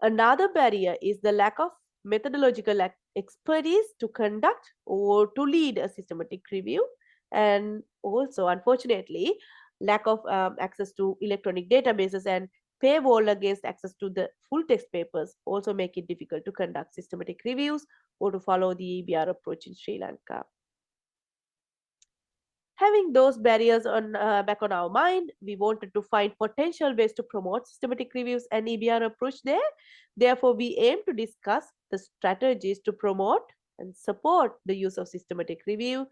Another barrier is the lack of methodological expertise to conduct or to lead a systematic review, and also, unfortunately, lack of access to electronic databases and paywall against access to the full text papers also make it difficult to conduct systematic reviews or to follow the EBR approach in Sri Lanka. Having those barriers on back on our mind, we wanted to find potential ways to promote systematic reviews and EBR approach there. Therefore, we aim to discuss the strategies to promote and support the use of systematic reviews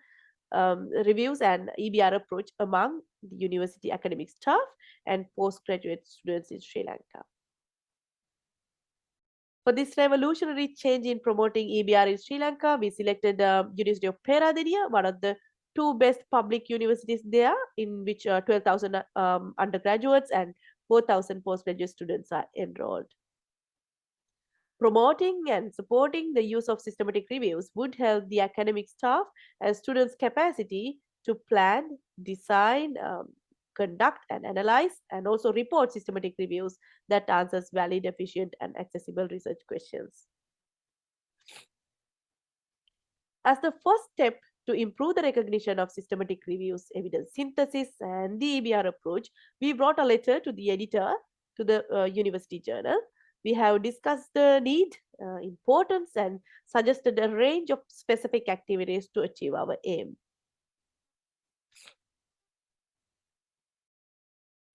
and EBR approach among the university academic staff and postgraduate students in Sri Lanka. For this revolutionary change in promoting EBR in Sri Lanka, we selected University of Peradeniya, one of the two best public universities there, in which 12,000 undergraduates and 4,000 postgraduate students are enrolled. Promoting and supporting the use of systematic reviews would help the academic staff and students' capacity to plan, design, conduct and analyze, and also report systematic reviews that answers valid, efficient, and accessible research questions. As the first step to improve the recognition of systematic reviews, evidence synthesis, and the EBR approach, we wrote a letter to the editor to the university journal. We have discussed the need, importance, and suggested a range of specific activities to achieve our aim.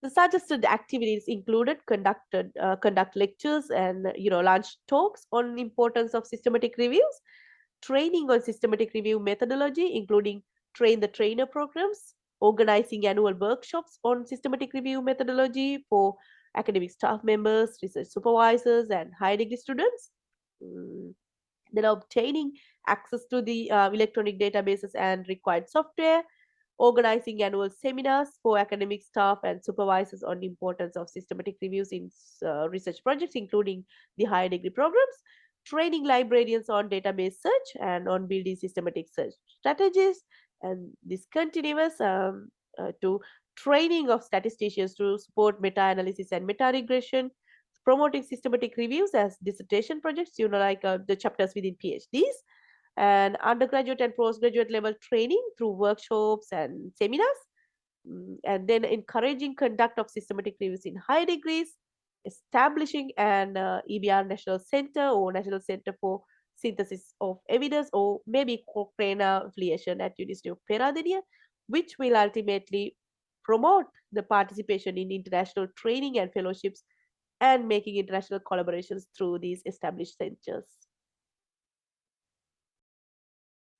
The suggested activities included conduct lectures and launch talks on importance of systematic reviews, training on systematic review methodology, including train the trainer programs, organizing annual workshops on systematic review methodology for academic staff members, research supervisors, and higher degree students. Mm, Then obtaining access to the electronic databases and required software, organizing annual seminars for academic staff and supervisors on the importance of systematic reviews in research projects, including the higher degree programs, training librarians on database search and on building systematic search strategies, and this continuous to training of statisticians to support meta-analysis and meta-regression, promoting systematic reviews as dissertation projects, like the chapters within PhDs, and undergraduate and postgraduate level training through workshops and seminars, and then encouraging conduct of systematic reviews in high degrees, establishing an EBR National Center or National Center for Synthesis of Evidence, or maybe Cochrane affiliation at University of Peradeniya, which will ultimately promote the participation in international training and fellowships and making international collaborations through these established centers.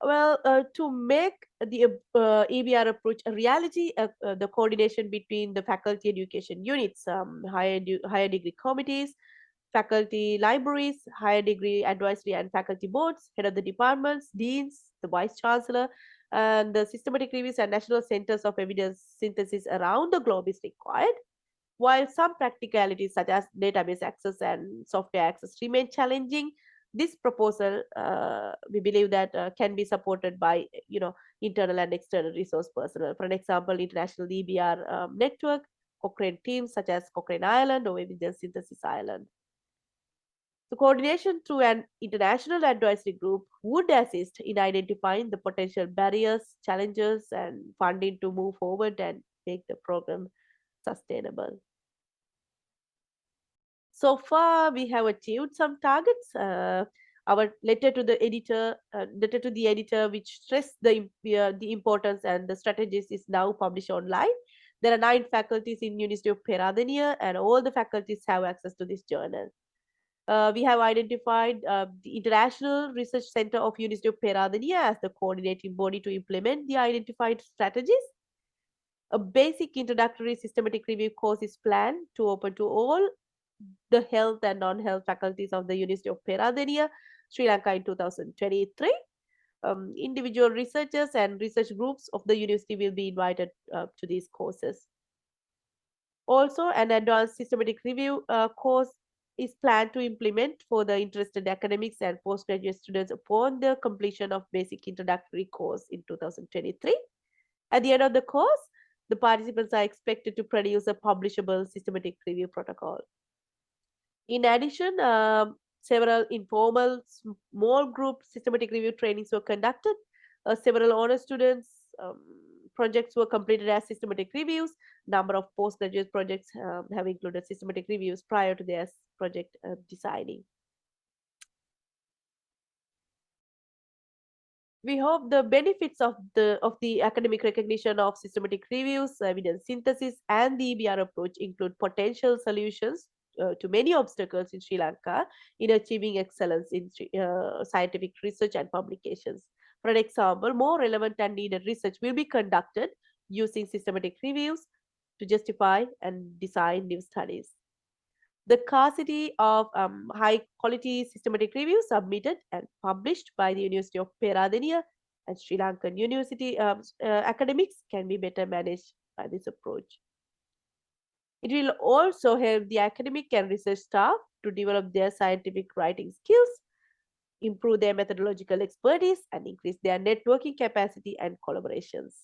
Well, to make the EBR approach a reality, the coordination between the faculty education units, higher degree committees, faculty libraries, higher degree advisory and faculty boards, head of the departments, deans, the vice chancellor, and the systematic reviews and national centers of evidence synthesis around the globe is required. While some practicalities such as database access and software access remain challenging, this proposal, we believe that can be supported by internal and external resource personnel. For an example, international EBR network, Cochrane teams such as Cochrane Ireland or Evidence Synthesis Ireland. The coordination through an international advisory group would assist in identifying the potential barriers, challenges, and funding to move forward and make the program sustainable. So far, we have achieved some targets. Our letter to the editor, which stressed the importance and the strategies, is now published online. There are 9 faculties in University of Peradeniya, and all the faculties have access to this journal. We have identified the International Research Center of University of Peradeniya as the coordinating body to implement the identified strategies. A basic introductory systematic review course is planned to open to all the health and non-health faculties of the University of Peradeniya, Sri Lanka in 2023. Individual researchers and research groups of the university will be invited to these courses. Also, an advanced systematic review course is planned to implement for the interested academics and postgraduate students upon the completion of basic introductory course in 2023. At the end of the course, the participants are expected to produce a publishable systematic review protocol. In addition, several informal small group systematic review trainings were conducted. Several honor students projects were completed as systematic reviews. Number of postgraduate projects have included systematic reviews prior to their project designing. We hope the benefits of the academic recognition of systematic reviews, evidence synthesis, and the EBR approach include potential solutions to many obstacles in Sri Lanka in achieving excellence in scientific research and publications. For example, more relevant and needed research will be conducted using systematic reviews to justify and design new studies. The scarcity of high quality systematic reviews submitted and published by the University of Peradeniya and Sri Lankan University academics can be better managed by this approach. It will also help the academic and research staff to develop their scientific writing skills, improve their methodological expertise, and increase their networking capacity and collaborations.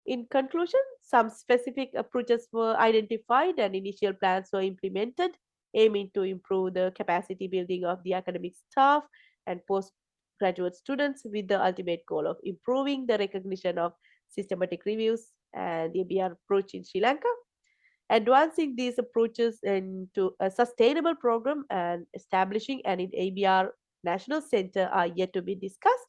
In conclusion, some specific approaches were identified and initial plans were implemented, aiming to improve the capacity building of the academic staff and postgraduate students with the ultimate goal of improving the recognition of systematic reviews and the ABR approach in Sri Lanka. Advancing these approaches into a sustainable program and establishing an ABR National Center are yet to be discussed.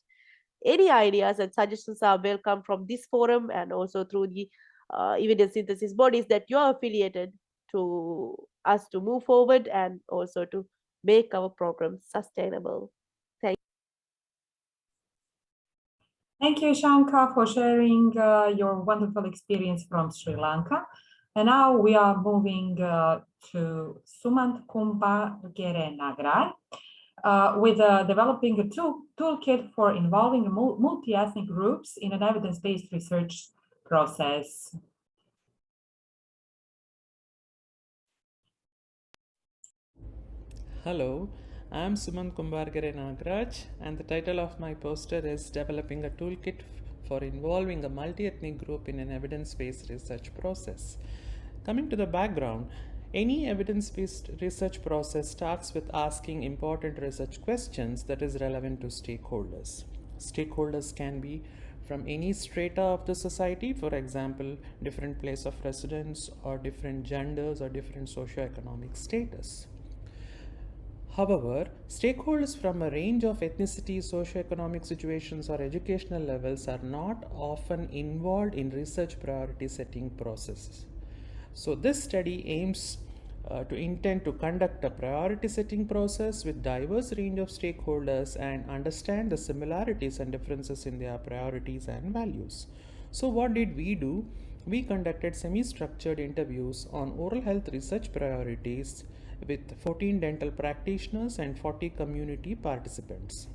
Any ideas and suggestions are welcome from this forum and also through the evidence synthesis bodies that you are affiliated to us to move forward and also to make our program sustainable. Thank Thank you, Shanka, for sharing your wonderful experience from Sri Lanka. And now we are moving to Sumant Kumbhagere Nagrai with developing a toolkit for involving multi-ethnic groups in an evidence-based research process. Hello, I'm Sumant Kumbhagere Nagraj, and the title of my poster is Developing a Toolkit for Involving a Multi-Ethnic Group in an Evidence-Based Research Process. Coming to the background, any evidence-based research process starts with asking important research questions that is relevant to stakeholders. Stakeholders can be from any strata of the society, for example, different place of residence or different genders or different socioeconomic status. However, stakeholders from a range of ethnicity, socioeconomic situations, or educational levels are not often involved in research priority setting processes. So this study aims to conduct a priority setting process with diverse range of stakeholders and understand the similarities and differences in their priorities and values. So what did we do? We conducted semi-structured interviews on oral health research priorities with 14 dental practitioners and 40 community participants.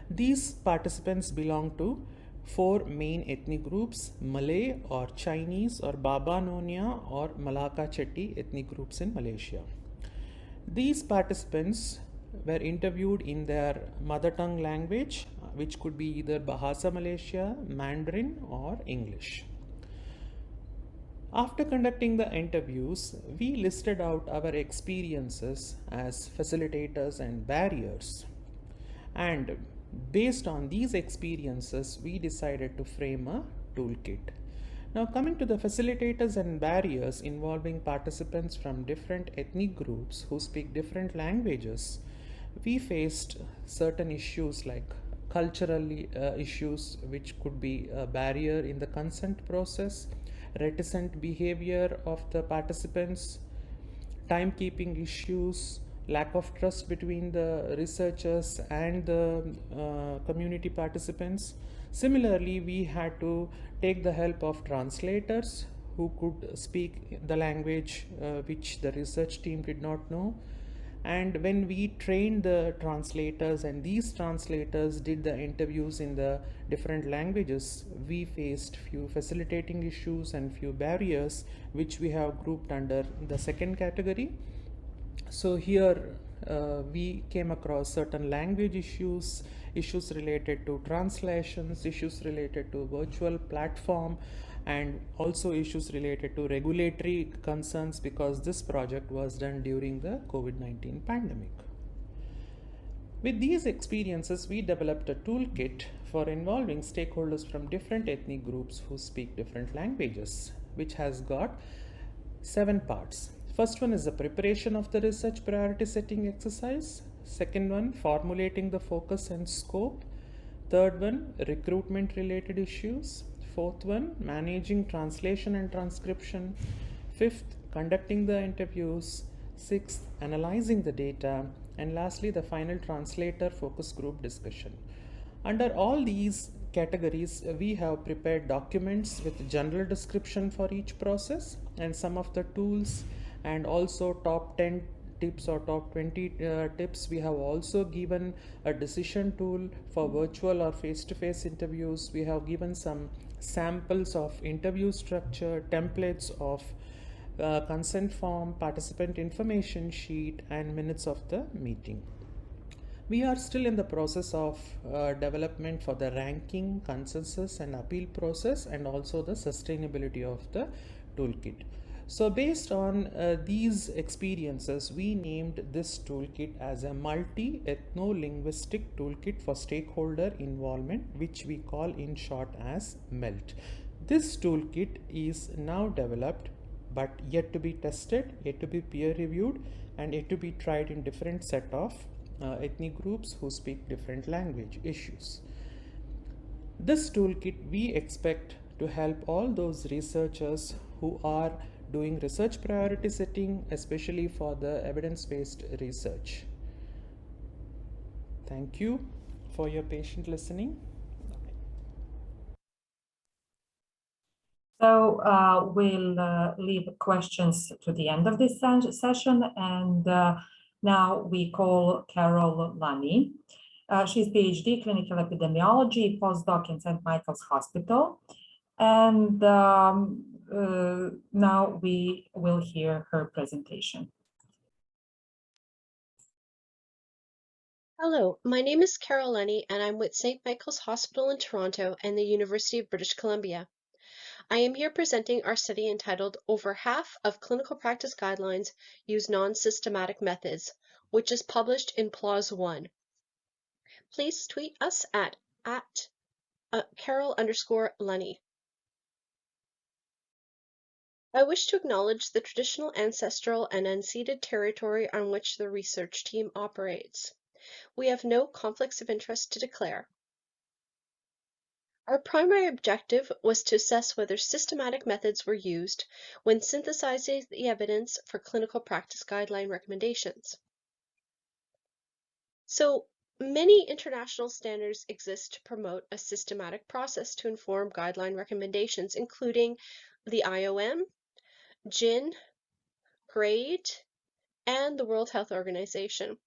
These participants belong to 4 main ethnic groups: Malay or Chinese or Baba Nonia or Malacca Chetty ethnic groups in Malaysia. These participants were interviewed in their mother tongue language, which could be either Bahasa Malaysia, Mandarin, or English. After conducting the interviews, we listed out our experiences as facilitators and barriers. And based on these experiences, we decided to frame a toolkit. Now, coming to the facilitators and barriers involving participants from different ethnic groups who speak different languages, we faced certain issues like cultural issues, which could be a barrier in the consent process, reticent behavior of the participants, timekeeping issues, lack of trust between the researchers and the community participants. Similarly, we had to take the help of translators who could speak the language which the research team did not know. And when we trained the translators and these translators did the interviews in the different languages, we faced few facilitating issues and few barriers, which we have grouped under the second category. So here we came across certain language issues related to translations, issues related to virtual platform, and also issues related to regulatory concerns because this project was done during the COVID-19 pandemic. With these experiences, we developed a toolkit for involving stakeholders from different ethnic groups who speak different languages, which has got 7 parts. First one is the preparation of the research priority setting exercise. Second one, formulating the focus and scope. Third one, recruitment related issues. Fourth one, managing translation and transcription. Fifth, conducting the interviews. Sixth, analyzing the data. And lastly, the final translator focus group discussion. Under all these categories, we have prepared documents with general description for each process and some of the tools, and also top 10 tips or top 20 tips. We have also given a decision tool for virtual or face-to-face interviews. We have given some samples of interview structure, templates of consent form, participant information sheet, and minutes of the meeting. We are still in the process of development for the ranking, consensus, and appeal process, and also the sustainability of the toolkit. So based on these experiences, we named this toolkit as a multi-ethno-linguistic toolkit for stakeholder involvement, which we call in short as MELT. This toolkit is now developed, but yet to be tested, yet to be peer reviewed, and yet to be tried in different set of ethnic groups who speak different language issues. This toolkit we expect to help all those researchers who are doing research priority setting, especially for the evidence-based research. Thank you for your patient listening. So we'll leave questions to the end of this session, and now we call Carol Lani. She's PhD clinical epidemiology, postdoc in St. Michael's Hospital, and now we will hear her presentation. Hello, my name is Carol Lenny, and I'm with St. Michael's Hospital in Toronto and the University of British Columbia. I am here presenting our study entitled Over Half of Clinical Practice Guidelines Use Non-Systematic Methods, which is published in PLOS 1. Please tweet us at Carol_Lenny. I wish to acknowledge the traditional ancestral and unceded territory on which the research team operates. We have no conflicts of interest to declare. Our primary objective was to assess whether systematic methods were used when synthesizing the evidence for clinical practice guideline recommendations. So, many international standards exist to promote a systematic process to inform guideline recommendations, including the IOM, GIN, GRADE, and the World Health Organization.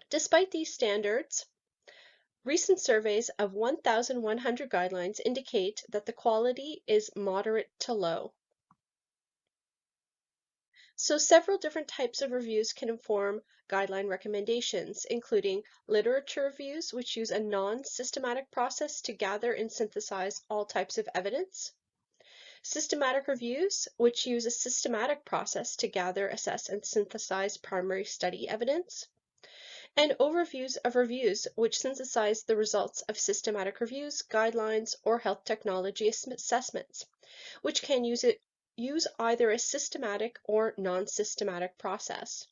Despite these standards, recent surveys of 1,100 guidelines indicate that the quality is moderate to low. So several different types of reviews can inform guideline recommendations, including literature reviews, which use a non-systematic process to gather and synthesize all types of evidence, systematic reviews, which use a systematic process to gather, assess, and synthesize primary study evidence, and overviews of reviews, which synthesize the results of systematic reviews, guidelines, or health technology assessments, which can use either a systematic or non-systematic process.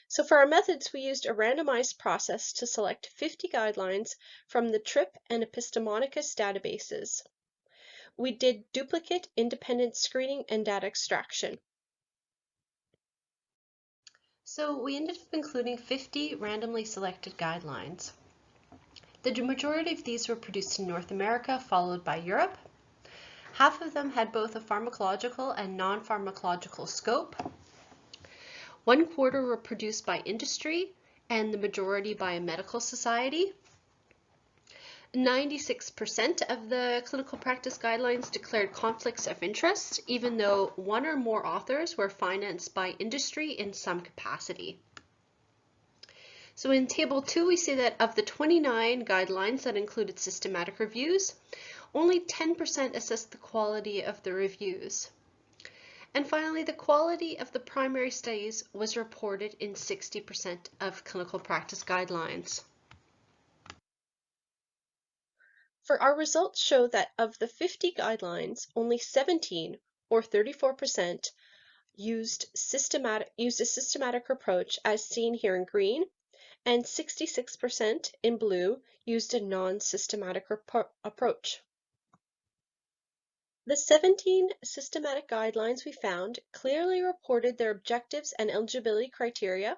So for our methods, we used a randomized process to select 50 guidelines from the TRIP and Epistemonicus databases. We did duplicate independent screening and data extraction. So we ended up including 50 randomly selected guidelines. The majority of these were produced in North America, followed by Europe. Half of them had both a pharmacological and non-pharmacological scope. 1/4 were produced by industry, and the majority by a medical society. 96% of the clinical practice guidelines declared conflicts of interest, even though one or more authors were financed by industry in some capacity. So in Table 2, we see that of the 29 guidelines that included systematic reviews, Only 10% assessed the quality of the reviews. And finally, the quality of the primary studies was reported in 60% of clinical practice guidelines. For our results show that of the 50 guidelines, only 17, or 34%, used a systematic approach as seen here in green, and 66% in blue used a non-systematic approach. The 17 systematic guidelines we found clearly reported their objectives and eligibility criteria,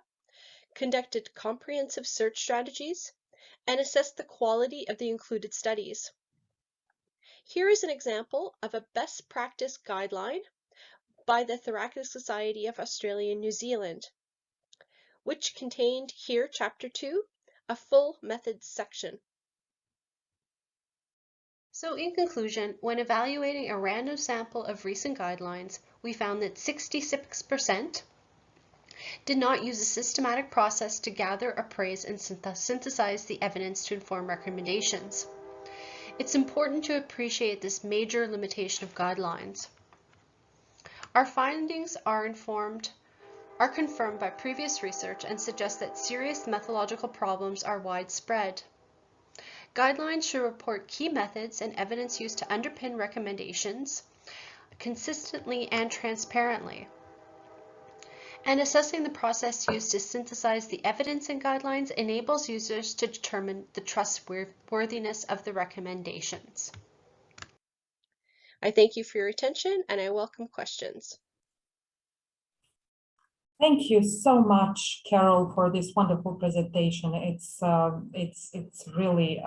conducted comprehensive search strategies, and assessed the quality of the included studies. Here is an example of a best practice guideline by the Thoracic Society of Australia and New Zealand, which contained here, Chapter 2, a full methods section. So in conclusion, when evaluating a random sample of recent guidelines, we found that 66% did not use a systematic process to gather, appraise, and synthesize the evidence to inform recommendations. It's important to appreciate this major limitation of guidelines. Our findings are confirmed by previous research and suggest that serious methodological problems are widespread. Guidelines should report key methods and evidence used to underpin recommendations consistently and transparently. And assessing the process used to synthesize the evidence in guidelines enables users to determine the trustworthiness of the recommendations. I thank you for your attention and I welcome questions. Thank you so much, Carol, for this wonderful presentation. It's really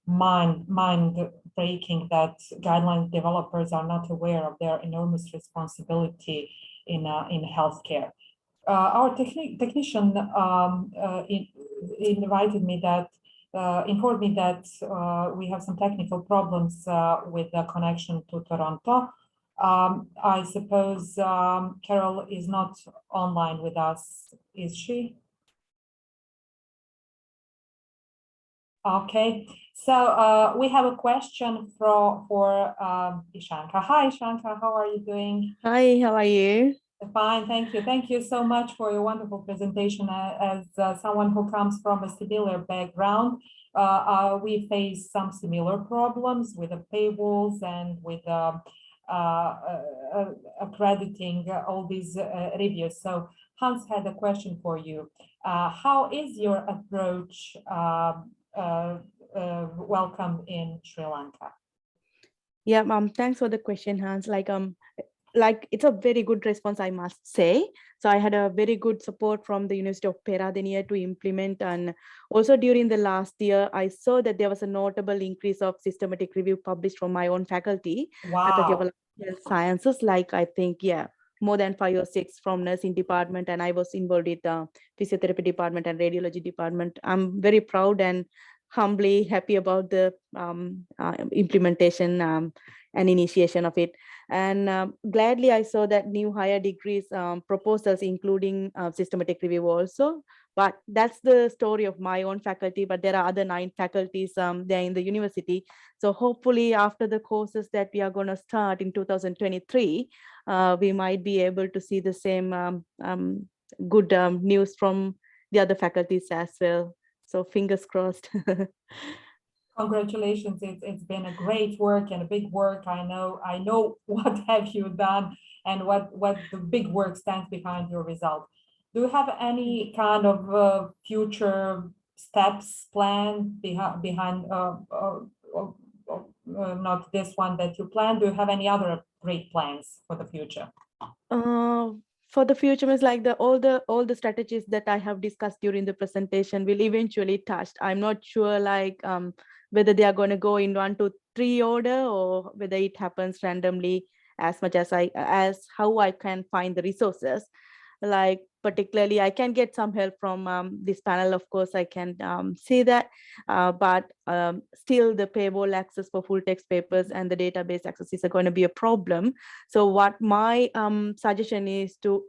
mind-breaking that guideline developers are not aware of their enormous responsibility in healthcare. Our technician informed me that we have some technical problems with the connection to Toronto. I suppose Carol is not online with us, is she? Okay, so we have a question for Ishanka. Hi, Ishanka, how are you doing? Hi, how are you? Fine, thank you. Thank you so much for your wonderful presentation. As someone who comes from a similar background, we face some similar problems with the paywalls and with accrediting all these reviews. So Hans had a question for you. How is your approach welcome in Sri Lanka? Yeah, thanks for the question, Hans. Like it's a very good response, I must say. So I had a very good support from the University of Peradeniya to implement, and also during the last year, I saw that there was a notable increase of systematic review published from my own faculty. Wow. Faculty of Health Sciences, like I think, yeah, more than 5 or 6 from nursing department, and I was involved with the physiotherapy department and radiology department. I'm very proud and humbly happy about the implementation and initiation of it. And gladly I saw that new higher degrees proposals, including systematic review also. But that's the story of my own faculty, but there are other 9 faculties there in the university. So hopefully after the courses that we are going to start in 2023, we might be able to see the same good news from the other faculties as well. So fingers crossed. Congratulations, it's been a great work and a big work. I know what have you done and what the big work stands behind your result. Do you have any kind of future steps planned behind not this one that you planned? Do you have any other great plans for the future? For the future, is like all the strategies that I have discussed during the presentation will eventually touched. I'm not sure like whether they are going to go in 1, 2, 3 order, or whether it happens randomly, as much as how I can find the resources. Like particularly I can get some help from this panel, of course I can see that, but still the paywall access for full text papers and the database access is going to be a problem. So what my suggestion is to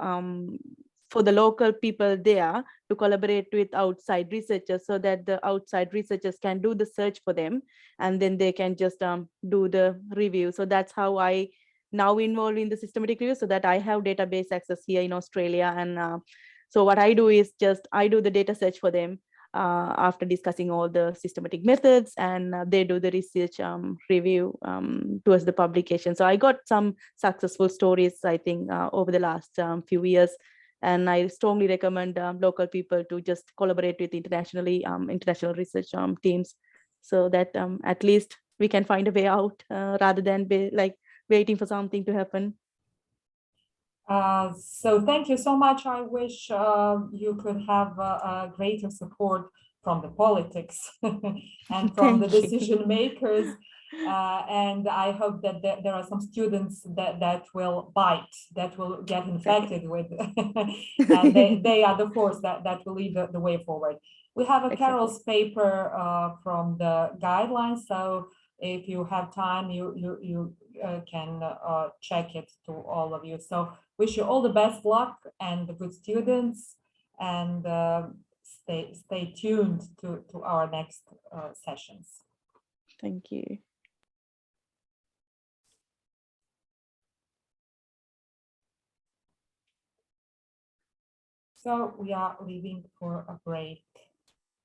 for the local people there to collaborate with outside researchers so that the outside researchers can do the search for them and then they can just do the review. So that's how I now involved in the systematic review, so that I have database access here in Australia. And so what I do is just I do the data search for them after discussing all the systematic methods, and they do the research review towards the publication. So I got some successful stories, I think, over the last few years. And I strongly recommend local people to just collaborate with international research teams, so that at least we can find a way out rather than be like waiting for something to happen. So thank you so much. I wish you could have a greater support from the politics and from the decision makers. And I hope that there are some students that will bite, that will get infected with, and they are the force that will lead the way forward. We have a Carol's paper from the guidelines. So if you have time, you can check it to all of you. So wish you all the best luck and the good students, and stay tuned to our next sessions. Thank you. So we are leaving for a break.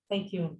Stay tuned.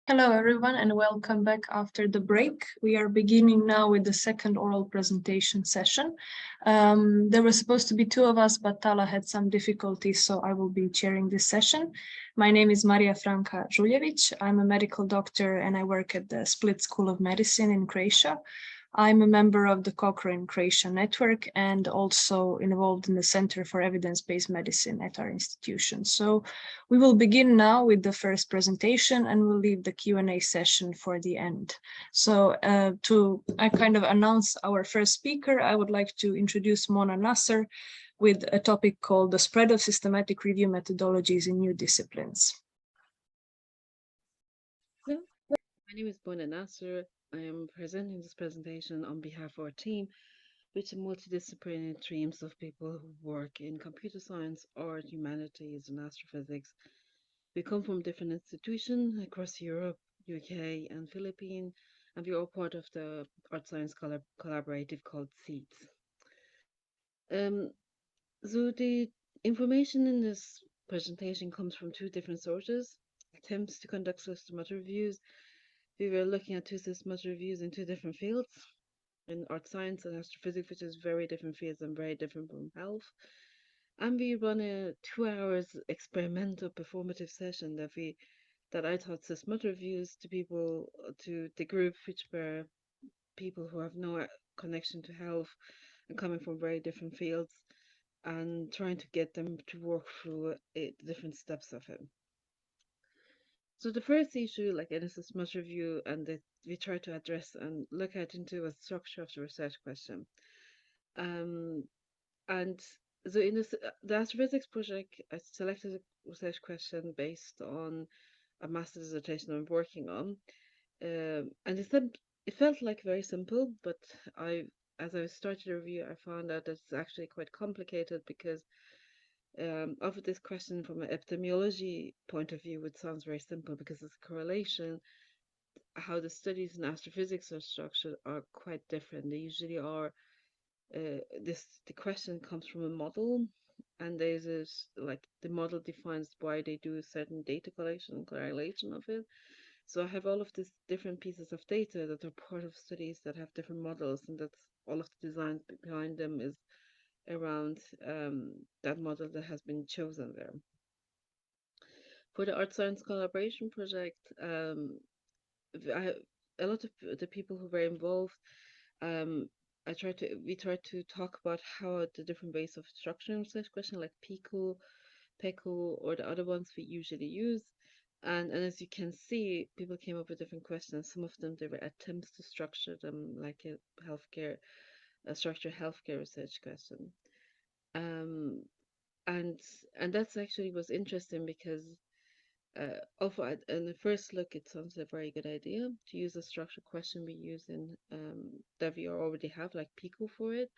Hello, everyone, and welcome back after the break. We are beginning now with the second oral presentation session. There were supposed to be two of us, but Tala had some difficulties, so I will be chairing this session. My name is Maria Franka Žuljević. I'm a medical doctor and I work at the Split School of Medicine in Croatia. I'm a member of the Cochrane Croatia Network and also involved in the Center for Evidence-Based Medicine at our institution. So we will begin now with the first presentation and we'll leave the Q&A session for the end. So I kind of announce our first speaker, I would like to introduce Mona Nasser with a topic called the spread of systematic review methodologies in new disciplines. Hello, my name is Mona Nasser. I am presenting this presentation on behalf of our team, which is multidisciplinary teams of people who work in computer science, art, humanities, and astrophysics. We come from different institutions across Europe, UK, and Philippines, and we're all part of the art science collaborative called SEEDS. So the information in this presentation comes from two different sources: attempts to conduct systematic reviews. We were looking at two systematic reviews in two different fields, in art science and astrophysics, which is very different fields and very different from health. And we run a 2 hours experimental performative session that I taught systematic reviews to people, to the group, which were people who have no connection to health and coming from very different fields, and trying to get them to work through the different steps of it. So the first issue, like any systematic review, and that we try to address and look at into a structure of the research question. And so in the astrophysics project, I selected a research question based on a master's dissertation I'm working on. And it felt like very simple, but as I started the review, I found out that it's actually quite complicated because of this question from an epidemiology point of view, it sounds very simple because it's a correlation. How the studies in astrophysics are structured are quite different. They usually are. The question comes from a model, and there's this, like, the model defines why they do a certain data collection and correlation of it. So I have all of these different pieces of data that are part of studies that have different models, and that's all of the design behind them is around that model that has been chosen there. For the art science collaboration project, a lot of the people who were involved, we tried to talk about how the different ways of structuring research question, like PICO, PECO, or the other ones we usually use. And as you can see, people came up with different questions. Some of them, they were attempts to structure them like a structured healthcare research question. And that's actually was interesting because also in the first look, it sounds a very good idea to use a structured question we use in that we already have, like PICO for it.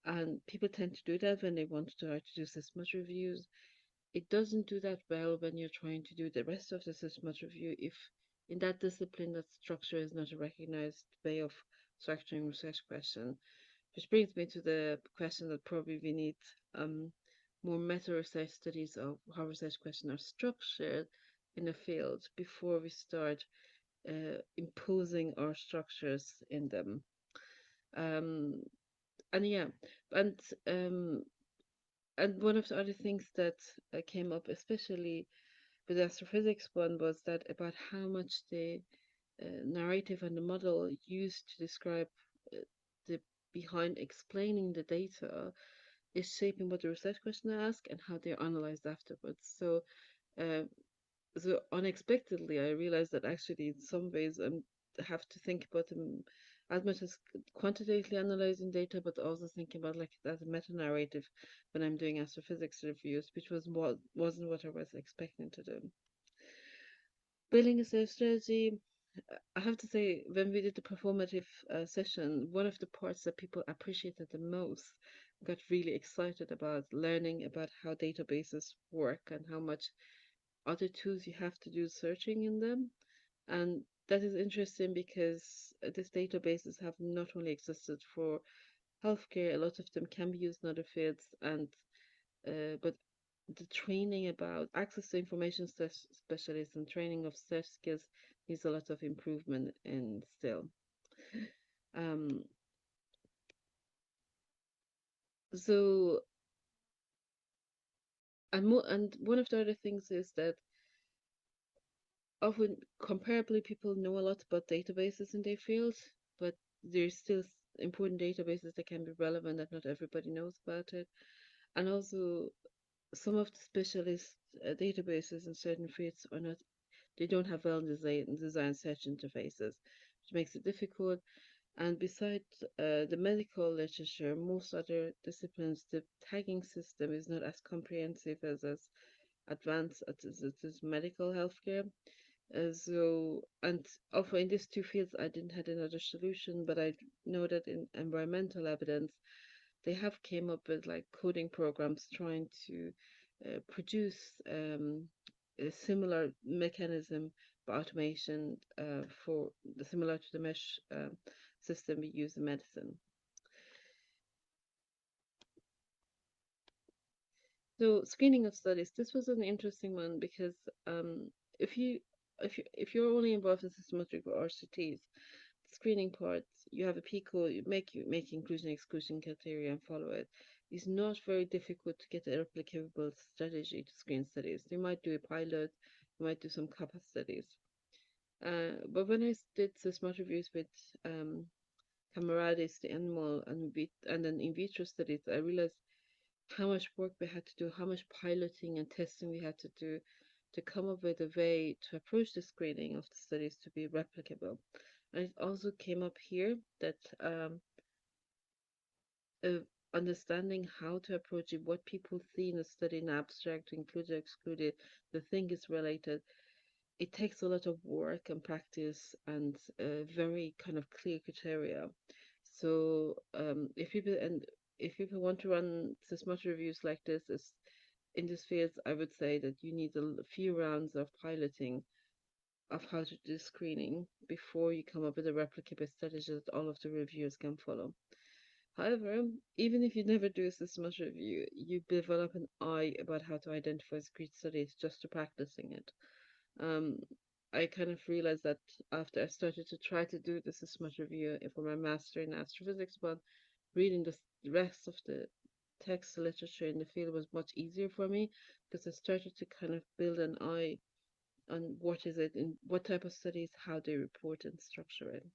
And people tend to do that when they want to try to do systematic reviews. It doesn't do that well when you're trying to do the rest of the systematic review if in that discipline that structure is not a recognized way of structuring research question. Which brings me to the question that probably we need more meta-research studies of how research questions are structured in a field before we start imposing our structures in them. And one of the other things that came up, especially with the astrophysics one, was that about how much the narrative and the model used to describe the behind explaining the data is shaping what the research question asks and how they're analyzed afterwards. So unexpectedly, I realized that actually in some ways I have to think about them as much as quantitatively analyzing data, but also thinking about like as a meta-narrative when I'm doing astrophysics reviews, which wasn't what I was expecting to do. Building a sales strategy, I have to say, when we did the performative session, one of the parts that people appreciated the most, got really excited about learning about how databases work and how much other tools you have to do searching in them. And that is interesting because these databases have not only existed for healthcare, a lot of them can be used in other fields, and but the training about access to information specialists and training of search skills needs a lot of improvement in still. So, and one of the other things is that often comparably people know a lot about databases in their field, but there's still important databases that can be relevant that not everybody knows about it. And also some of the specialist databases in certain fields are not, they don't have well designed search interfaces, which makes it difficult. And besides the medical literature, most other disciplines, the tagging system is not as comprehensive as advanced as it is medical healthcare. So, and also in these two fields, I didn't have another solution, but I know that in environmental evidence, they have came up with like coding programs trying to produce a similar mechanism for automation for similar to the mesh system we use in medicine. So screening of studies, this was an interesting one because if you if you're only involved in systematic or RCTs, screening part, you have a PICO, you make inclusion exclusion criteria and follow it. It's not very difficult to get a replicable strategy to screen studies. You might do a pilot, you might do some kappa studies. But when I did the smart reviews with Camarades, the animal, and then in vitro studies, I realized how much work we had to do, how much piloting and testing we had to do to come up with a way to approach the screening of the studies to be replicable. And it also came up here that understanding how to approach it, what people see in a study in abstract, included, excluded, the thing is related. It takes a lot of work and practice and very kind of clear criteria. So if people want to run systematic reviews like this, in this field, I would say that you need a few rounds of piloting of how to do screening before you come up with a replicable strategy that all of the reviewers can follow. However, even if you never do a systematic review, you develop an eye about how to identify screen studies just to practicing it. I kind of realized that after I started to try to do the systematic review for my master in astrophysics, but reading the rest of the text literature in the field was much easier for me because I started to kind of build an eye on what is it and what type of studies, how they report and structure it.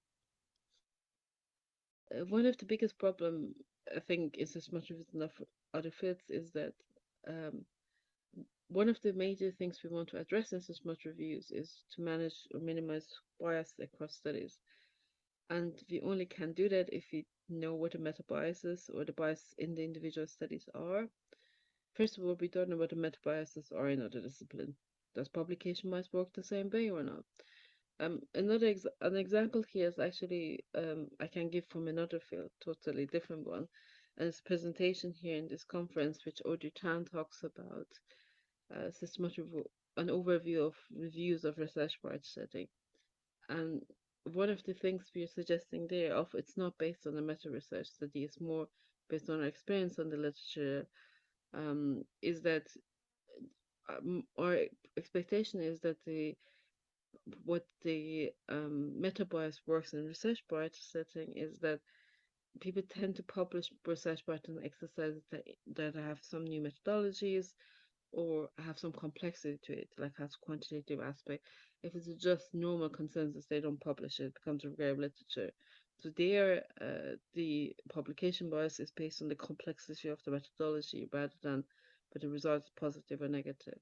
One of the biggest problem I think is as much as enough other fields is that one of the major things we want to address in systematic reviews is to manage or minimize bias across studies. And we only can do that if we know what the meta biases or the bias in the individual studies are. First of all, we don't know what the meta biases are in other discipline. Does publication bias work the same way or not? An example here is actually I can give from another field, totally different one, and it's a presentation here in this conference which Audrey Tan talks about systematic an overview of reviews of research part setting. And one of the things we're suggesting there, of it's not based on a meta research study, it's more based on our experience on the literature, is that our expectation is that what the meta bias works in research part setting is that people tend to publish research pattern exercises that have some new methodologies or have some complexity to it, like has quantitative aspect. If it's just normal consensus, they don't publish it, it becomes a rare literature. So there, the publication bias is based on the complexity of the methodology rather than whether the result is positive or negative.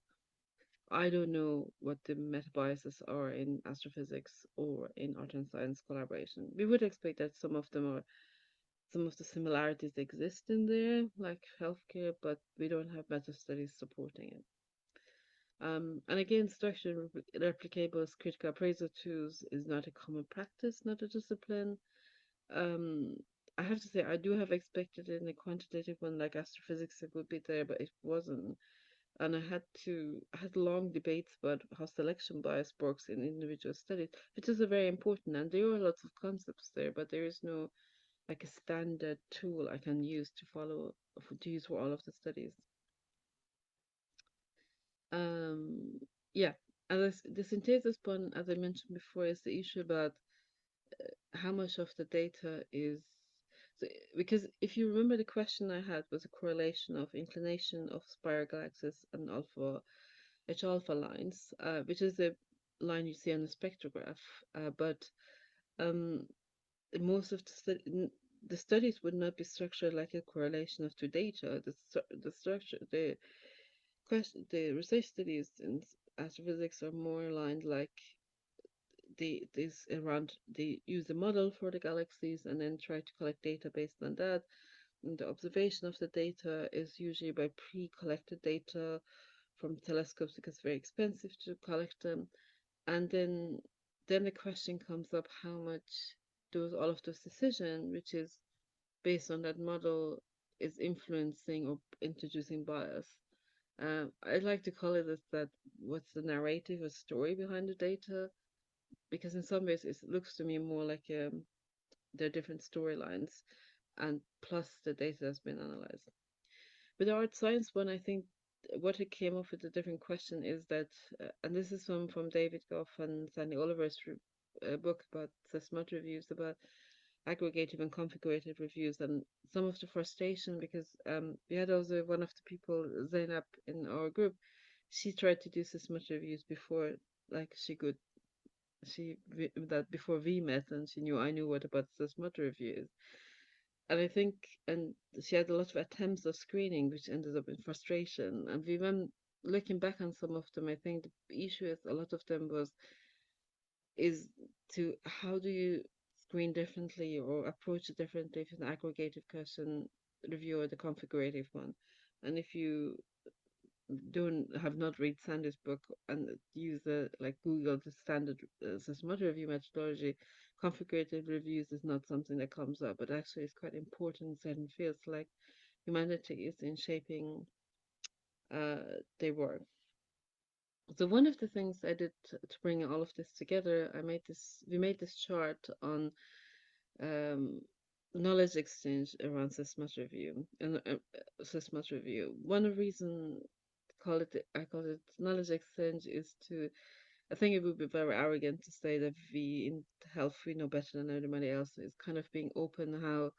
I don't know what the meta biases are in astrophysics or in art and science collaboration. We would expect that some of the similarities exist in there, like healthcare, but we don't have meta studies supporting it. And again, structured replicable critical appraisal tools is not a common practice, not a discipline. I have to say, I do have expected in a quantitative one like astrophysics it would be there, but it wasn't. And I had long debates about how selection bias works in individual studies, which is very important. And there are lots of concepts there, but there is no like a standard tool I can use to use for all of the studies. Yeah, the synthesis point, as I mentioned before, is the issue about how much of the data is so, because if you remember, the question I had was a correlation of inclination of spiral galaxies and H-alpha lines, which is the line you see on the spectrograph. But um, most of the studies would not be structured like a correlation of two data. The structure, the research studies in astrophysics are more aligned like they use a model for the galaxies and then try to collect data based on that. And the observation of the data is usually by pre-collected data from telescopes because it's very expensive to collect them. And then the question comes up, how much all of those decisions, which is based on that model, is influencing or introducing bias. I'd like to call it that what's the narrative or story behind the data, because in some ways it looks to me more like there are different storylines and plus the data has been analyzed. With the art science one, I think what it came up with a different question is that, and this is from David Goff and Sandy Oliver's book about systematic reviews, about aggregative and configurative reviews, and some of the frustration because we had also one of the people, Zainab, in our group. She tried to do systematic reviews before, like before we met, and she knew I knew what about systematic reviews. And I think, and she had a lot of attempts of screening, which ended up in frustration. And we went looking back on some of them. I think the issue is a lot of them is to how do you screen differently or approach it differently if it's an aggregative question review or the configurative one. And if you don't have not read Sandy's book and use like Google the standard systematic review methodology, configurative reviews is not something that comes up, but actually it's quite important in certain fields like humanities in shaping their work. So one of the things I did to bring all of this together, we made this chart on knowledge exchange around systematic review and systematic review. One reason I call it knowledge exchange is I think it would be very arrogant to say that we in health we know better than anybody else. It's kind of being open how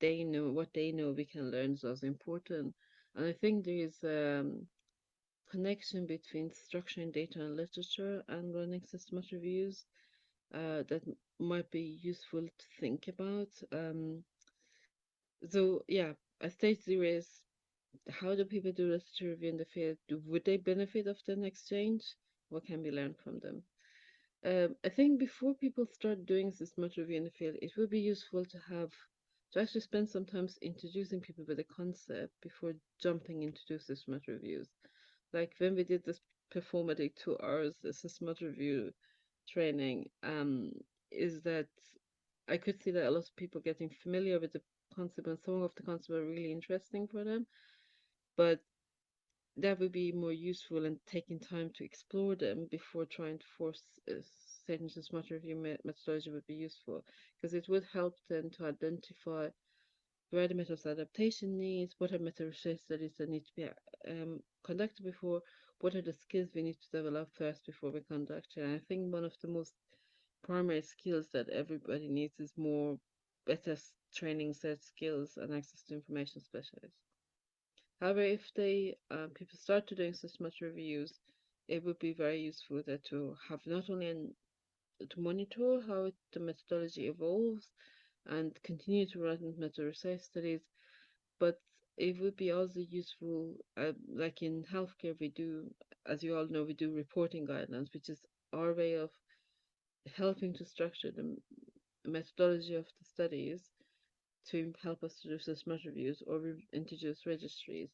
they know what they know we can learn is also important. And I think there is connection between structuring data and literature and running systematic reviews that might be useful to think about. So yeah, a stage zero is how do people do literature review in the field? Would they benefit of an exchange? What can we learn from them? I think before people start doing systematic review in the field, it would be useful to actually spend some time introducing people with the concept before jumping into do systematic reviews. Like when we did this performatic 2 hours systematic review training, is that I could see that a lot of people getting familiar with the concept and some of the concepts were really interesting for them, but that would be more useful in taking time to explore them before trying to force certain systematic review methodology would be useful because it would help them to identify where the method's adaptation needs, what are meta research studies that need to be conducted before, what are the skills we need to develop first before we conduct it. And I think one of the most primary skills that everybody needs is better training set skills and access to information specialists. However, if people start to doing systematic reviews, it would be very useful to have not only to monitor how the methodology evolves and continue to run meta research studies, but it would be also useful, like in healthcare, we do, as you all know, we do reporting guidelines, which is our way of helping to structure the methodology of the studies to help us to do systematic reviews or introduce registries.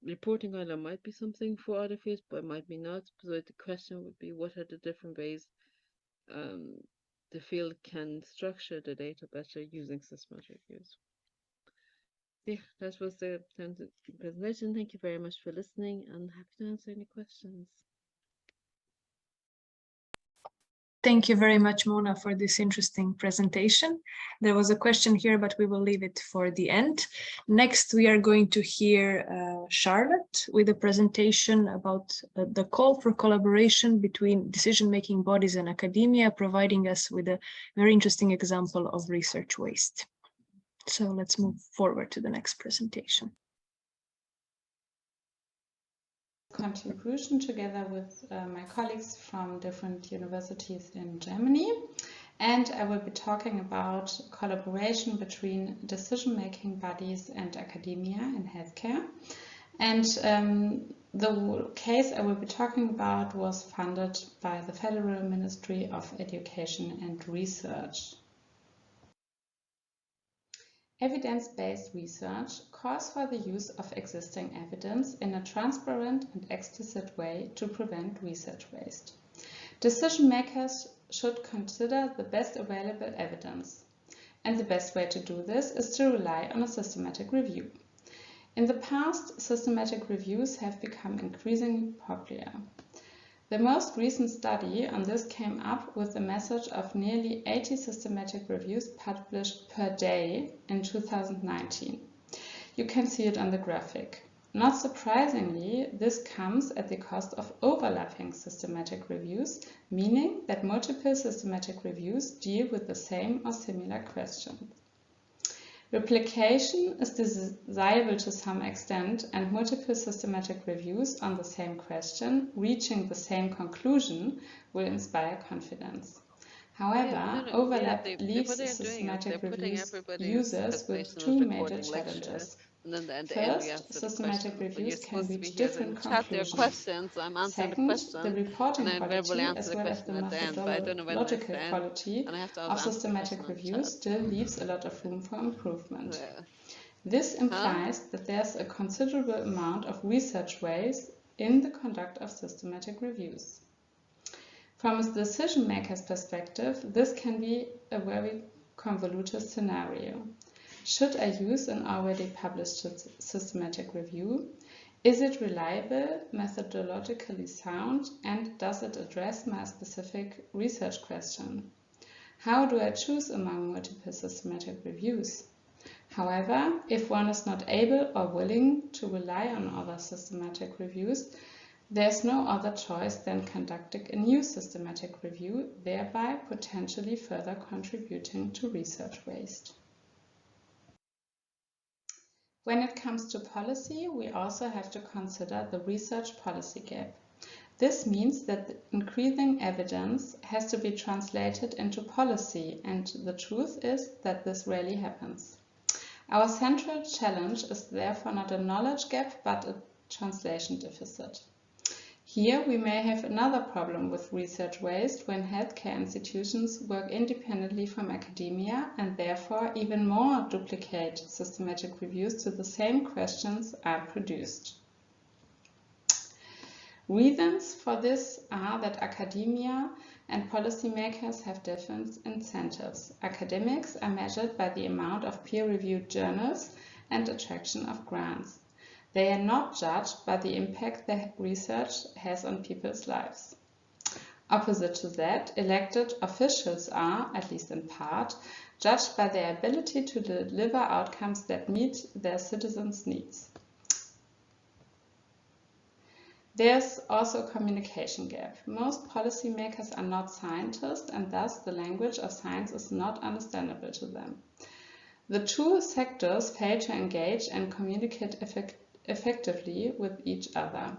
Reporting guideline might be something for other fields, but might be not. So the question would be, what are the different ways the field can structure the data better using systematic reviews? Yeah, that was the presentation. Thank you very much for listening and happy to answer any questions. Thank you very much, Mona, for this interesting presentation. There was a question here, but we will leave it for the end. Next, we are going to hear Charlotte with a presentation about the call for collaboration between decision-making bodies and academia, providing us with a very interesting example of research waste. So let's move forward to the next presentation. Contribution together with my colleagues from different universities in Germany, and I will be talking about collaboration between decision-making bodies and academia in healthcare. And the case I will be talking about was funded by the Federal Ministry of Education and Research. Evidence-based research calls for the use of existing evidence in a transparent and explicit way to prevent research waste. Decision makers should consider the best available evidence, and the best way to do this is to rely on a systematic review. In the past, systematic reviews have become increasingly popular. The most recent study on this came up with a message of nearly 80 systematic reviews published per day in 2019. You can see it on the graphic. Not surprisingly, this comes at the cost of overlapping systematic reviews, meaning that multiple systematic reviews deal with the same or similar questions. Replication is desirable to some extent, and multiple systematic reviews on the same question reaching the same conclusion will inspire confidence. However, overlap leaves systematic reviews users with two major challenges. First, systematic reviews can reach different conclusions. Second, the reporting quality as well as the methodological quality of systematic reviews still leaves a lot of room for improvement. This implies that there's a considerable amount of research waste in the conduct of systematic reviews. From a decision maker's perspective, this can be a very convoluted scenario. Should I use an already published systematic review? Is it reliable, methodologically sound, and does it address my specific research question? How do I choose among multiple systematic reviews? However, if one is not able or willing to rely on other systematic reviews, there's no other choice than conducting a new systematic review, thereby potentially further contributing to research waste. When it comes to policy, we also have to consider the research policy gap. This means that increasing evidence has to be translated into policy, and the truth is that this rarely happens. Our central challenge is therefore not a knowledge gap, but a translation deficit. Here we may have another problem with research waste when healthcare institutions work independently from academia and therefore even more duplicate systematic reviews to the same questions are produced. Reasons for this are that academia and policymakers have different incentives. Academics are measured by the amount of peer-reviewed journals and attraction of grants. They are not judged by the impact their research has on people's lives. Opposite to that, elected officials are, at least in part, judged by their ability to deliver outcomes that meet their citizens' needs. There's also a communication gap. Most policymakers are not scientists, and thus the language of science is not understandable to them. The two sectors fail to engage and communicate effectively with each other.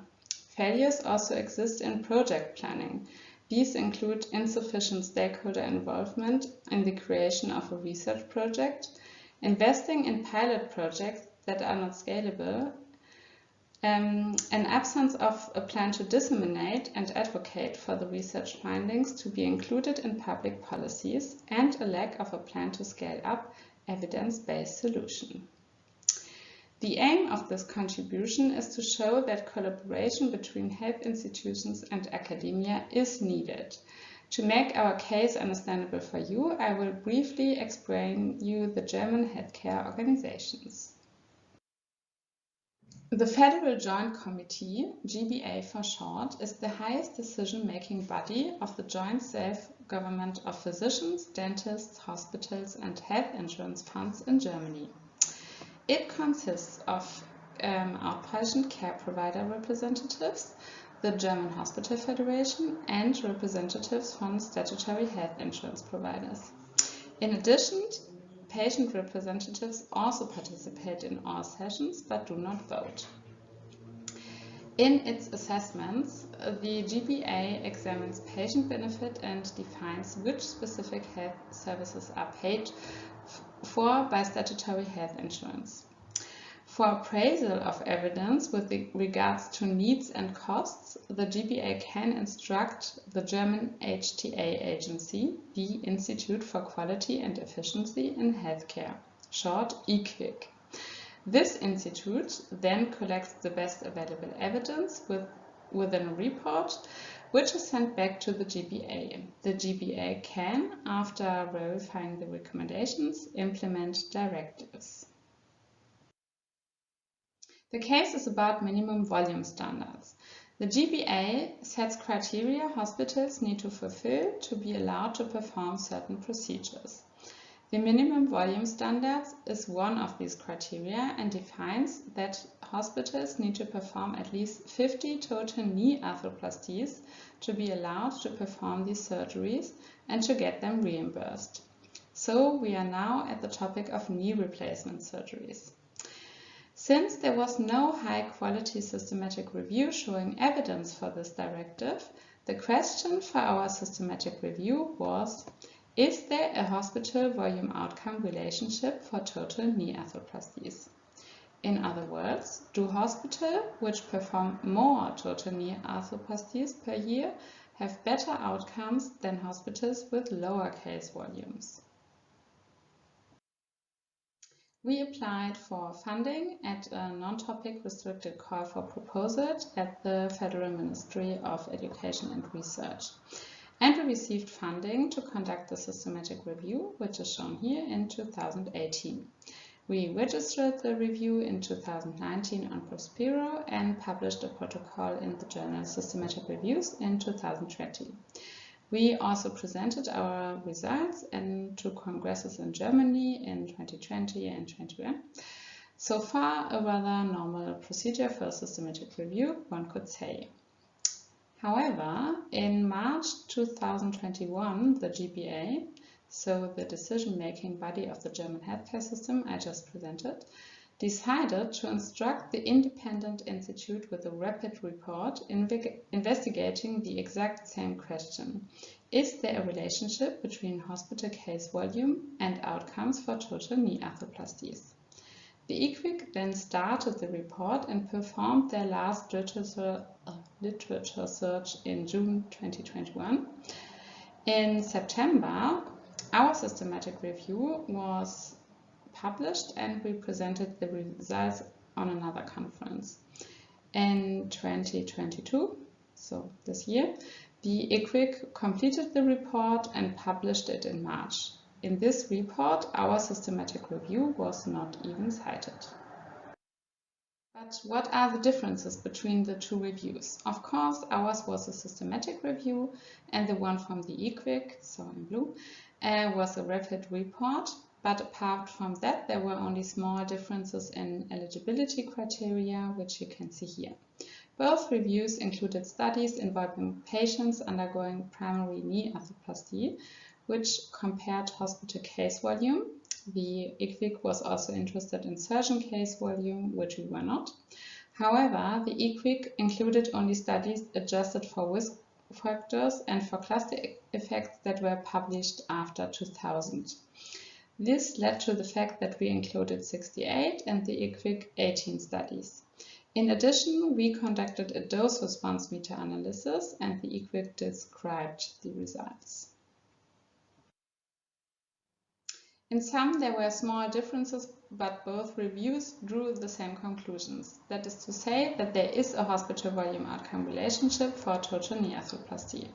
Failures also exist in project planning. These include insufficient stakeholder involvement in the creation of a research project, investing in pilot projects that are not scalable, an absence of a plan to disseminate and advocate for the research findings to be included in public policies, and a lack of a plan to scale up evidence-based solution. The aim of this contribution is to show that collaboration between health institutions and academia is needed. To make our case understandable for you, I will briefly explain you the German healthcare organizations. The Federal Joint Committee, GBA for short, is the highest decision-making body of the joint self-government of physicians, dentists, hospitals, and health insurance funds in Germany. It consists of outpatient care provider representatives, the German Hospital Federation, and representatives from statutory health insurance providers. In addition, patient representatives also participate in all sessions but do not vote. In its assessments, the GBA examines patient benefit and defines which specific health services are paid for by statutory health insurance. For appraisal of evidence with regards to needs and costs, the GBA can instruct the German HTA agency, the Institute for Quality and Efficiency in Healthcare, short EQUIC. This institute then collects the best available evidence within a report, which is sent back to the GBA. The GBA can, after verifying the recommendations, implement directives. The case is about minimum volume standards. The GBA sets criteria hospitals need to fulfill to be allowed to perform certain procedures. The minimum volume standards is one of these criteria and defines that hospitals need to perform at least 50 total knee arthroplasties to be allowed to perform these surgeries and to get them reimbursed. So we are now at the topic of knee replacement surgeries. Since there was no high-quality systematic review showing evidence for this directive, the question for our systematic review was, is there a hospital volume outcome relationship for total knee arthroplasties? In other words, do hospitals which perform more total knee arthroplasties per year have better outcomes than hospitals with lower case volumes? We applied for funding at a non-topic restricted call for proposals at the Federal Ministry of Education and Research. And we received funding to conduct the systematic review, which is shown here, in 2018. We registered the review in 2019 on Prospero and published a protocol in the journal Systematic Reviews in 2020. We also presented our results to congresses in Germany in 2020 and 2021. So far, a rather normal procedure for a systematic review, one could say. However, in March 2021, the GBA, so the decision-making body of the German healthcare system I just presented, decided to instruct the independent institute with a rapid report investigating the exact same question. Is there a relationship between hospital case volume and outcomes for total knee arthroplasties? The EQUIC then started the report and performed their last literature search in June 2021. In September, our systematic review was published and we presented the results on another conference. In 2022, so this year, the EQUIC completed the report and published it in March. In this report, our systematic review was not even cited. But what are the differences between the two reviews? Of course, ours was a systematic review and the one from the EQUIC, so in blue, was a rapid report. But apart from that, there were only small differences in eligibility criteria, which you can see here. Both reviews included studies involving patients undergoing primary knee arthroplasty, which compared hospital case volume. The EQUIC was also interested in surgeon case volume, which we were not. However, the EQUIC included only studies adjusted for risk factors and for cluster effects that were published after 2000. This led to the fact that we included 68 and the EQUIC 18 studies. In addition, we conducted a dose response meta-analysis and the EQUIC described the results. In sum, there were small differences, but both reviews drew the same conclusions. That is to say that there is a hospital volume outcome relationship for total knee arthroplasty.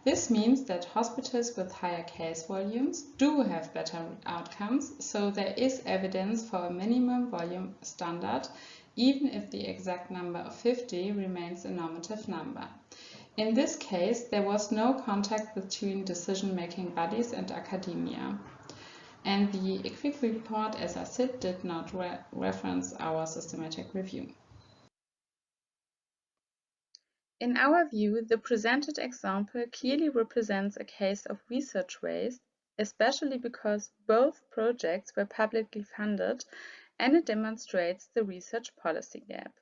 This means that hospitals with higher case volumes do have better outcomes, so there is evidence for a minimum volume standard even if the exact number of 50 remains a normative number. In this case, there was no contact between decision-making bodies and academia. And the EQUIC report, as I said, did not reference our systematic review. In our view, the presented example clearly represents a case of research waste, especially because both projects were publicly funded, and it demonstrates the research policy gap.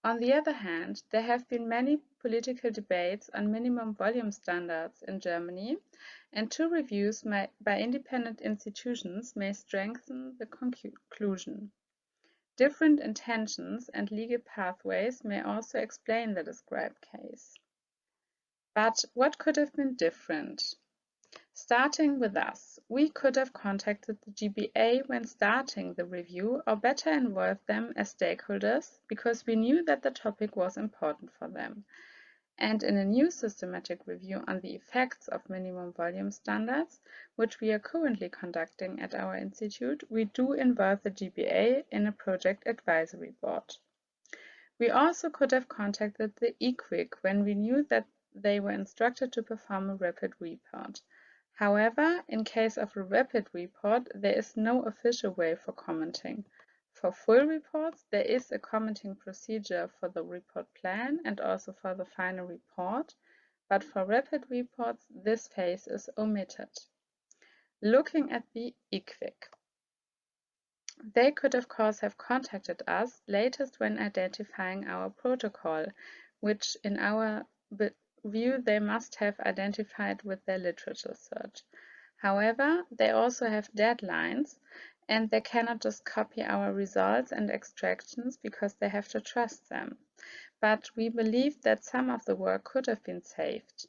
On the other hand, there have been many political debates on minimum volume standards in Germany, and two reviews by independent institutions may strengthen the conclusion. Different intentions and legal pathways may also explain the described case. But what could have been different? Starting with us, we could have contacted the GBA when starting the review, or better involve them as stakeholders, because we knew that the topic was important for them. And in a new systematic review on the effects of minimum volume standards, which we are currently conducting at our institute, we do involve the GBA in a project advisory board. We also could have contacted the EQUIC when we knew that they were instructed to perform a rapid report. However, in case of a rapid report, there is no official way for commenting. For full reports, there is a commenting procedure for the report plan and also for the final report, but for rapid reports, this phase is omitted. Looking at the EQUIC, they could of course have contacted us latest when identifying our protocol, which in our view they must have identified with their literature search. However, they also have deadlines, and they cannot just copy our results and extractions because they have to trust them. But we believe that some of the work could have been saved.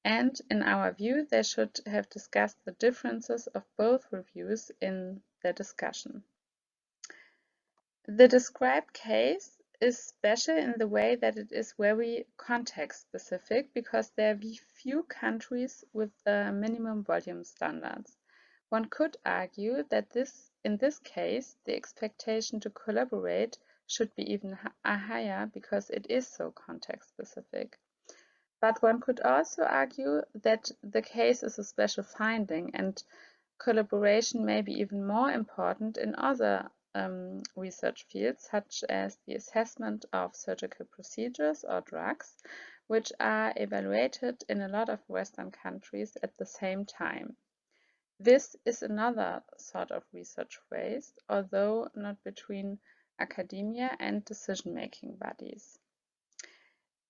And in our view, they should have discussed the differences of both reviews in their discussion. The described case is special in the way that it is very context-specific because there are few countries with minimum volume standards. One could argue that in this case, the expectation to collaborate should be even higher because it is so context-specific. But one could also argue that the case is a special finding and collaboration may be even more important in other research fields, such as the assessment of surgical procedures or drugs, which are evaluated in a lot of Western countries at the same time. This is another sort of research waste, although not between academia and decision-making bodies.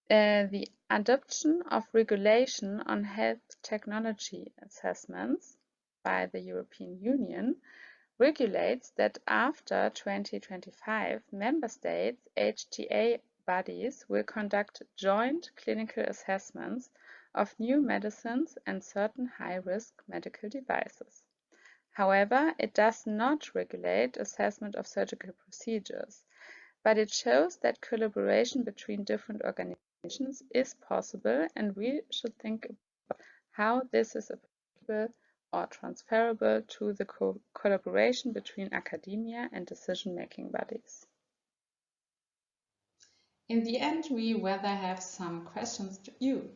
The adoption of regulation on health technology assessments by the European Union regulates that after 2025, member states' HTA bodies will conduct joint clinical assessments of new medicines and certain high-risk medical devices. However, it does not regulate assessment of surgical procedures, but it shows that collaboration between different organizations is possible, and we should think about how this is applicable or transferable to the collaboration between academia and decision-making bodies. In the end, we rather have some questions to you.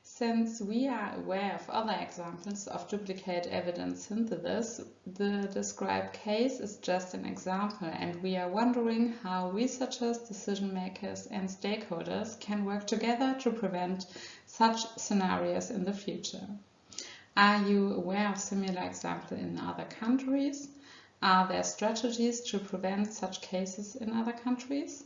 Since we are aware of other examples of duplicate evidence synthesis, the described case is just an example, and we are wondering how researchers, decision makers, and stakeholders can work together to prevent such scenarios in the future. Are you aware of similar examples in other countries? Are there strategies to prevent such cases in other countries?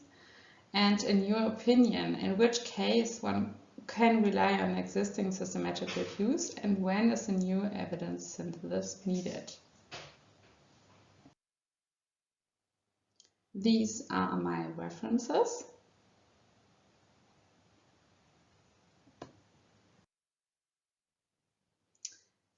And in your opinion, in which case one can rely on existing systematic reviews, and when is a new evidence synthesis needed? These are my references.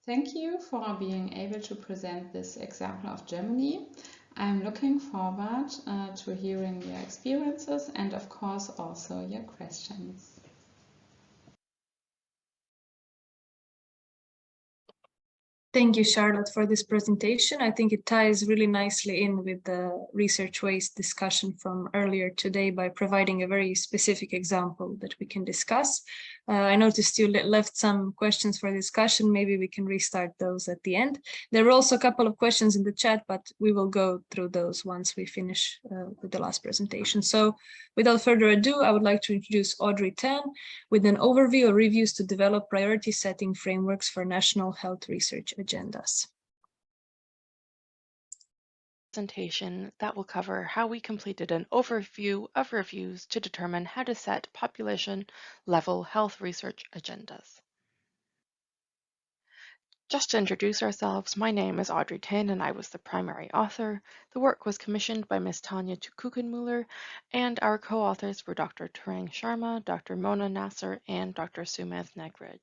Thank you for being able to present this example of Germany. I'm looking forward to hearing your experiences and of course also your questions. Thank you, Charlotte, for this presentation. I think it ties really nicely in with the research waste discussion from earlier today by providing a very specific example that we can discuss. I noticed you left some questions for discussion. Maybe we can restart those at the end. There were also a couple of questions in the chat, but we will go through those once we finish with the last presentation. So without further ado, I would like to introduce Audrey Tan with an overview of reviews to develop priority setting frameworks for national health research agendas. Presentation that will cover how we completed an overview of reviews to determine how to set population-level health research agendas. Just to introduce ourselves, my name is Audrey Tan and I was the primary author. The work was commissioned by Ms. Tanya Kukenmuller, and our co-authors were Dr. Tarang Sharma, Dr. Mona Nasser, and Dr. Sumedh Nagraj.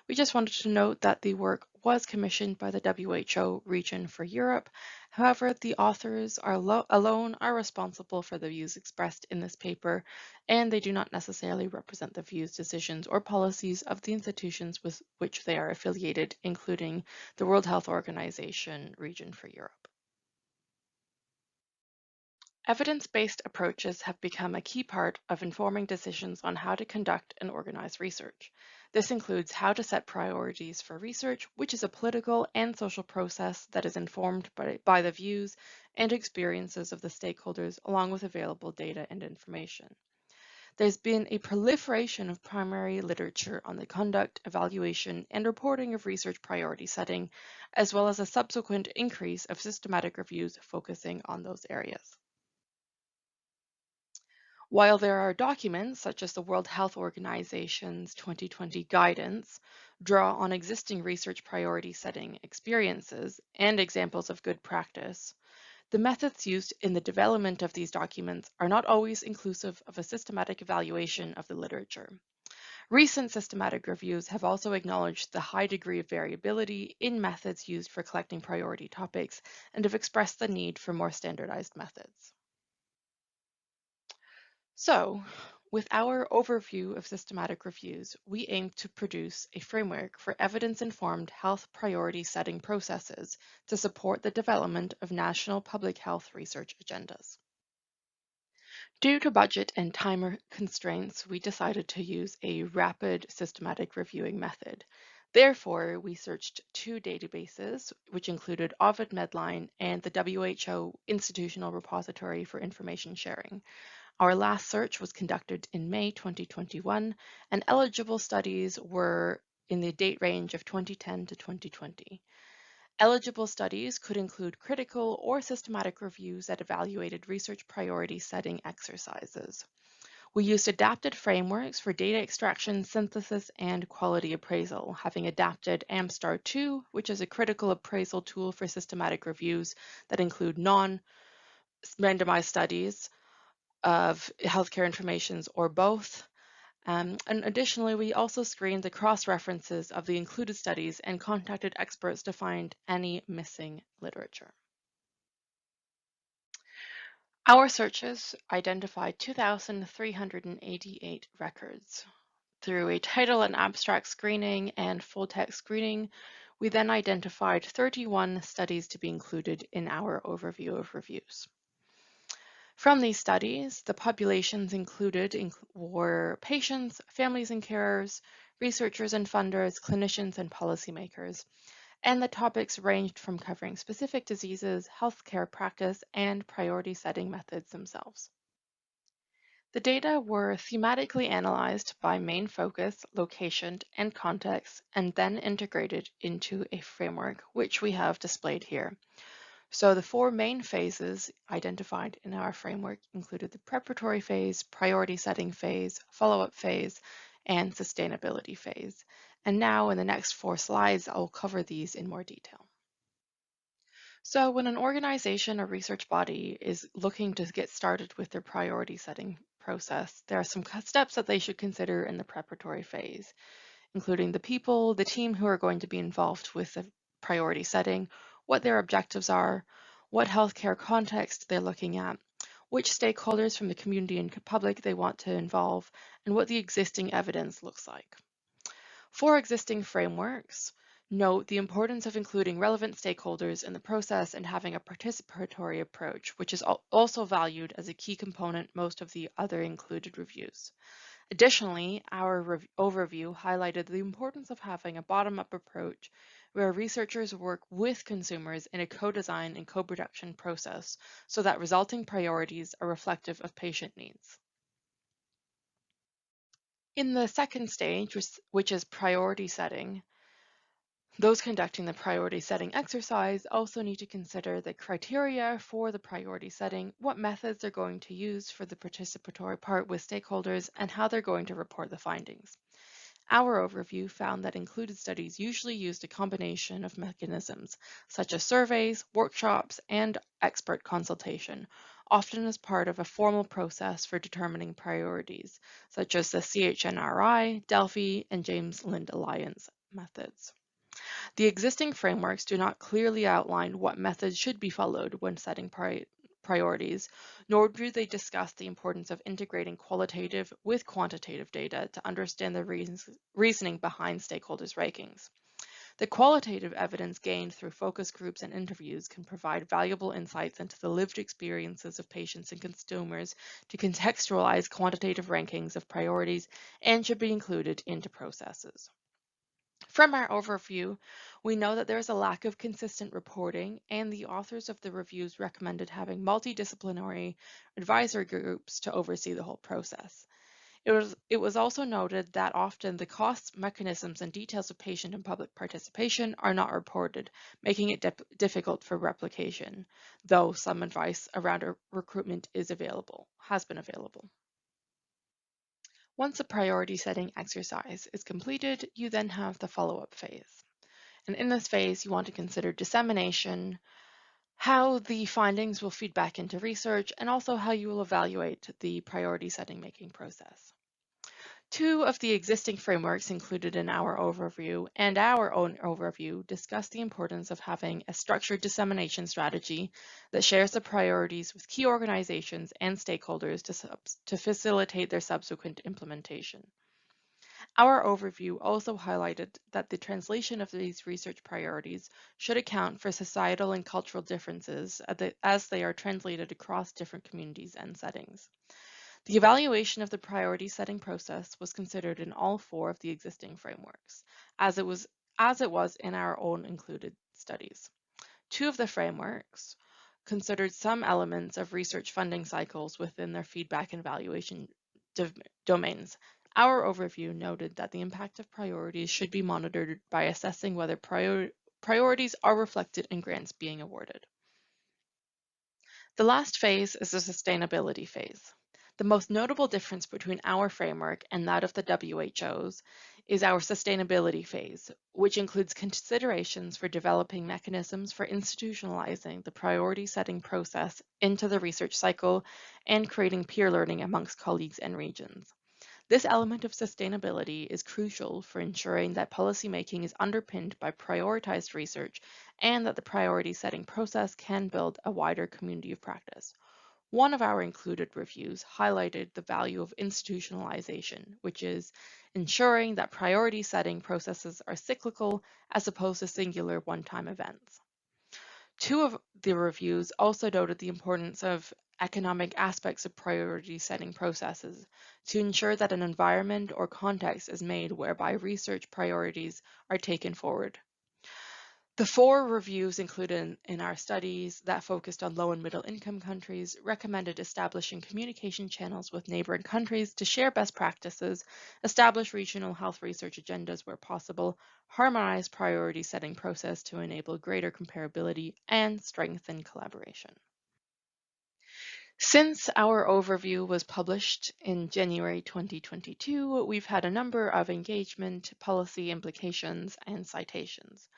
We just wanted to note that the work was commissioned by the WHO region for Europe. However, the authors alone are responsible for the views expressed in this paper, and they do not necessarily represent the views, decisions, or policies of the institutions with which they are affiliated, including the World Health Organization region for Europe. Evidence-based approaches have become a key part of informing decisions on how to conduct and organize research. This includes how to set priorities for research, which is a political and social process that is informed by the views and experiences of the stakeholders, along with available data and information. There's been a proliferation of primary literature on the conduct, evaluation, and reporting of research priority setting, as well as a subsequent increase of systematic reviews focusing on those areas. While there are documents, such as the World Health Organization's 2020 guidance, draw on existing research priority setting experiences and examples of good practice, the methods used in the development of these documents are not always inclusive of a systematic evaluation of the literature. Recent systematic reviews have also acknowledged the high degree of variability in methods used for collecting priority topics and have expressed the need for more standardized methods. So, with our overview of systematic reviews, we aim to produce a framework for evidence-informed health priority setting processes to support the development of national public health research agendas. Due to budget and time constraints, we decided to use a rapid systematic reviewing method. Therefore, we searched two databases, which included Ovid Medline and the WHO Institutional Repository for Information Sharing. Our last search was conducted in May 2021, and eligible studies were in the date range of 2010 to 2020. Eligible studies could include critical or systematic reviews that evaluated research priority setting exercises. We used adapted frameworks for data extraction, synthesis, and quality appraisal, having adapted AMSTAR2, which is a critical appraisal tool for systematic reviews that include non-randomized studies of healthcare informations or both. And additionally, we also screened the cross-references of the included studies and contacted experts to find any missing literature. Our searches identified 2,388 records. Through a title and abstract screening and full text screening, we then identified 31 studies to be included in our overview of reviews. From these studies, the populations included were patients, families and carers, researchers and funders, clinicians and policymakers, and the topics ranged from covering specific diseases, healthcare practice, and priority setting methods themselves. The data were thematically analyzed by main focus, location, and context, and then integrated into a framework, which we have displayed here. So the four main phases identified in our framework included the preparatory phase, priority setting phase, follow-up phase, and sustainability phase. And now in the next 4 slides, I'll cover these in more detail. So when an organization or research body is looking to get started with their priority setting process, there are some steps that they should consider in the preparatory phase, including the people, the team who are going to be involved with the priority setting, what their objectives are, what healthcare context they're looking at, which stakeholders from the community and public they want to involve, and what the existing evidence looks like. For existing frameworks, Note the importance of including relevant stakeholders in the process and having a participatory approach, which is also valued as a key component most of the other included reviews. Additionally, our overview highlighted the importance of having a bottom-up approach where researchers work with consumers in a co-design and co-production process so that resulting priorities are reflective of patient needs. In the second stage, which is priority setting, those conducting the priority setting exercise also need to consider the criteria for the priority setting, what methods they're going to use for the participatory part with stakeholders, and how they're going to report the findings. Our overview found that included studies usually used a combination of mechanisms, such as surveys, workshops, and expert consultation, often as part of a formal process for determining priorities, such as the CHNRI, Delphi, and James Lind Alliance methods. The existing frameworks do not clearly outline what methods should be followed when setting priorities, nor do they discuss the importance of integrating qualitative with quantitative data to understand the reasoning behind stakeholders' rankings. The qualitative evidence gained through focus groups and interviews can provide valuable insights into the lived experiences of patients and consumers to contextualize quantitative rankings of priorities and should be included into processes. From our overview, we know that there is a lack of consistent reporting, and the authors of the reviews recommended having multidisciplinary advisory groups to oversee the whole process. It was also noted that often the costs, mechanisms, and details of patient and public participation are not reported, making it difficult for replication, though some advice around recruitment has been available. Once the priority setting exercise is completed, you then have the follow-up phase. And in this phase, you want to consider dissemination, how the findings will feed back into research, and also how you will evaluate the priority setting making process. Two of the existing frameworks included in our overview and our own overview discuss the importance of having a structured dissemination strategy that shares the priorities with key organizations and stakeholders to facilitate their subsequent implementation. Our overview also highlighted that the translation of these research priorities should account for societal and cultural differences as they are translated across different communities and settings. The evaluation of the priority setting process was considered in all four of the existing frameworks, as it was in our own included studies. Two of the frameworks considered some elements of research funding cycles within their feedback and evaluation domains. Our overview noted that the impact of priorities should be monitored by assessing whether priorities are reflected in grants being awarded. The last phase is the sustainability phase. The most notable difference between our framework and that of the WHO's is our sustainability phase, which includes considerations for developing mechanisms for institutionalizing the priority setting process into the research cycle and creating peer learning amongst colleagues and regions. This element of sustainability is crucial for ensuring that policymaking is underpinned by prioritized research and that the priority setting process can build a wider community of practice. One of our included reviews highlighted the value of institutionalization, which is ensuring that priority setting processes are cyclical as opposed to singular one-time events. Two of the reviews also noted the importance of economic aspects of priority setting processes to ensure that an environment or context is made whereby research priorities are taken forward. The four reviews included in our studies that focused on low and middle income countries recommended establishing communication channels with neighboring countries to share best practices, establish regional health research agendas where possible, harmonize priority setting process to enable greater comparability, and strengthen collaboration. Since our overview was published in January 2022, we've had a number of engagement, policy implications, and citations.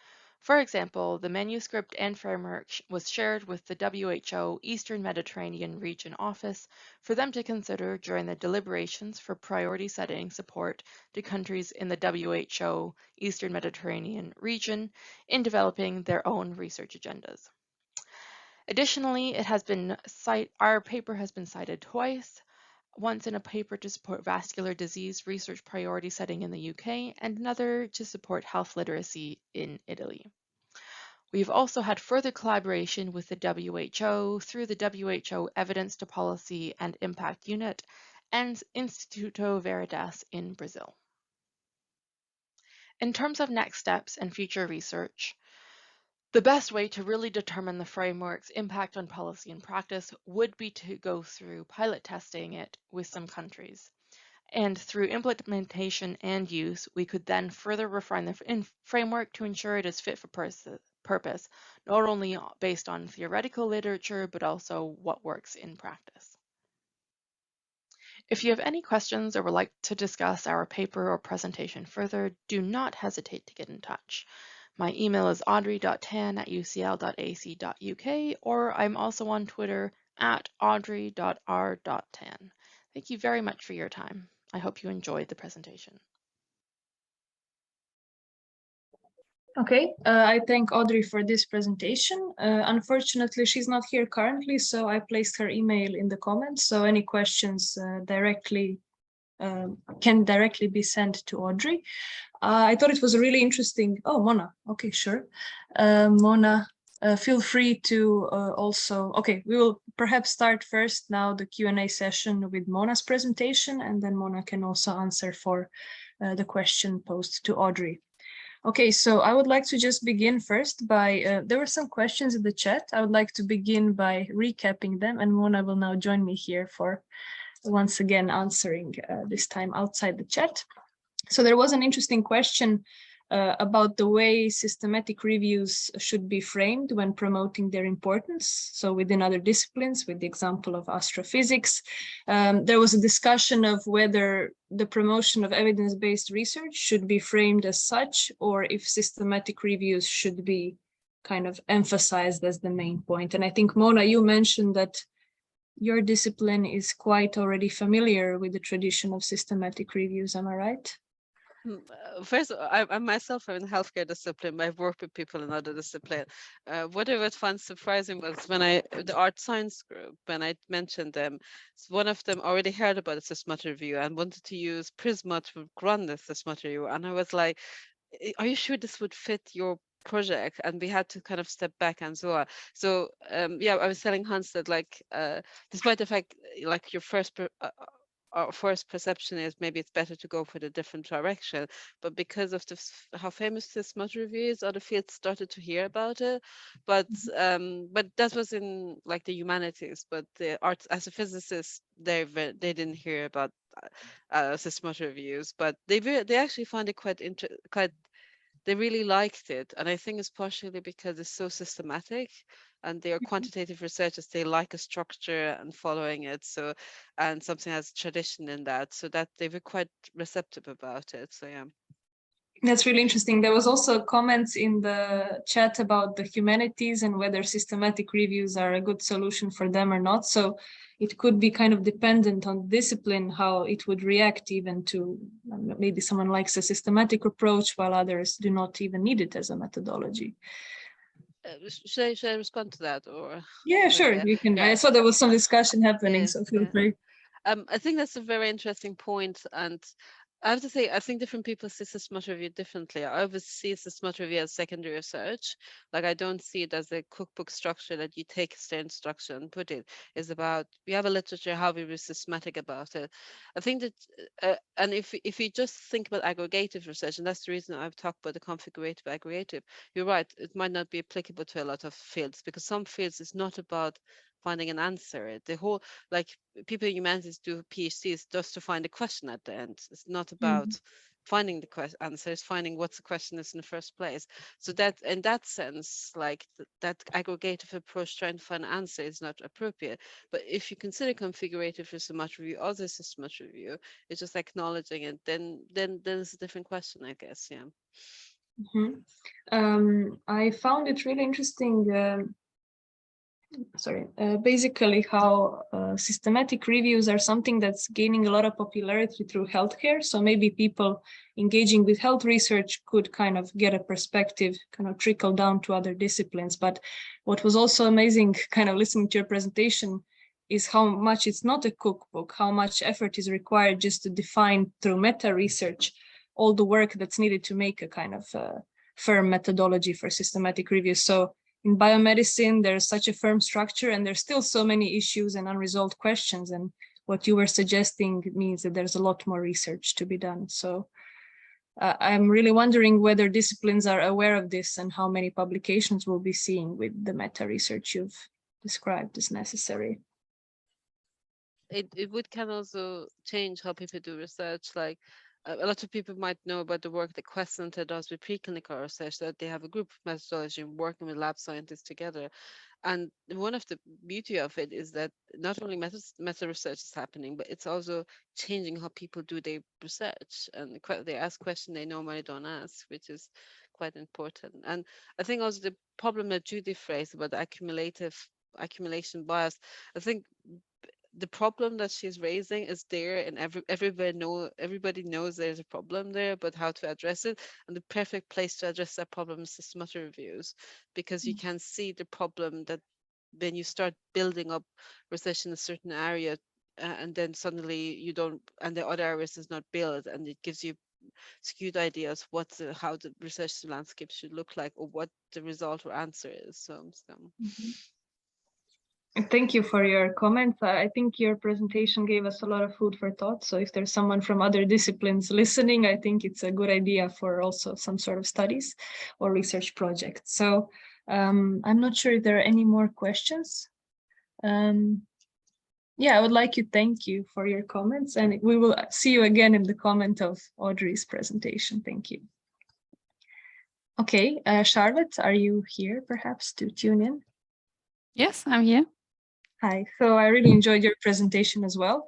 For example, the manuscript and framework was shared with the WHO Eastern Mediterranean Region Office for them to consider during the deliberations for priority setting support to countries in the WHO Eastern Mediterranean region in developing their own research agendas. Additionally, our paper has been cited twice once in a paper to support vascular disease research priority setting in the UK, and another to support health literacy in Italy. We've also had further collaboration with the WHO through the WHO Evidence to Policy and Impact Unit and Instituto Veritas in Brazil. In terms of next steps and future research, the best way to really determine the framework's impact on policy and practice would be to go through pilot testing it with some countries. And through implementation and use, we could then further refine the framework to ensure it is fit for purpose, not only based on theoretical literature, but also what works in practice. If you have any questions or would like to discuss our paper or presentation further, do not hesitate to get in touch. My email is audrey.tan@ucl.ac.uk, or I'm also on Twitter @audrey.r.tan. Thank you very much for your time. I hope you enjoyed the presentation. Okay, I thank Audrey for this presentation. Unfortunately, she's not here currently, so I placed her email in the comments. So any questions can directly be sent to Audrey. I thought it was a really interesting. Oh, Mona. Okay, sure. Mona, feel free to also. Okay, we will perhaps start first now the Q&A session with Mona's presentation, and then Mona can also answer for the question posed to Audrey. Okay, so I would like to just begin first by, there were some questions in the chat. I would like to begin by recapping them, and Mona will now join me here for once again answering this time outside the chat. So there was an interesting question about the way systematic reviews should be framed when promoting their importance. So within other disciplines, with the example of astrophysics, there was a discussion of whether the promotion of evidence-based research should be framed as such, or if systematic reviews should be kind of emphasized as the main point. And I think, Mona, you mentioned that your discipline is quite already familiar with the tradition of systematic reviews, am I right? First, I myself am in the healthcare discipline. I've worked with people in other disciplines. What I found surprising was when the art science group, when I mentioned them, one of them already heard about a systematic review and wanted to use Prisma to run this systematic review. And I was like, are you sure this would fit your project? And we had to kind of step back and so on. So yeah, I was telling Hans that like, despite the fact like your our first perception is maybe it's better to go for the different direction, but because of how famous this module review is, other fields started to hear about it. But that was in like the humanities, but the arts, as a physicist, they didn't hear about systematic reviews, but they actually found it quite they really liked it, and I think it's partially because it's so systematic, and they are quantitative researchers. They like a structure and following it, so and something has tradition in that, so that they were quite receptive about it. So yeah. That's really interesting. There was also comments in the chat about the humanities and whether systematic reviews are a good solution for them or not. So it could be kind of dependent on discipline, how it would react even to, maybe someone likes a systematic approach while others do not even need it as a methodology. Should I respond to that, or? Yeah, sure. You can. Yeah. I saw there was some discussion happening, so feel free. I think that's a very interesting point, and I have to say, I think different people see systematic review differently. I always see systematic review as secondary research. Like, I don't see it as a cookbook structure that you take a certain structure and put it. It's about, we have a literature, how we were systematic about it. I think that, and if you just think about aggregative research, and that's the reason I've talked about the configurative aggregative, you're right, it might not be applicable to a lot of fields, because some fields is not about finding an answer. The whole, like, people in humanities do PhDs just to find a question at the end. It's not about finding the answer, it's finding what the question is in the first place. So that, in that sense, like that aggregative approach trying to find an answer is not appropriate. But if you consider configurative systematic review, other systematic review, it's just acknowledging it, then it's a different question, I guess. Yeah. I found it really interesting. Basically how systematic reviews are something that's gaining a lot of popularity through healthcare. So maybe people engaging with health research could kind of get a perspective, kind of trickle down to other disciplines. But what was also amazing, kind of listening to your presentation, is how much it's not a cookbook, how much effort is required just to define through meta research all the work that's needed to make a kind of firm methodology for systematic reviews. So in biomedicine, there's such a firm structure and there's still so many issues and unresolved questions. And what you were suggesting means that there's a lot more research to be done. So I'm really wondering whether disciplines are aware of this and how many publications we'll be seeing with the meta research you've described as necessary. It can also change how people do research. Like a lot of people might know about the work that Quest Center does with preclinical research, that they have a group of methodology working with lab scientists together. And one of the beauty of it is that not only meta research is happening, but it's also changing how people do their research. And they ask questions they normally don't ask, which is quite important. And I think also the problem that Judy phrased about the accumulation bias, I think the problem that she's raising is there, and everybody knows there's a problem there, but how to address it. And the perfect place to address that problem is systematic reviews, because you can see the problem that when you start building up research in a certain area, and then suddenly you don't, and the other areas is not built, and it gives you skewed ideas how the research landscape should look like, or what the result or answer is. So. Thank you for your comments. I think your presentation gave us a lot of food for thought. So if there's someone from other disciplines listening, I think it's a good idea for also some sort of studies or research projects. So I'm not sure if there are any more questions. Yeah, I would like to thank you for your comments, and we will see you again in the comment of Audrey's presentation. Thank you. Okay, Charlotte, are you here perhaps to tune in? Yes, I'm here. Hi, so I really enjoyed your presentation as well.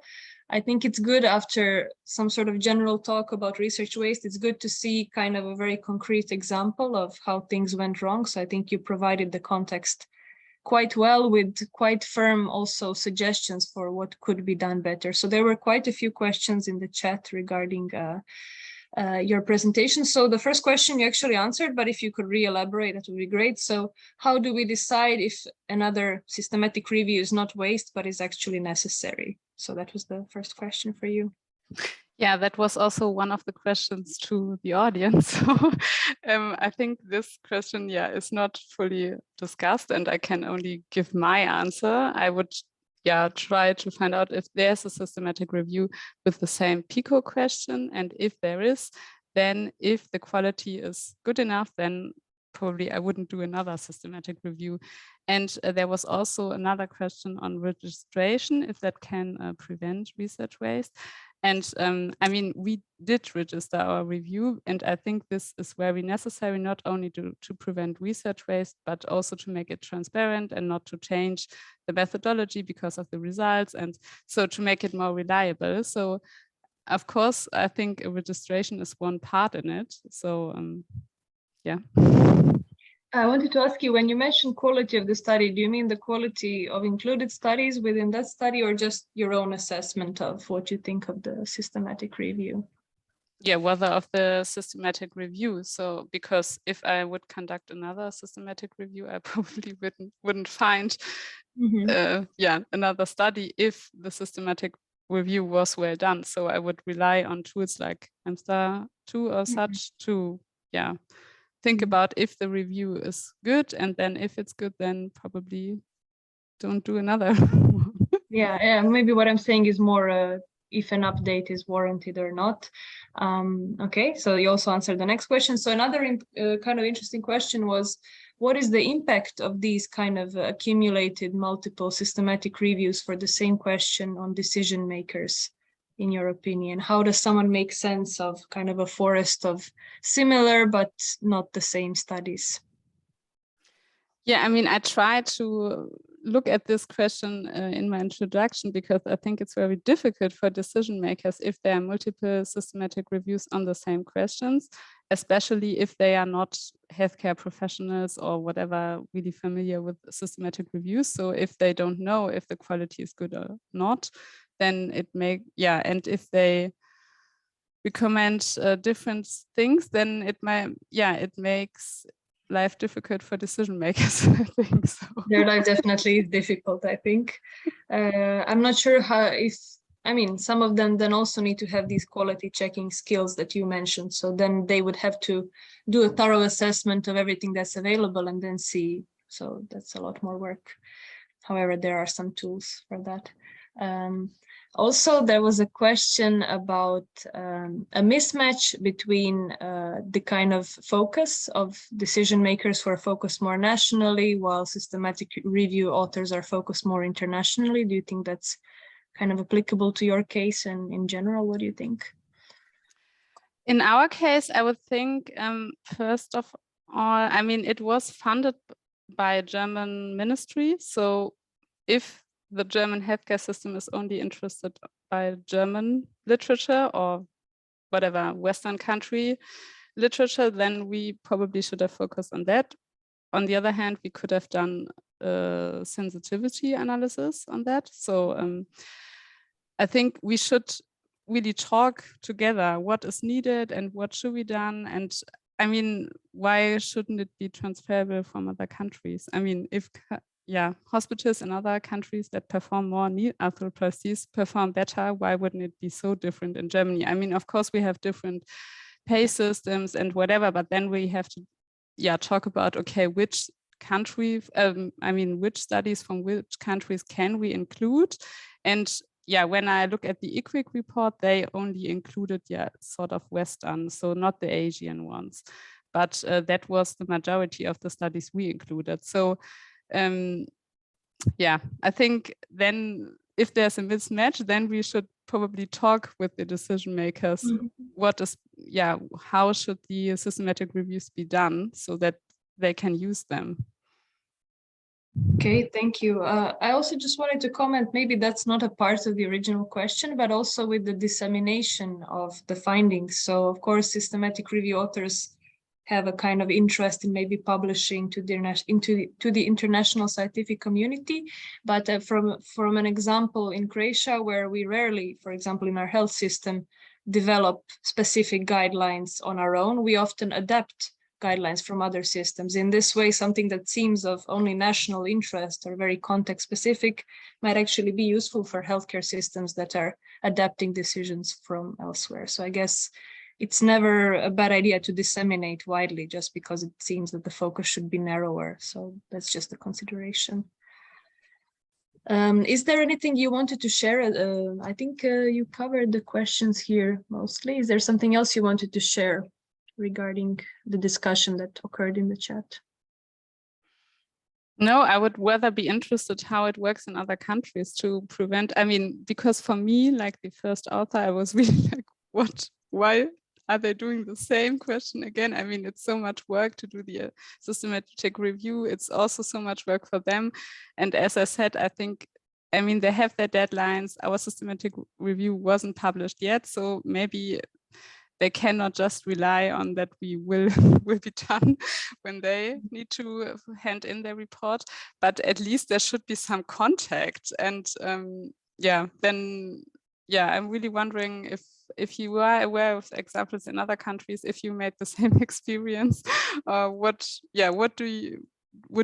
I think it's good after some sort of general talk about research waste, it's good to see kind of a very concrete example of how things went wrong. So I think you provided the context quite well, with quite firm also suggestions for what could be done better. So there were quite a few questions in the chat regarding your presentation. So the first question you actually answered, but if you could re-elaborate, that would be great. So how do we decide if another systematic review is not waste, but is actually necessary? So that was the first question for you. Yeah, that was also one of the questions to the audience. So I think this question, is not fully discussed, and I can only give my answer. I would try to find out if there's a systematic review with the same PICO question, and if there is, then if the quality is good enough, then probably I wouldn't do another systematic review. And there was also another question on registration, if that can prevent research waste. And I mean, we did register our review, and I think this is very necessary, not only to prevent research waste, but also to make it transparent and not to change the methodology because of the results, and so to make it more reliable. So of course, I think a registration is one part in it. So yeah. I wanted to ask you, when you mentioned quality of the study, do you mean the quality of included studies within that study, or just your own assessment of what you think of the systematic review? Yeah, whether of the systematic review. So because if I would conduct another systematic review, I probably wouldn't find another study if the systematic review was well done. So I would rely on tools like MSTAR 2 or such to think about if the review is good, and then if it's good, then probably don't do another. Yeah, maybe what I'm saying is more if an update is warranted or not. Okay, so you also answered the next question. So another kind of interesting question was, what is the impact of these kind of accumulated multiple systematic reviews for the same question on decision makers, in your opinion? How does someone make sense of kind of a forest of similar but not the same studies? Yeah, I mean, I try to look at this question in my introduction, because I think it's very difficult for decision makers if there are multiple systematic reviews on the same questions, especially if they are not healthcare professionals or whatever really familiar with systematic reviews. So if they don't know if the quality is good or not, then it may, and if they recommend different things, then it might, it makes life difficult for decision makers. I think so. Their life definitely is difficult, I think. I'm not sure I mean, some of them then also need to have these quality checking skills that you mentioned. So then they would have to do a thorough assessment of everything that's available and then see. So that's a lot more work. However, there are some tools for that. Also, there was a question about a mismatch between the kind of focus of decision makers who are focused more nationally, while systematic review authors are focused more internationally. Do you think that's kind of applicable to your case, and in general, what do you think? In our case, I would think, first of all, I mean, it was funded by a German ministry. So if the German healthcare system is only interested by German literature or whatever Western country literature, then we probably should have focused on that. On the other hand, we could have done a sensitivity analysis on that. So I think we should really talk together what is needed and what should be done. And I mean, why shouldn't it be transferable from other countries? I mean, if hospitals in other countries that perform more knee arthroplasties perform better, why wouldn't it be so different in Germany? I mean, of course, we have different pay systems and whatever, but then we have to talk about, okay, which country, I mean, which studies from which countries can we include? And when I look at the EQUIC report, they only included sort of Western, so not the Asian ones, but that was the majority of the studies we included. So I think then if there's a mismatch, then we should probably talk with the decision makers. What is, how should the systematic reviews be done so that they can use them? Okay, thank you. I also just wanted to comment, maybe that's not a part of the original question, but also with the dissemination of the findings. So of course, systematic review authors have a kind of interest in maybe publishing to the international scientific community. But from an example in Croatia, where we rarely, for example, in our health system, develop specific guidelines on our own, we often adapt guidelines from other systems. In this way, something that seems of only national interest or very context specific might actually be useful for healthcare systems that are adapting decisions from elsewhere. So I guess it's never a bad idea to disseminate widely just because it seems that the focus should be narrower. So that's just a consideration. Is there anything you wanted to share? I think you covered the questions here mostly. Is there something else you wanted to share regarding the discussion that occurred in the chat? No, I would rather be interested how it works in other countries to prevent, I mean, because for me, like the first author, I was really like, why are they doing the same question again? I mean, it's so much work to do the systematic review. It's also so much work for them. And as I said, I think, I mean, they have their deadlines. Our systematic review wasn't published yet, so maybe they cannot just rely on that we will be done when they need to hand in their report, but at least there should be some contact. And I'm really wondering if you are aware of examples in other countries, if you made the same experience, would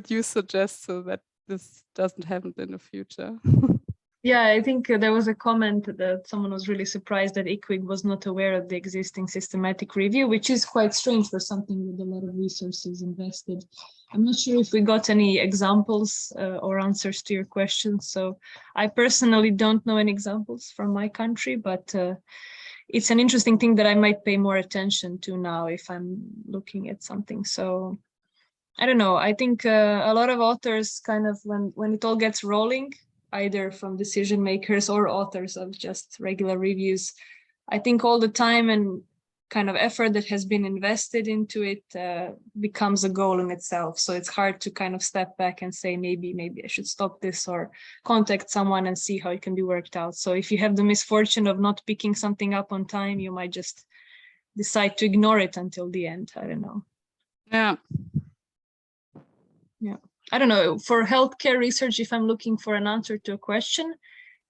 you suggest so that this doesn't happen in the future? Yeah, I think there was a comment that someone was really surprised that EQUIC was not aware of the existing systematic review, which is quite strange for something with a lot of resources invested. I'm not sure if we got any examples or answers to your questions. So I personally don't know any examples from my country, but it's an interesting thing that I might pay more attention to now if I'm looking at something. So I don't know. I think a lot of authors kind of, when it all gets rolling, either from decision makers or authors of just regular reviews, I think all the time and kind of effort that has been invested into it becomes a goal in itself. So it's hard to kind of step back and say, maybe I should stop this or contact someone and see how it can be worked out. So if you have the misfortune of not picking something up on time, you might just decide to ignore it until the end. I don't know. Yeah. I don't know, for healthcare research, if I'm looking for an answer to a question,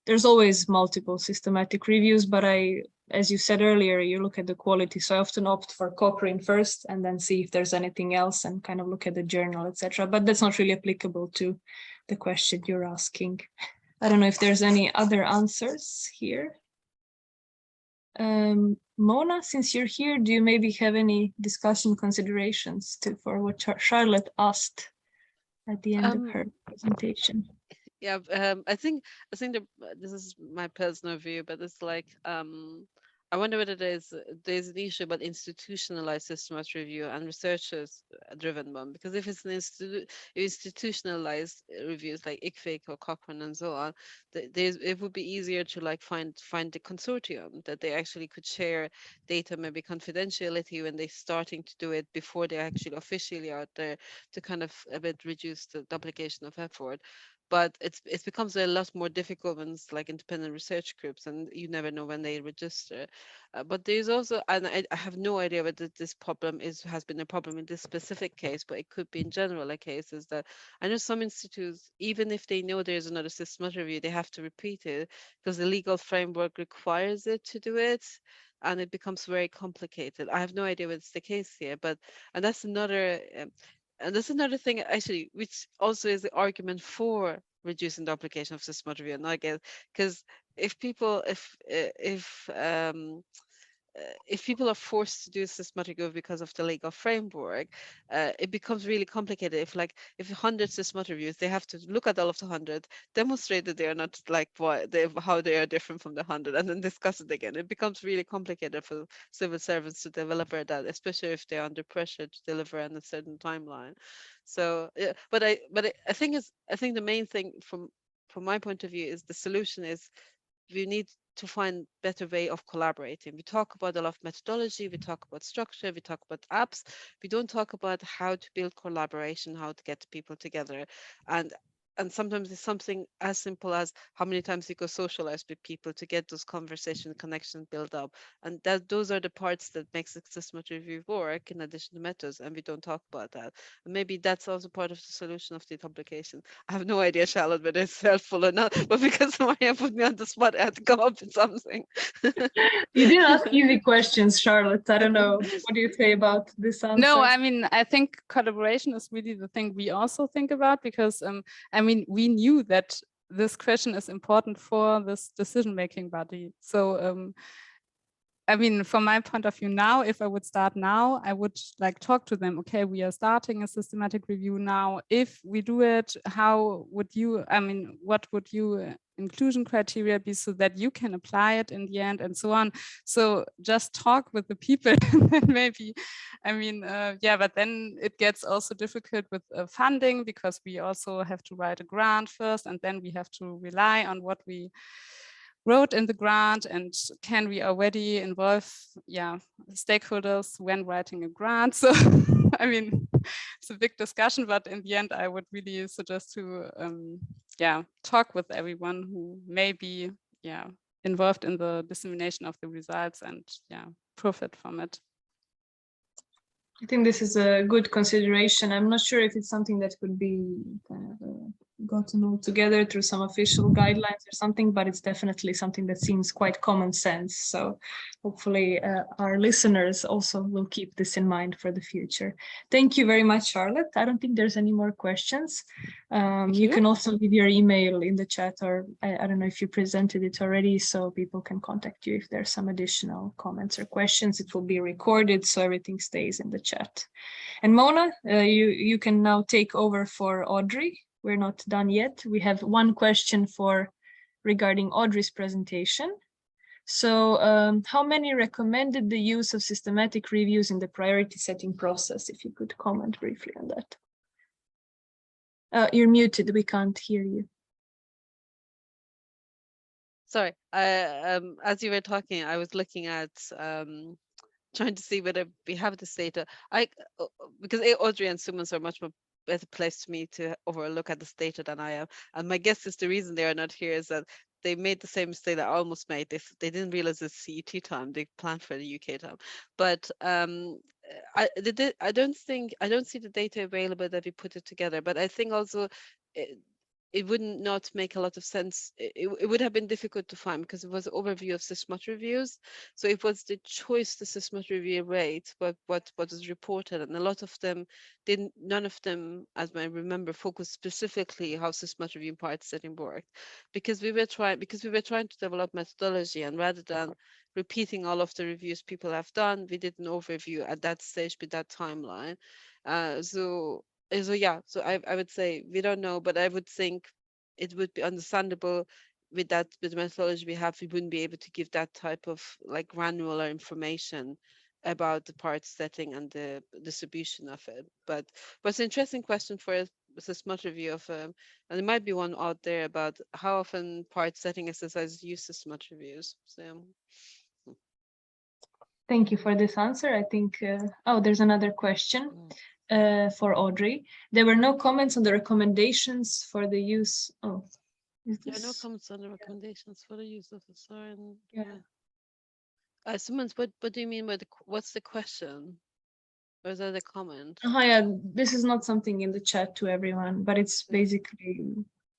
there's always multiple systematic reviews, but I as you said earlier, you look at the quality. So I often opt for Cochrane first and then see if there's anything else and kind of look at the journal, etc. But that's not really applicable to the question you're asking. I don't know if there's any other answers here. Mona, since you're here, do you maybe have any discussion considerations for what Charlotte asked at the end of her presentation? Yeah, I think this is my personal view, but it's like I wonder whether there's an issue about institutionalized systematic review and researchers driven one, because if it's an institutionalized reviews like ICFIC or Cochrane and so on, it would be easier to like find the consortium that they actually could share data, maybe confidentiality when they're starting to do it before they're actually officially out there, to kind of a bit reduce the duplication of effort. But it becomes a lot more difficult when it's like independent research groups and you never know when they register. But there's also, and I have no idea whether this problem has been a problem in this specific case, but it could be in general a case, is that I know some institutes, even if they know there's another systematic review, they have to repeat it because the legal framework requires it to do it. And it becomes very complicated. I have no idea what's the case here, and that's another and that's another thing, actually, which also is the argument for reducing the application of systematic review. And I guess because if people if people are forced to do systematic review because of the legal framework, it becomes really complicated. If 100 systematic reviews, they have to look at all of the 100, demonstrate that they are not like how they are different from the 100, and then discuss it again. It becomes really complicated for civil servants to deliver that, especially if they're under pressure to deliver on a certain timeline. So, yeah, but I think the main thing from my point of view is the solution is we need to find better way of collaborating. We talk about a lot of methodology, we talk about structure, we talk about apps. We don't talk about how to build collaboration, how to get people together. And sometimes it's something as simple as how many times you go socialize with people to get those conversation connections built up. And those are the parts that makes the systematic review work in addition to methods, and we don't talk about that. And maybe that's also part of the solution of the publication. I have no idea, Charlotte, whether it's helpful or not, but because Maria put me on the spot, I had to come up with something. You didn't ask easy questions, Charlotte. I don't know. What do you say about this answer? No, I mean, I think collaboration is really the thing we also think about, because I mean, we knew that this question is important for this decision-making body. So I mean, from my point of view now, if I would start now, I would like talk to them. Okay, we are starting a systematic review now. If we do it, how would you, I mean, what would you inclusion criteria be so that you can apply it in the end and so on. So just talk with the people and then maybe, I mean, yeah, but then it gets also difficult with funding, because we also have to write a grant first, and then we have to rely on what we wrote in the grant, and can we already involve stakeholders when writing a grant. So I mean, it's a big discussion, but in the end I would really suggest to talk with everyone who may be involved in the dissemination of the results and profit from it. I think this is a good consideration. I'm not sure if it's something that could be kind of gotten all together through some official guidelines or something, but it's definitely something that seems quite common sense. So hopefully our listeners also will keep this in mind for the future. Thank you very much, Charlotte. I don't think there's any more questions. You can also leave your email in the chat, or I don't know if you presented it already, so people can contact you if there's some additional comments or questions. It will be recorded, so everything stays in the chat. And Mona, you can now take over for Audrey. We're not done yet. We have one question regarding Audrey's presentation. So how many recommended the use of systematic reviews in the priority setting process? If you could comment briefly on that. You're muted, we can't hear you. Sorry, as you were talking, I was looking at trying to see whether we have this data. Because Audrey and Sumans are much more better placed to me to overlook at this data than I am. And my guess is the reason they are not here is that they made the same mistake that I almost made. They didn't realize it's CET time. They planned for the UK time. But I don't see the data available that we put it together. But I think also it would not make a lot of sense. It would have been difficult to find because it was an overview of SysMut reviews. So it was the choice the SysMut review rate, what was reported, and a lot of them didn't. None of them, as I remember, focused specifically how SysMut review part setting worked, because we were trying to develop methodology, and rather than repeating all of the reviews people have done, we did an overview at that stage with that timeline. So yeah, so I would say we don't know, but I would think it would be understandable with the methodology we have, we wouldn't be able to give that type of like granular information about the part setting and the distribution of it. But it's an interesting question for us, a smart review of, and there might be one out there about how often part setting exercises use smart reviews. So. Thank you for this answer. I think, oh, there's another question for Audrey. There were no comments on the recommendations for the use. Oh, there are no comments on the recommendations for the use of the sign. Yeah. Sumant, what do you mean by what's the question? Or is that a comment? Yeah, this is not something in the chat to everyone, but it's basically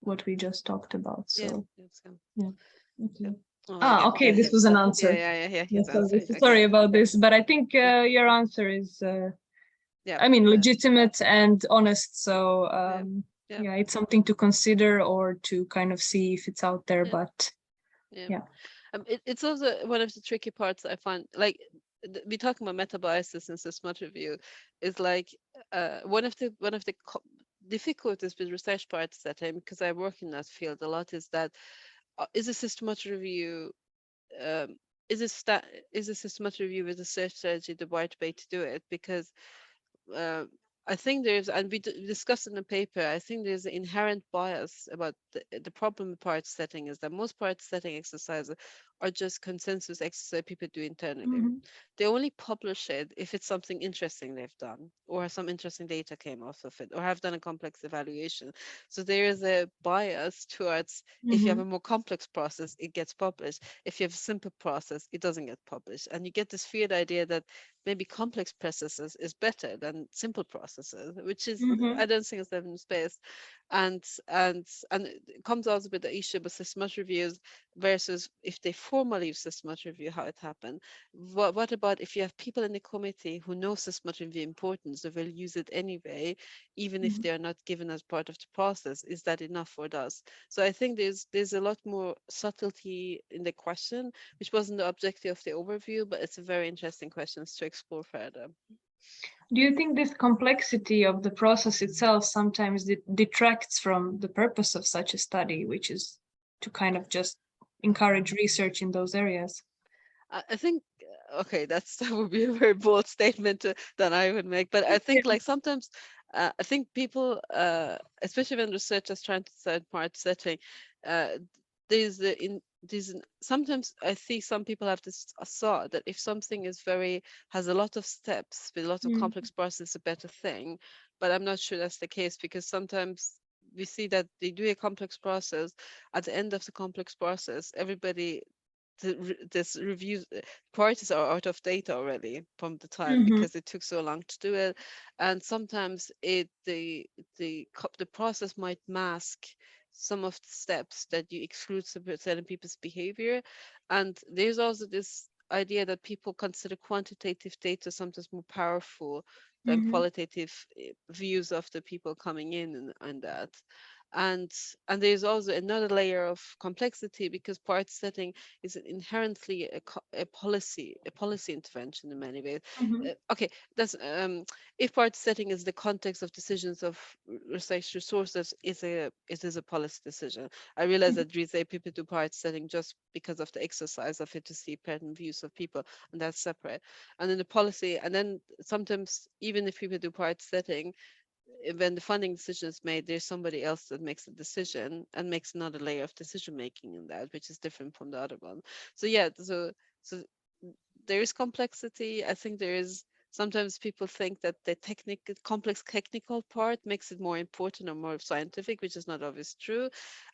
what we just talked about. So yeah. Okay. Okay, this was an answer. Sorry about this, but I think your answer is I mean, legitimate and honest. So yeah, it's something to consider or to kind of see if it's out there. But yeah. It's also one of the tricky parts I find. Like we talking about meta biases in SysMut review, is like one of the difficulties with research part setting, because I work in that field a lot, is that is a SysMut review is a SysMut review with a search strategy the right way to do it? Because I think there's, and we discussed in the paper, I think there's an inherent bias about the problem with part setting is that most part setting exercises are just consensus exercise people do internally. They only publish it if it's something interesting they've done, or some interesting data came off of it, or have done a complex evaluation. So there is a bias towards if you have a more complex process, it gets published. If you have a simple process, it doesn't get published. And you get this weird idea that maybe complex processes is better than simple processes, which is I don't think it's evidence based, and it comes also with the issue with SysMut reviews versus if they formally use SysMut review, how it happened. What about if you have people in the committee who know SysMut review importance, they will use it anyway, even if they are not given as part of the process? Is that enough for us? So I think there's a lot more subtlety in the question, which wasn't the objective of the overview, but it's a very interesting question to explore further. Do you think this complexity of the process itself sometimes detracts from the purpose of such a study, which is to kind of just encourage research in those areas? I think, okay, that would be a very bold statement that I would make, but I think like sometimes I think people, especially when researchers trying to set part setting, sometimes I see some people have this thought that if something has a lot of steps with a lot of complex process, it's a better thing. But I'm not sure that's the case, because sometimes we see that they do a complex process. At the end of the complex process, everybody, this reviews parties are out of data already from the time because it took so long to do it, and sometimes the process might mask some of the steps that you exclude certain people's behavior. And there's also this idea that people consider quantitative data sometimes more powerful than qualitative views of the people coming in and that. And there's also another layer of complexity, because part setting is inherently a policy intervention in many ways. Okay, that's if part setting is the context of decisions of research resources, it is a policy decision. I realize that we say people do part setting just because of the exercise of it to see pattern views of people, and that's separate. And then the policy, and then sometimes even if people do part setting, when the funding decision is made, there's somebody else that makes a decision and makes another layer of decision making in that, which is different from the other one. So yeah, so there is complexity. I think there is sometimes people think that the complex technical part makes it more important or more scientific, which is not always true.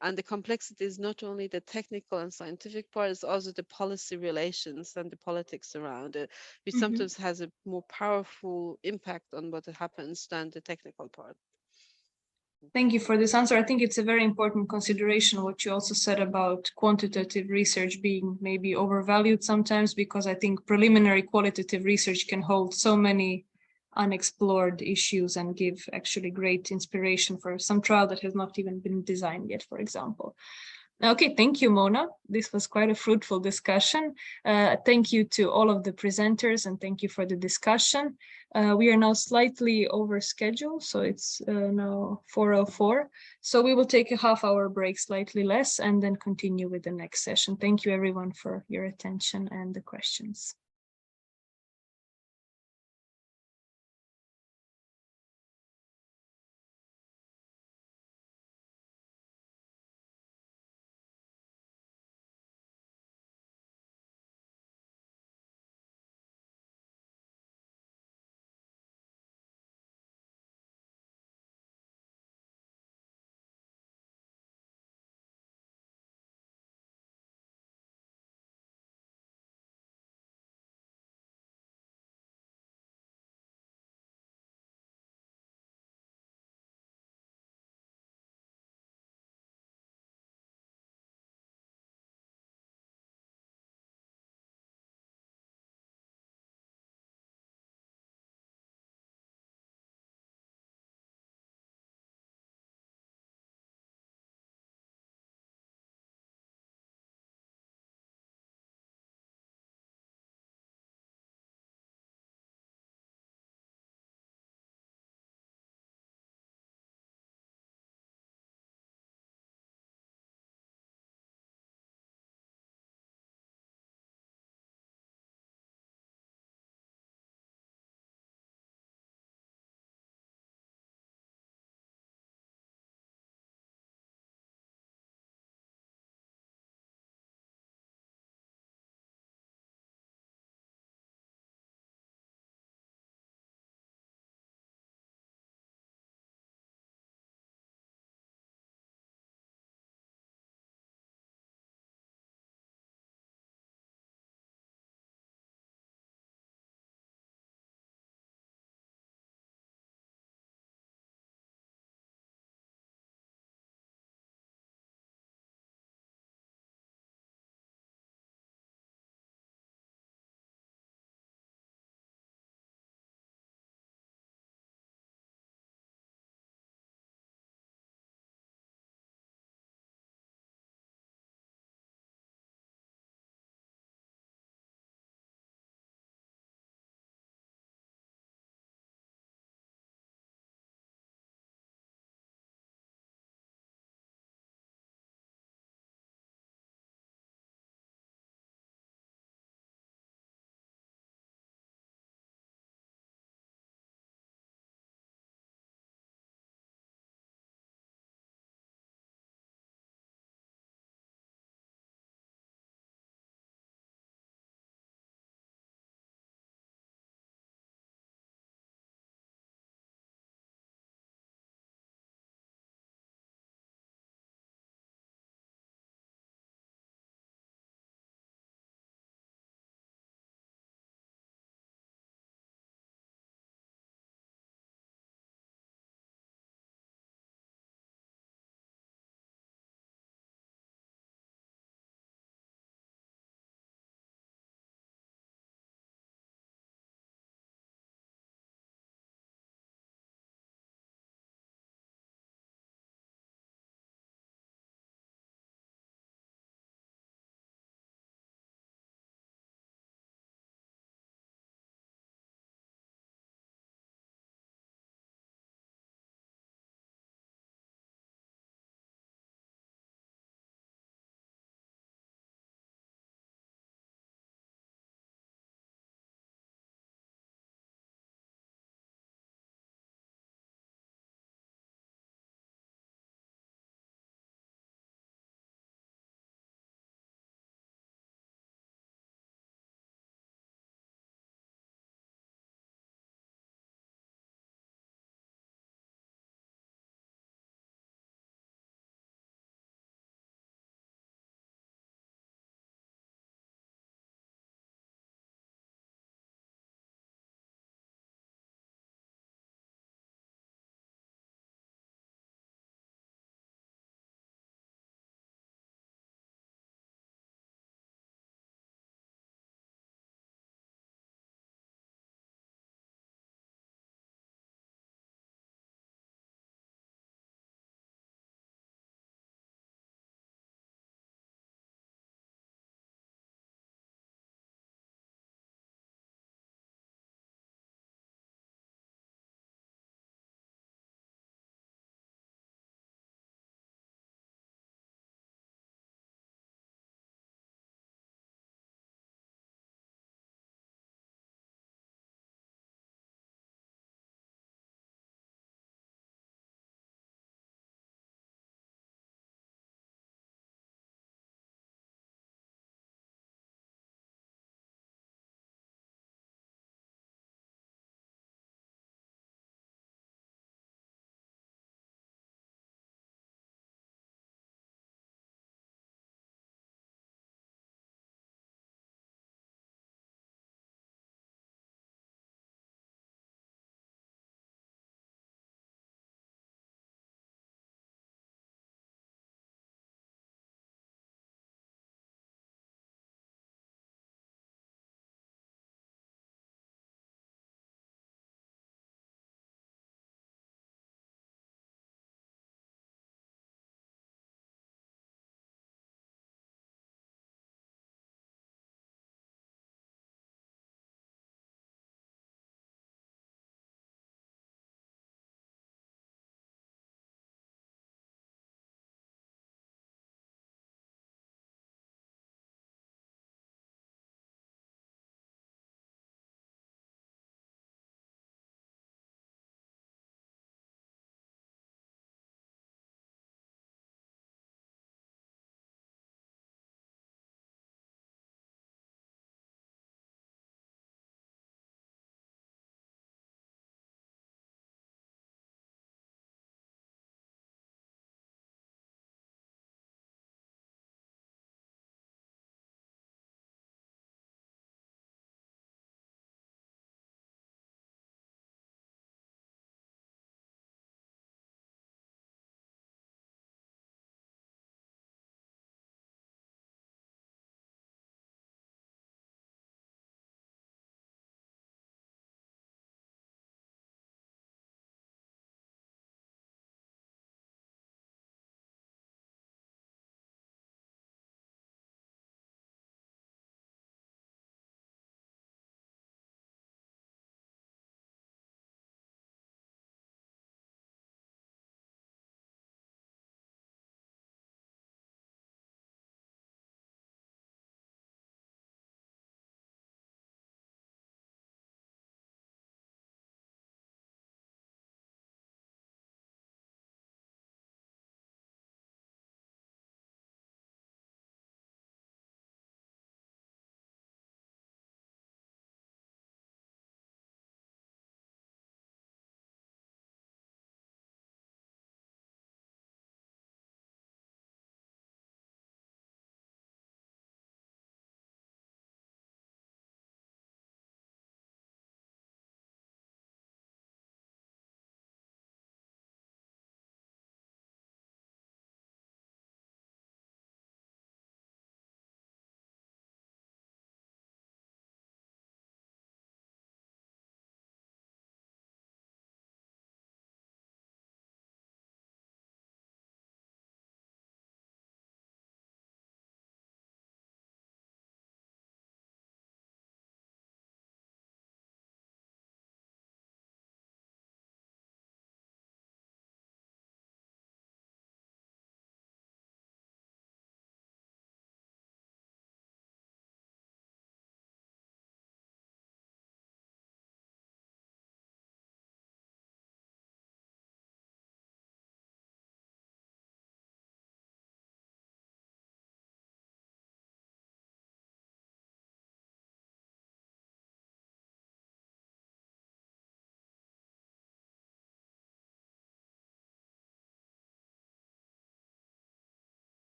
And the complexity is not only the technical and scientific part, it's also the policy relations and the politics around it, which sometimes has a more powerful impact on what happens than the technical part. Thank you for this answer. I think it's a very important consideration what you also said about quantitative research being maybe overvalued sometimes, because I think preliminary qualitative research can hold so many unexplored issues and give actually great inspiration for some trial that has not even been designed yet, for example. Okay, thank you, Mona. This was quite a fruitful discussion. Thank you to all of the presenters and thank you for the discussion. We are now slightly over schedule, so it's now 4:04. So we will take a half-hour break, slightly less, and then continue with the next session. Thank you everyone for your attention and the questions.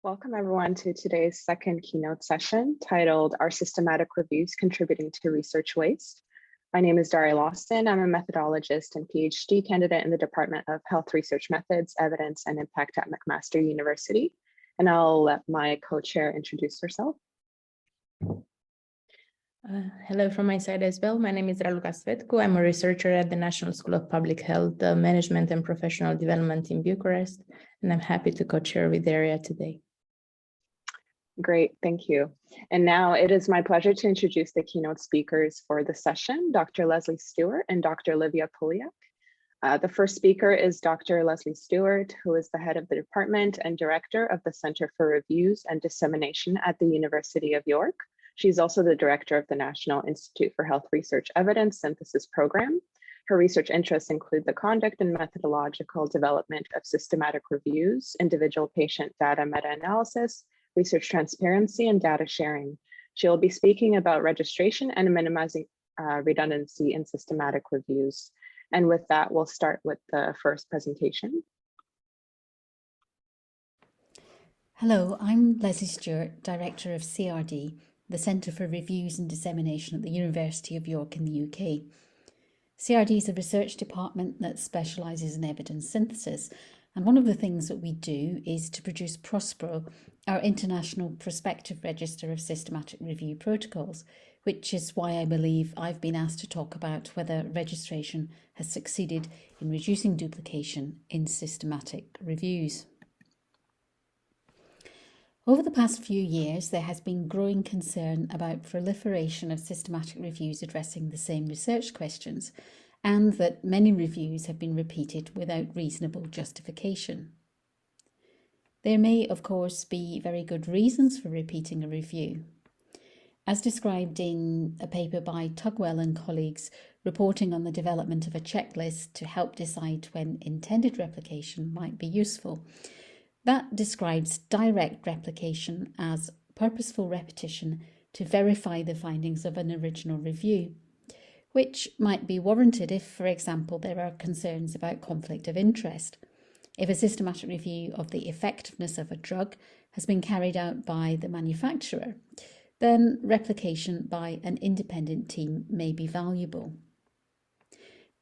Welcome everyone to today's second keynote session titled Are Systematic Reviews Contributing to Research Waste? My name is Daria Lawson. I'm a methodologist and PhD candidate in the Department of Health Research Methods, Evidence, and Impact at McMaster University. And I'll let my co-chair introduce herself. Hello from my side as well. My name is Raluca Svetku. I'm a researcher at the National School of Public Health, Management and Professional Development in Bucharest, and I'm happy to co-chair with Daria today. Great, thank you. And now it is my pleasure to introduce the keynote speakers for the session, Dr. Lesley Stewart and Dr. Livia Puljak. The first speaker is Dr. Lesley Stewart, who is the head of the department and director of the Center for Reviews and Dissemination at the University of York. She's also the director of the National Institute for Health Research Evidence Synthesis Program. Her research interests include the conduct and methodological development of systematic reviews, individual patient data meta-analysis, research transparency, and data sharing. She'll be speaking about registration and minimizing redundancy in systematic reviews. And with that, we'll start with the first presentation. Hello, I'm Lesley Stewart, Director of CRD, the Centre for Reviews and Dissemination at the University of York in the UK. CRD is a research department that specialises in evidence synthesis, and one of the things that we do is to produce PROSPERO, our international prospective register of systematic review protocols, which is why I believe I've been asked to talk about whether registration has succeeded in reducing duplication in systematic reviews. Over the past few years, there has been growing concern about proliferation of systematic reviews addressing the same research questions, and that many reviews have been repeated without reasonable justification. There may, of course, be very good reasons for repeating a review. As described in a paper by Tugwell and colleagues reporting on the development of a checklist to help decide when intended replication might be useful, that describes direct replication as purposeful repetition to verify the findings of an original review, which might be warranted if, for example, there are concerns about conflict of interest. If a systematic review of the effectiveness of a drug has been carried out by the manufacturer, then replication by an independent team may be valuable.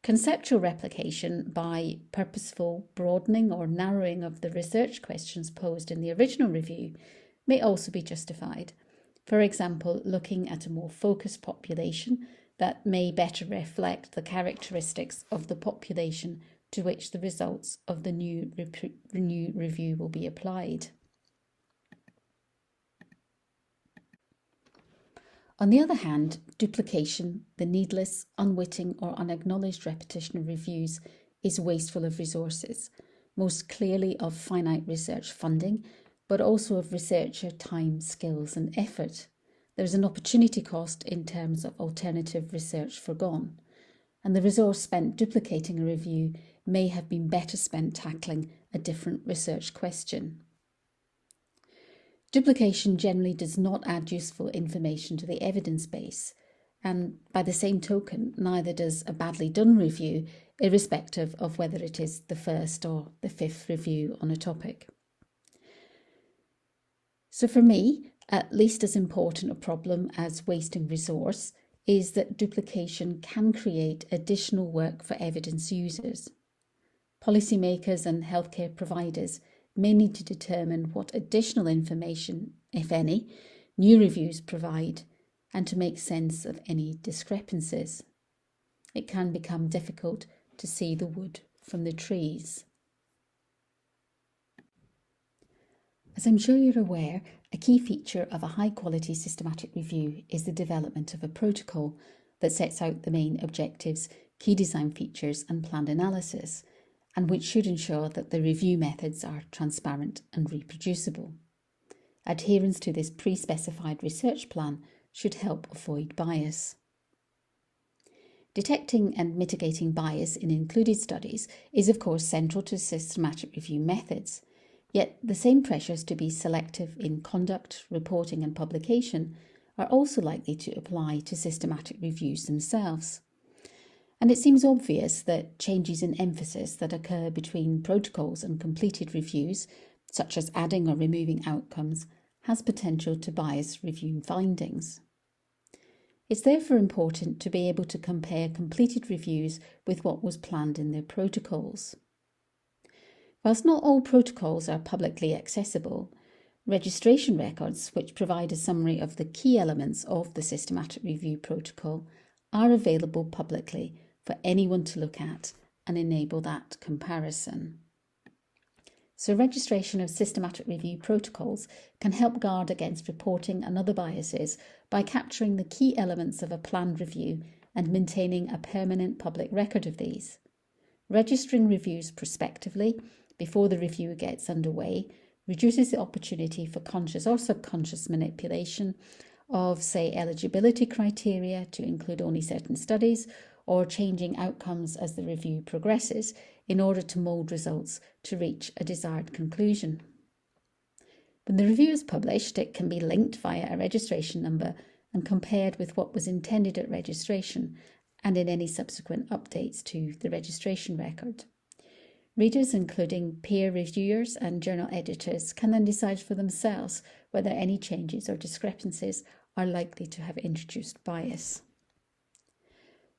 Conceptual replication by purposeful broadening or narrowing of the research questions posed in the original review may also be justified. For example, looking at a more focused population that may better reflect the characteristics of the population to which the results of the new review will be applied. On the other hand, duplication, the needless, unwitting or unacknowledged repetition of reviews, is wasteful of resources, most clearly of finite research funding, but also of researcher time, skills and effort. There is an opportunity cost in terms of alternative research forgone, and the resource spent duplicating a review may have been better spent tackling a different research question. Duplication generally does not add useful information to the evidence base, and by the same token, neither does a badly done review, irrespective of whether it is the first or the fifth review on a topic. So for me, at least as important a problem as wasting resource is that duplication can create additional work for evidence users. Policymakers and healthcare providers may need to determine what additional information, if any, new reviews provide, and to make sense of any discrepancies. It can become difficult to see the wood from the trees. As I'm sure you're aware, a key feature of a high-quality systematic review is the development of a protocol that sets out the main objectives, key design features and planned analysis, and which should ensure that the review methods are transparent and reproducible. Adherence to this pre-specified research plan should help avoid bias. Detecting and mitigating bias in included studies is of course central to systematic review methods, yet the same pressures to be selective in conduct, reporting and publication are also likely to apply to systematic reviews themselves. And it seems obvious that changes in emphasis that occur between protocols and completed reviews such as adding or removing outcomes, has potential to bias review findings. It's therefore important to be able to compare completed reviews with what was planned in their protocols. Whilst not all protocols are publicly accessible, registration records, which provide a summary of the key elements of the systematic review protocol, are available publicly for anyone to look at and enable that comparison. So registration of systematic review protocols can help guard against reporting and other biases by capturing the key elements of a planned review and maintaining a permanent public record of these. Registering reviews prospectively before the review gets underway reduces the opportunity for conscious or subconscious manipulation of, say, eligibility criteria to include only certain studies, or changing outcomes as the review progresses in order to mould results to reach a desired conclusion. When the review is published, it can be linked via a registration number and compared with what was intended at registration and in any subsequent updates to the registration record. Readers, including peer reviewers and journal editors, can then decide for themselves whether any changes or discrepancies are likely to have introduced bias.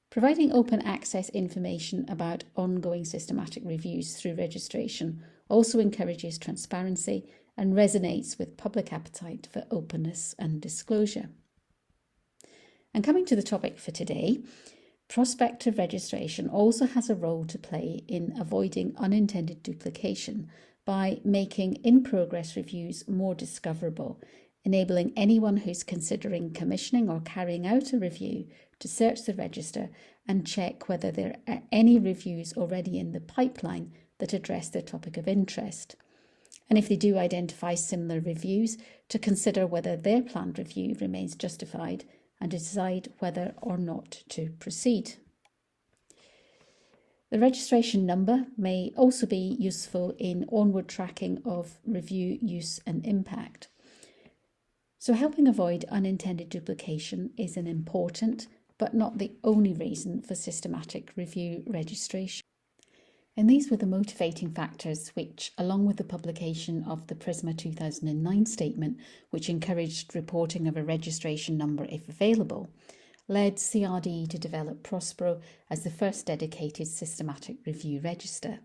Providing open access information about ongoing systematic reviews through registration also encourages transparency and resonates with public appetite for openness and disclosure. And coming to the topic for today, prospective registration also has a role to play in avoiding unintended duplication by making in-progress reviews more discoverable, enabling anyone who's considering commissioning or carrying out a review to search the register and check whether there are any reviews already in the pipeline that address their topic of interest. And if they do identify similar reviews, to consider whether their planned review remains justified and decide whether or not to proceed. The registration number may also be useful in onward tracking of review use and impact. So helping avoid unintended duplication is an important but not the only reason for systematic review registration. And these were the motivating factors which, along with the publication of the PRISMA 2009 statement, which encouraged reporting of a registration number if available, led CRD to develop Prospero as the first dedicated systematic review register.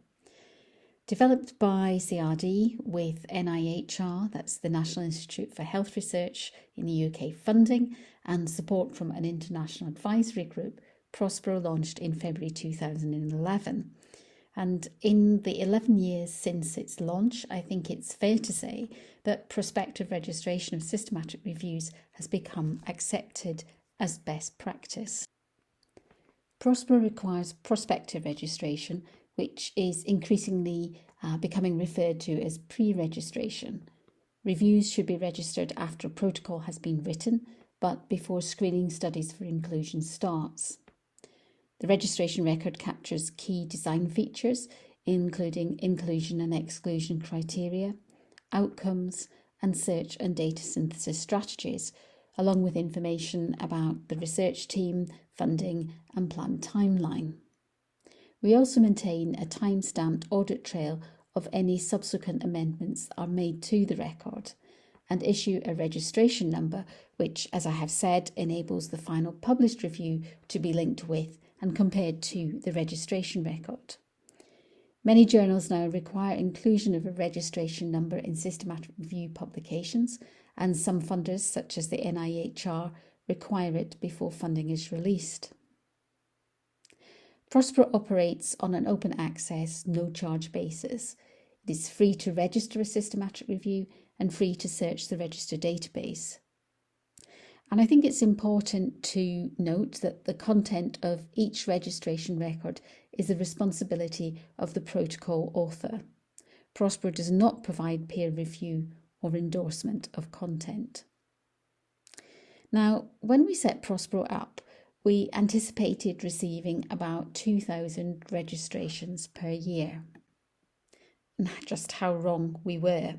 Developed by CRD with NIHR, that's the National Institute for Health Research in the UK funding, and support from an international advisory group, Prospero launched in February 2011. And in the 11 years since its launch, I think it's fair to say that prospective registration of systematic reviews has become accepted as best practice. Prospero requires prospective registration, which is increasingly becoming referred to as pre-registration. Reviews should be registered after a protocol has been written, but before screening studies for inclusion starts. The registration record captures key design features, including inclusion and exclusion criteria, outcomes, and search and data synthesis strategies, along with information about the research team, funding, and planned timeline. We also maintain a time-stamped audit trail of any subsequent amendments that are made to the record, and issue a registration number, which, as I have said, enables the final published review to be linked with and compared to the registration record. Many journals now require inclusion of a registration number in systematic review publications, and some funders, such as the NIHR, require it before funding is released. Prospero operates on an open access, no-charge basis. It is free to register a systematic review and free to search the register database. And I think it's important to note that the content of each registration record is the responsibility of the protocol author. Prospero does not provide peer review or endorsement of content. Now, when we set Prospero up, we anticipated receiving about 2,000 registrations per year. And just how wrong we were.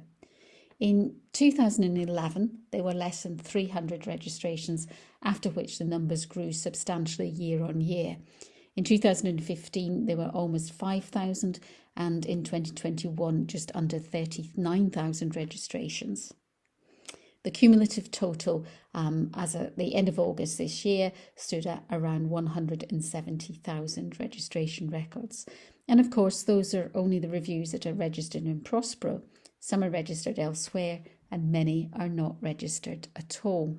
In 2011, there were less than 300 registrations, after which the numbers grew substantially year on year. In 2015, there were almost 5,000, and in 2021, just under 39,000 registrations. The cumulative total as at the end of August this year stood at around 170,000 registration records. And of course, those are only the reviews that are registered in Prospero. Some are registered elsewhere, and many are not registered at all.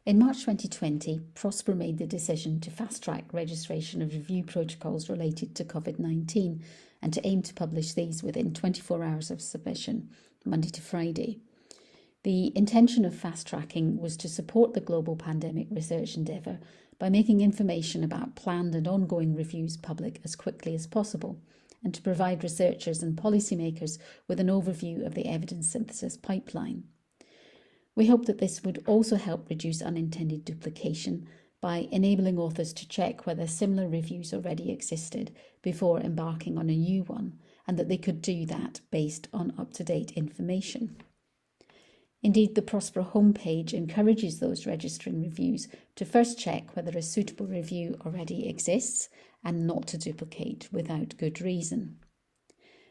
In March 2020, Prospero made the decision to fast-track registration of review protocols related to COVID-19 and to aim to publish these within 24 hours of submission, Monday to Friday. The intention of fast-tracking was to support the global pandemic research endeavour by making information about planned and ongoing reviews public as quickly as possible, and to provide researchers and policymakers with an overview of the evidence synthesis pipeline. We hope that this would also help reduce unintended duplication by enabling authors to check whether similar reviews already existed before embarking on a new one, and that they could do that based on up-to-date information. Indeed, the Prospero homepage encourages those registering reviews to first check whether a suitable review already exists and not to duplicate without good reason.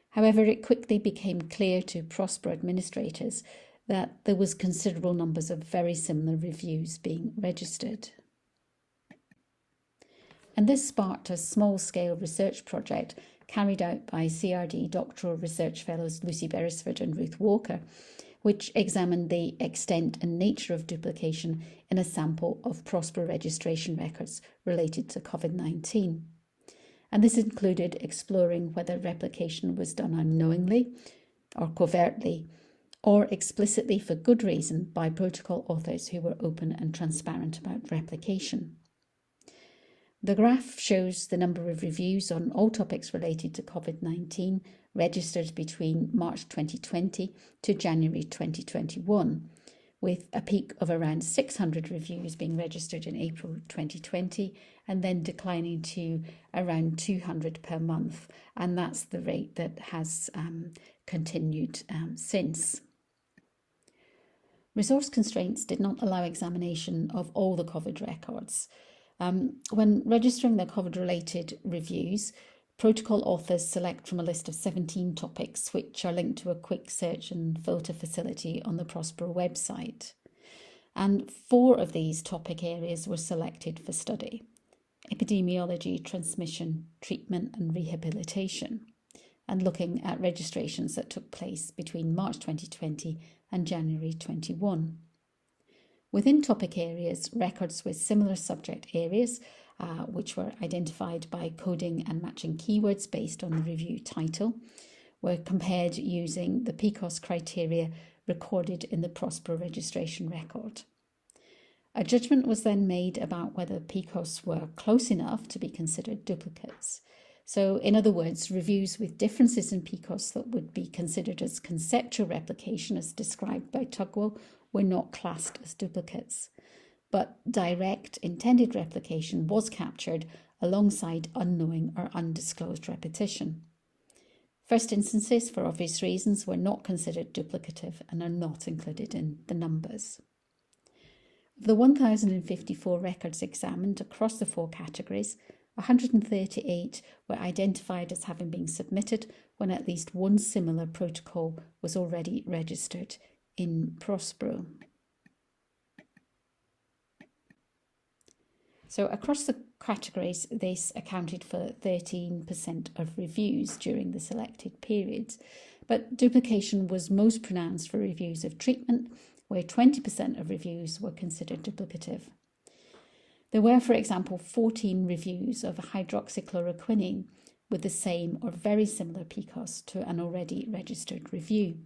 However, it quickly became clear to Prospero administrators that there was considerable numbers of very similar reviews being registered. And this sparked a small-scale research project carried out by CRD doctoral research fellows Lucy Beresford and Ruth Walker, which examined the extent and nature of duplication in a sample of Prospero registration records related to COVID-19. And this included exploring whether replication was done unknowingly or covertly, or explicitly for good reason by protocol authors who were open and transparent about replication. The graph shows the number of reviews on all topics related to COVID-19 registered between March 2020 to January 2021, with a peak of around 600 reviews being registered in April 2020 and then declining to around 200 per month. And that's the rate that has continued since. Resource constraints did not allow examination of all the COVID records. When registering their COVID-related reviews, protocol authors select from a list of 17 topics which are linked to a quick search and filter facility on the Prospero website. And 4 of these topic areas were selected for study: epidemiology, transmission, treatment and rehabilitation, and looking at registrations that took place between March 2020 and January 21. Within topic areas, records with similar subject areas, which were identified by coding and matching keywords based on the review title, were compared using the PCOS criteria recorded in the Prospero registration record. A judgment was then made about whether PCOS were close enough to be considered duplicates. So, in other words, reviews with differences in PCOS that would be considered as conceptual replication, as described by Tugwell, were not classed as duplicates. But direct intended replication was captured alongside unknowing or undisclosed repetition. First instances, for obvious reasons, were not considered duplicative and are not included in the numbers. Of the 1,054 records examined across the 4 categories, 138 were identified as having been submitted when at least one similar protocol was already registered in Prospero. So across the categories, this accounted for 13% of reviews during the selected periods, but duplication was most pronounced for reviews of treatment, where 20% of reviews were considered duplicative. There were, for example, 14 reviews of hydroxychloroquine with the same or very similar PCOS to an already registered review.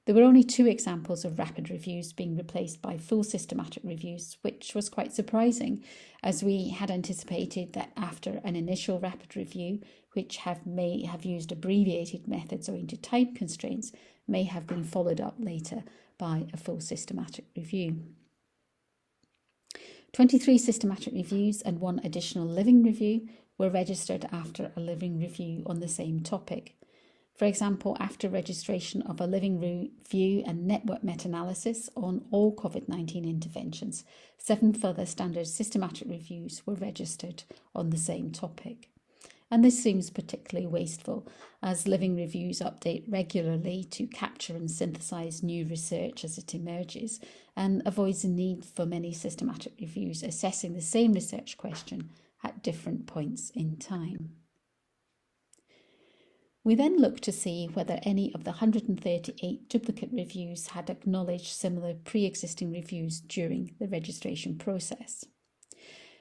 There were only 2 examples of rapid reviews being replaced by full systematic reviews, which was quite surprising, as we had anticipated that after an initial rapid review, which may have used abbreviated methods owing to time constraints, may have been followed up later by a full systematic review. 23 systematic reviews and 1 additional living review were registered after a living review on the same topic. For example, after registration of a living review and network meta-analysis on all COVID-19 interventions, 7 further standard systematic reviews were registered on the same topic. And this seems particularly wasteful, as living reviews update regularly to capture and synthesize new research as it emerges, and avoids the need for many systematic reviews assessing the same research question at different points in time. We then looked to see whether any of the 138 duplicate reviews had acknowledged similar pre-existing reviews during the registration process.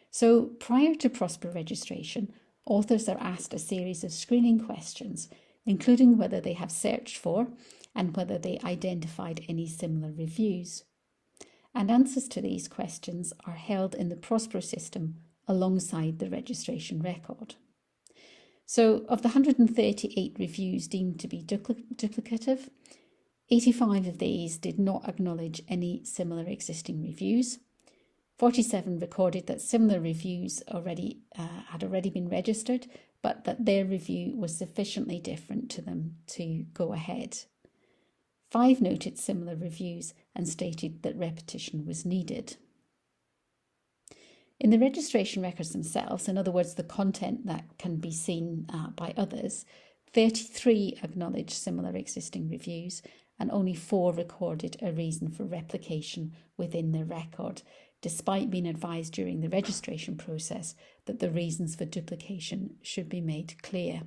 So prior to PROSPER registration, authors are asked a series of screening questions, including whether they have searched for and whether they identified any similar reviews. And answers to these questions are held in the PROSPER system alongside the registration record. So of the 138 reviews deemed to be duplicative, 85 of these did not acknowledge any similar existing reviews. 47 recorded that similar reviews had already been registered, but that their review was sufficiently different to them to go ahead. 5 noted similar reviews and stated that repetition was needed. In the registration records themselves, in other words, the content that can be seen by others, 33 acknowledged similar existing reviews and only 4 recorded a reason for replication within the record, despite being advised during the registration process that the reasons for duplication should be made clear.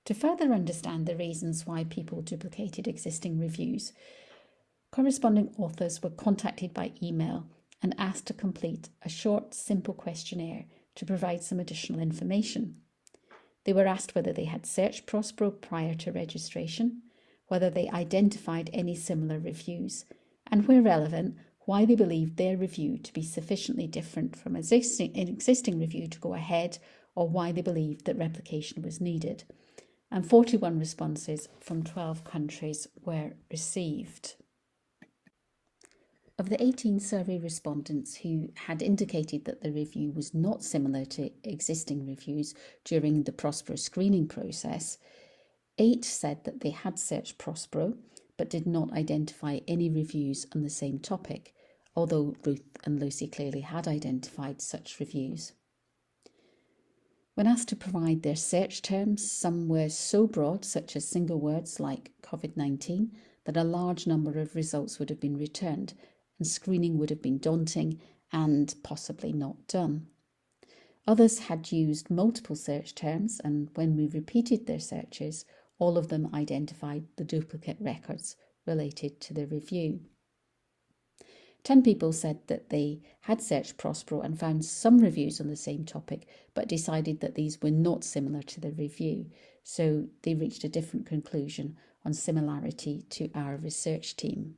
To further understand the reasons why people duplicated existing reviews, corresponding authors were contacted by email and asked to complete a short, simple questionnaire to provide some additional information. They were asked whether they had searched PROSPER prior to registration, whether they identified any similar reviews, and where relevant, why they believed their review to be sufficiently different from an existing review to go ahead, or why they believed that replication was needed. And 41 responses from 12 countries were received. Of the 18 survey respondents who had indicated that the review was not similar to existing reviews during the PROSPER screening process, 8 said that they had searched PROSPER but did not identify any reviews on the same topic, although Ruth and Lucy clearly had identified such reviews. When asked to provide their search terms, some were so broad, such as single words like COVID-19, that a large number of results would have been returned, and screening would have been daunting and possibly not done. Others had used multiple search terms, and when we repeated their searches, all of them identified the duplicate records related to the review. 10 people said that they had searched PROSPER and found some reviews on the same topic, but decided that these were not similar to the review, so they reached a different conclusion on similarity to our research team.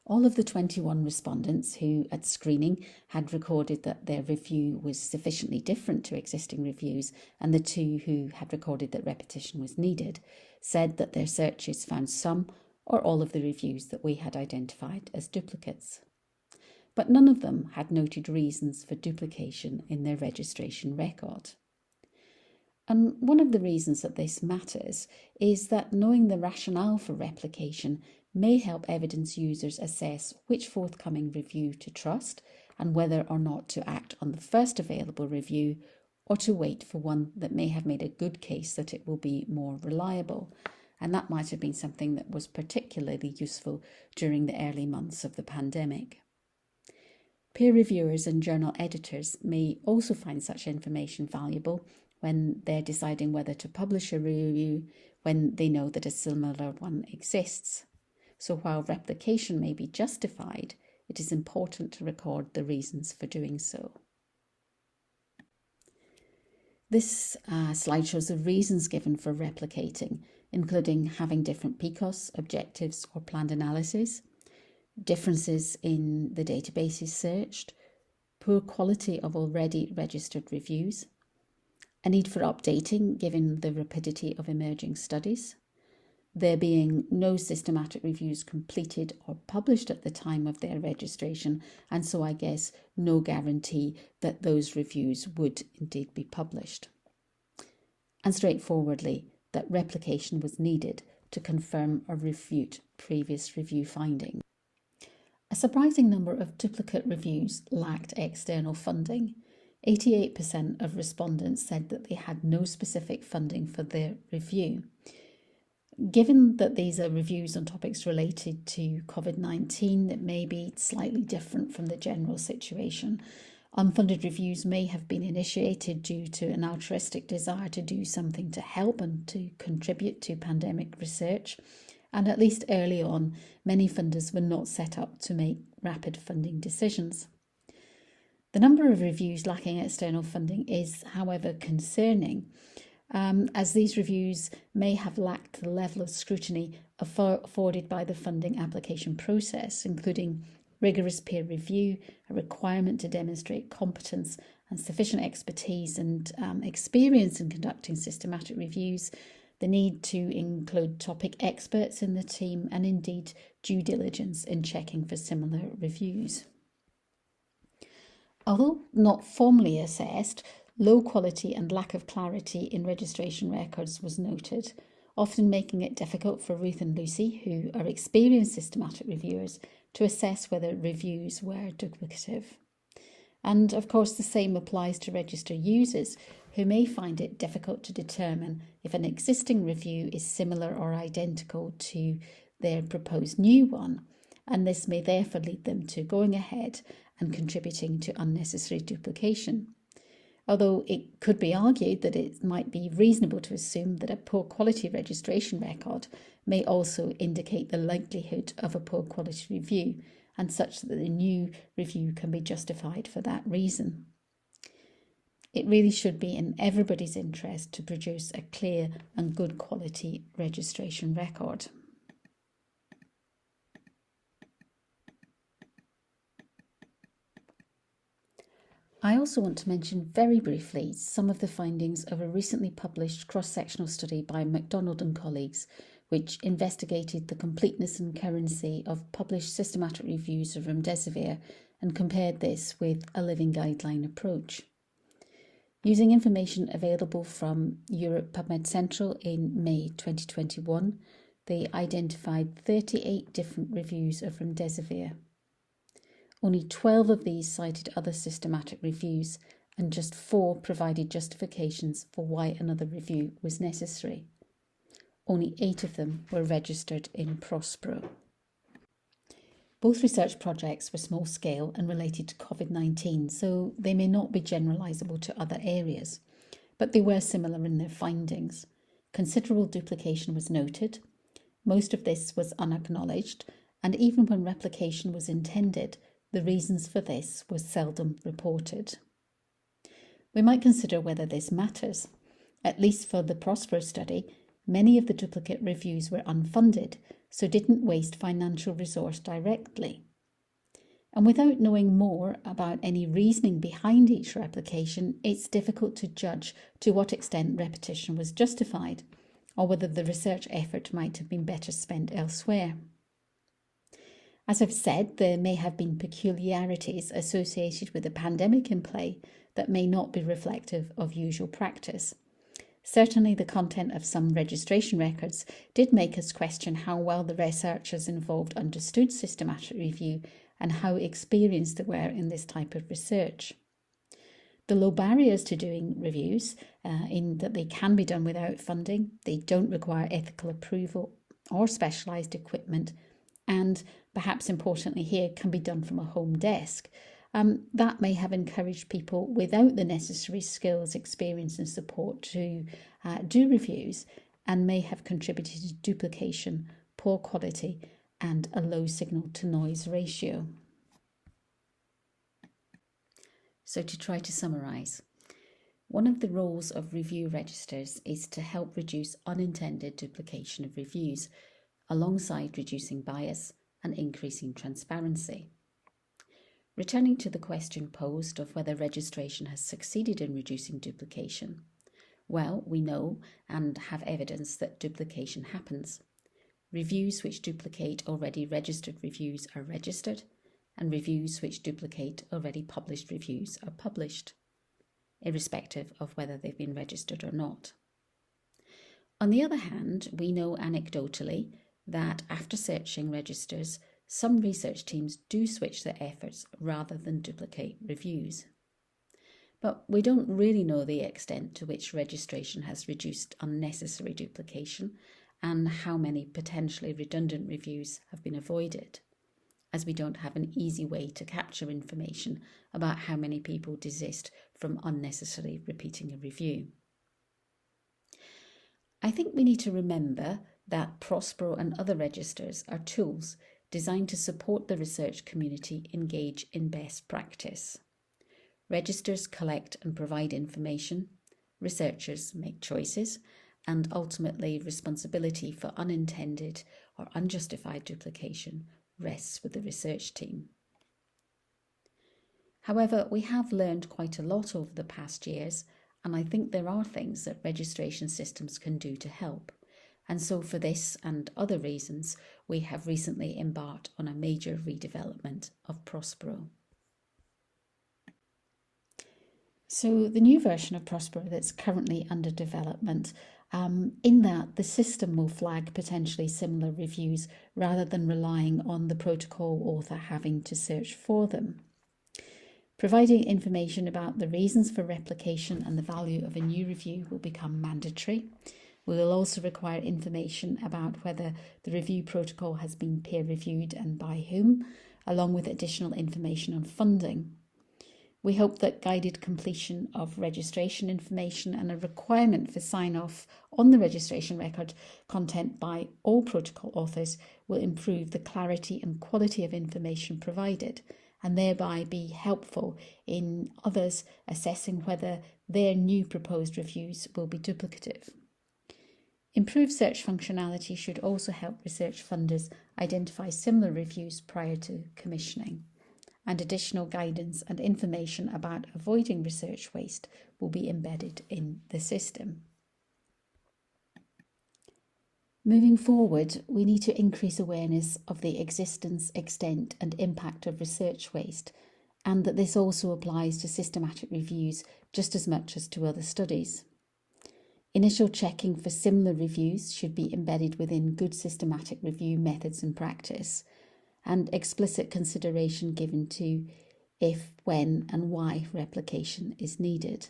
All of the 21 respondents who, at screening, had recorded that their review was sufficiently different to existing reviews, and the 2 who had recorded that repetition was needed, said that their searches found some or all of the reviews that we had identified as duplicates. But none of them had noted reasons for duplication in their registration record. And one of the reasons that this matters is that knowing the rationale for replication may help evidence users assess which forthcoming review to trust and whether or not to act on the first available review or to wait for one that may have made a good case that it will be more reliable. And that might have been something that was particularly useful during the early months of the pandemic. Peer reviewers and journal editors may also find such information valuable when they're deciding whether to publish a review when they know that a similar one exists. So while replication may be justified, it is important to record the reasons for doing so. This slide shows the reasons given for replicating, including having different PCOS, objectives or planned analysis, differences in the databases searched, poor quality of already registered reviews, a need for updating given the rapidity of emerging studies, there being no systematic reviews completed or published at the time of their registration, and so I guess no guarantee that those reviews would indeed be published. And straightforwardly, that replication was needed to confirm or refute previous review findings. A surprising number of duplicate reviews lacked external funding. 88% of respondents said that they had no specific funding for their review. Given that these are reviews on topics related to COVID-19 that may be slightly different from the general situation, unfunded reviews may have been initiated due to an altruistic desire to do something to help and to contribute to pandemic research. And at least early on, many funders were not set up to make rapid funding decisions. The number of reviews lacking external funding is, however, concerning, as these reviews may have lacked the level of scrutiny afforded by the funding application process, including rigorous peer review, a requirement to demonstrate competence and sufficient expertise and experience in conducting systematic reviews, the need to include topic experts in the team, and indeed due diligence in checking for similar reviews. Although not formally assessed, low quality and lack of clarity in registration records was noted, often making it difficult for Ruth and Lucy, who are experienced systematic reviewers, to assess whether reviews were duplicative. And of course, the same applies to register users, who may find it difficult to determine if an existing review is similar or identical to their proposed new one, and this may therefore lead them to going ahead and contributing to unnecessary duplication. Although it could be argued that it might be reasonable to assume that a poor quality registration record may also indicate the likelihood of a poor quality review, and such that the new review can be justified for that reason. It really should be in everybody's interest to produce a clear and good quality registration record. I also want to mention very briefly some of the findings of a recently published cross-sectional study by MacDonald and colleagues, which investigated the completeness and currency of published systematic reviews of remdesivir and compared this with a living guideline approach. Using information available from Europe PubMed Central in May 2021, they identified 38 different reviews of remdesivir. Only 12 of these cited other systematic reviews, and just 4 provided justifications for why another review was necessary. Only 8 of them were registered in Prospero. Both research projects were small scale and related to COVID-19, so they may not be generalisable to other areas, but they were similar in their findings. Considerable duplication was noted. Most of this was unacknowledged, and even when replication was intended, the reasons for this were seldom reported. We might consider whether this matters. At least for the Prospero study, many of the duplicate reviews were unfunded, so didn't waste financial resource directly. And without knowing more about any reasoning behind each replication, it's difficult to judge to what extent repetition was justified, or whether the research effort might have been better spent elsewhere. As I've said, there may have been peculiarities associated with the pandemic in play that may not be reflective of usual practice. Certainly, the content of some registration records did make us question how well the researchers involved understood systematic review and how experienced they were in this type of research. The low barriers to doing reviews, in that they can be done without funding, they don't require ethical approval or specialised equipment, and perhaps importantly here, can be done from a home desk. That may have encouraged people without the necessary skills, experience and support to do reviews, and may have contributed to duplication, poor quality and a low signal to noise ratio. So to try to summarise, one of the roles of review registers is to help reduce unintended duplication of reviews, alongside reducing bias and increasing transparency. Returning to the question posed of whether registration has succeeded in reducing duplication, well, we know and have evidence that duplication happens. Reviews which duplicate already registered reviews are registered, and reviews which duplicate already published reviews are published, irrespective of whether they've been registered or not. On the other hand, we know anecdotally that after searching registers, some research teams do switch their efforts rather than duplicate reviews. But we don't really know the extent to which registration has reduced unnecessary duplication and how many potentially redundant reviews have been avoided, as we don't have an easy way to capture information about how many people desist from unnecessarily repeating a review. I think we need to remember that Prospero and other registers are tools designed to support the research community engage in best practice. Registers collect and provide information, researchers make choices, and ultimately responsibility for unintended or unjustified duplication rests with the research team. However, we have learned quite a lot over the past years, and I think there are things that registration systems can do to help. And so for this and other reasons, we have recently embarked on a major redevelopment of Prospero. So the new version of Prospero that's currently under development, in that the system will flag potentially similar reviews rather than relying on the protocol author having to search for them. Providing information about the reasons for replication and the value of a new review will become mandatory. We will also require information about whether the review protocol has been peer-reviewed and by whom, along with additional information on funding. We hope that guided completion of registration information and a requirement for sign-off on the registration record content by all protocol authors will improve the clarity and quality of information provided, and thereby be helpful in others assessing whether their new proposed reviews will be duplicative. Improved search functionality should also help research funders identify similar reviews prior to commissioning, and additional guidance and information about avoiding research waste will be embedded in the system. Moving forward, we need to increase awareness of the existence, extent and impact of research waste, and that this also applies to systematic reviews just as much as to other studies. Initial checking for similar reviews should be embedded within good systematic review methods and practice, and explicit consideration given to if, when and why replication is needed.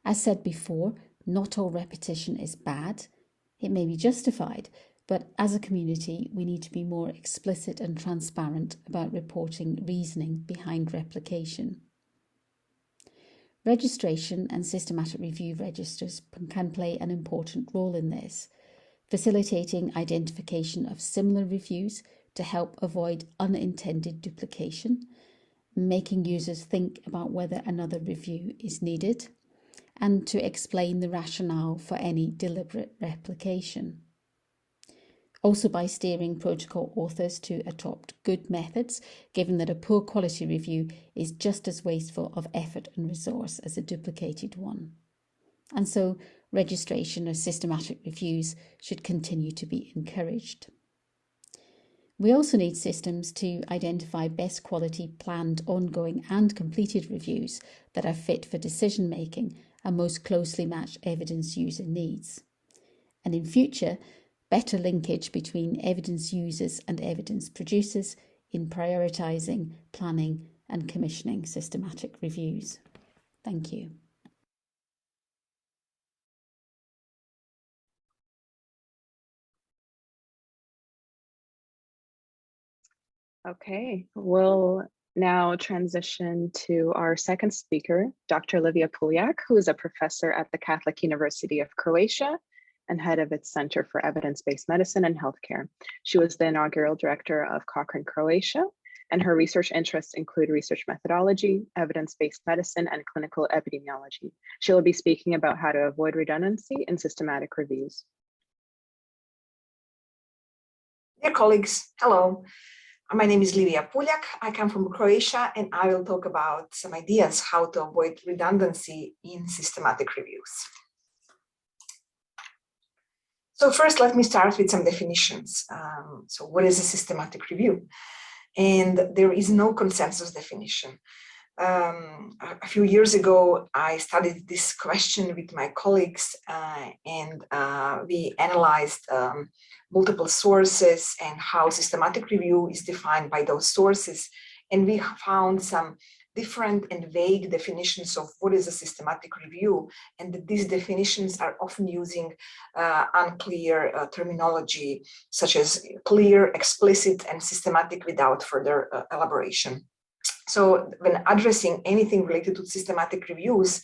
As said before, not all repetition is bad. It may be justified, but as a community, we need to be more explicit and transparent about reporting reasoning behind replication. Registration and systematic review registers can play an important role in this, facilitating identification of similar reviews to help avoid unintended duplication, making users think about whether another review is needed, and to explain the rationale for any deliberate replication. Also by steering protocol authors to adopt good methods, given that a poor quality review is just as wasteful of effort and resource as a duplicated one. And so registration of systematic reviews should continue to be encouraged. We also need systems to identify best quality planned, ongoing and completed reviews that are fit for decision making and most closely match evidence user needs. And in future, better linkage between evidence users and evidence producers in prioritising, planning and commissioning systematic reviews. Thank you. Okay, we'll now transition to our second speaker, Dr. Livia Puljak, who is a professor at the Catholic University of Croatia and head of its Center for Evidence-Based Medicine and Healthcare. She was the inaugural director of Cochrane, Croatia, and her research interests include research methodology, evidence-based medicine, and clinical epidemiology. She will be speaking about how to avoid redundancy in systematic reviews. Dear colleagues, hello. My name is Livia Puljak. I come from Croatia, and I will talk about some ideas how to avoid redundancy in systematic reviews. So first, let me start with some definitions. So what is a systematic review? And there is no consensus definition. A few years ago, I studied this question with my colleagues and we analyzed multiple sources and how systematic review is defined by those sources. And we found some different and vague definitions of what is a systematic review, and that these definitions are often using unclear terminology, such as clear, explicit, and systematic without further elaboration. So when addressing anything related to systematic reviews,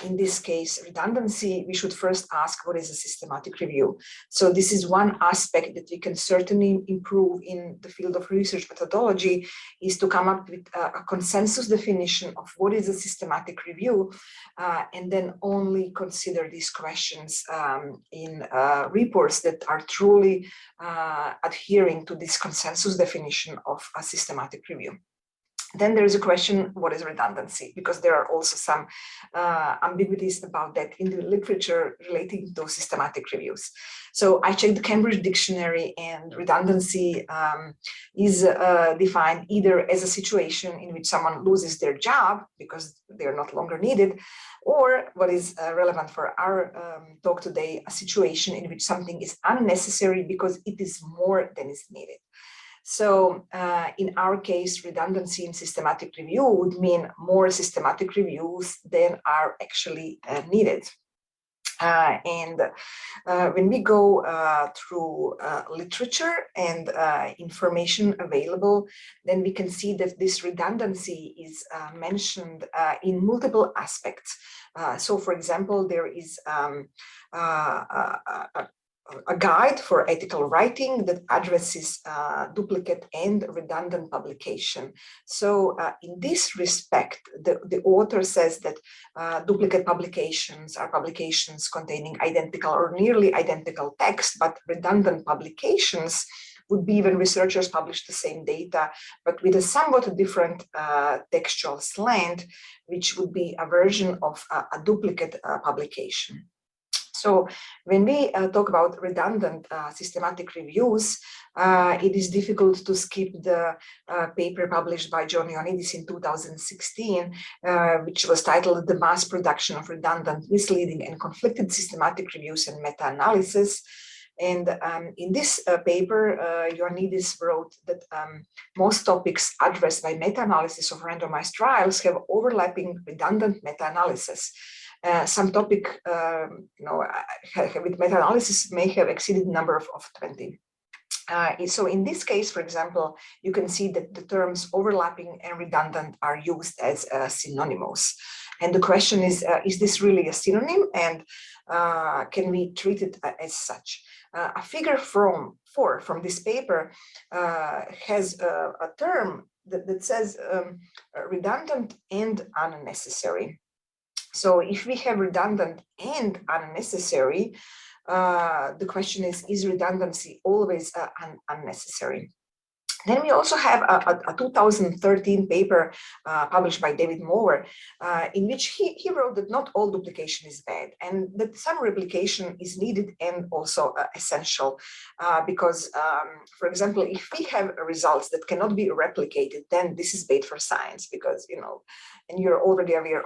in this case, redundancy, we should first ask what is a systematic review. So this is one aspect that we can certainly improve in the field of research methodology, is to come up with a consensus definition of what is a systematic review, and then only consider these questions in reports that are truly adhering to this consensus definition of a systematic review. Then there is a question, what is redundancy? Because there are also some ambiguities about that in the literature relating to systematic reviews. So I checked the Cambridge Dictionary, and redundancy is defined either as a situation in which someone loses their job because they're not longer needed, or what is relevant for our talk today, a situation in which something is unnecessary because it is more than is needed. So in our case, redundancy in systematic review would mean more systematic reviews than are actually needed. When we go through literature and information available, then we can see that this redundancy is mentioned in multiple aspects. So for example, there is a guide for ethical writing that addresses duplicate and redundant publication. So in this respect, the author says that duplicate publications are publications containing identical or nearly identical text, but redundant publications would be when researchers publish the same data, but with a somewhat different textual slant, which would be a version of a duplicate publication. So when we talk about redundant systematic reviews, it is difficult to skip the paper published by John Ioannidis in 2016, which was titled "The Mass Production of Redundant, Misleading, and Conflicted Systematic Reviews and Meta-Analysis." And in this paper, Ioannidis wrote that most topics addressed by meta-analysis of randomized trials have overlapping redundant meta-analysis. Some topic, with meta-analysis may have exceeded the number of 20. So in this case, for example, you can see that the terms overlapping and redundant are used as synonymous. And the question is this really a synonym? And can we treat it as such? A figure from this paper has a term that says redundant and unnecessary. So if we have redundant and unnecessary, the question is redundancy always unnecessary? Then we also have a 2013 paper published by David Moore, in which he wrote that not all duplication is bad, and that some replication is needed and also essential, because, for example, if we have results that cannot be replicated, then this is bad for science, because, and you're already aware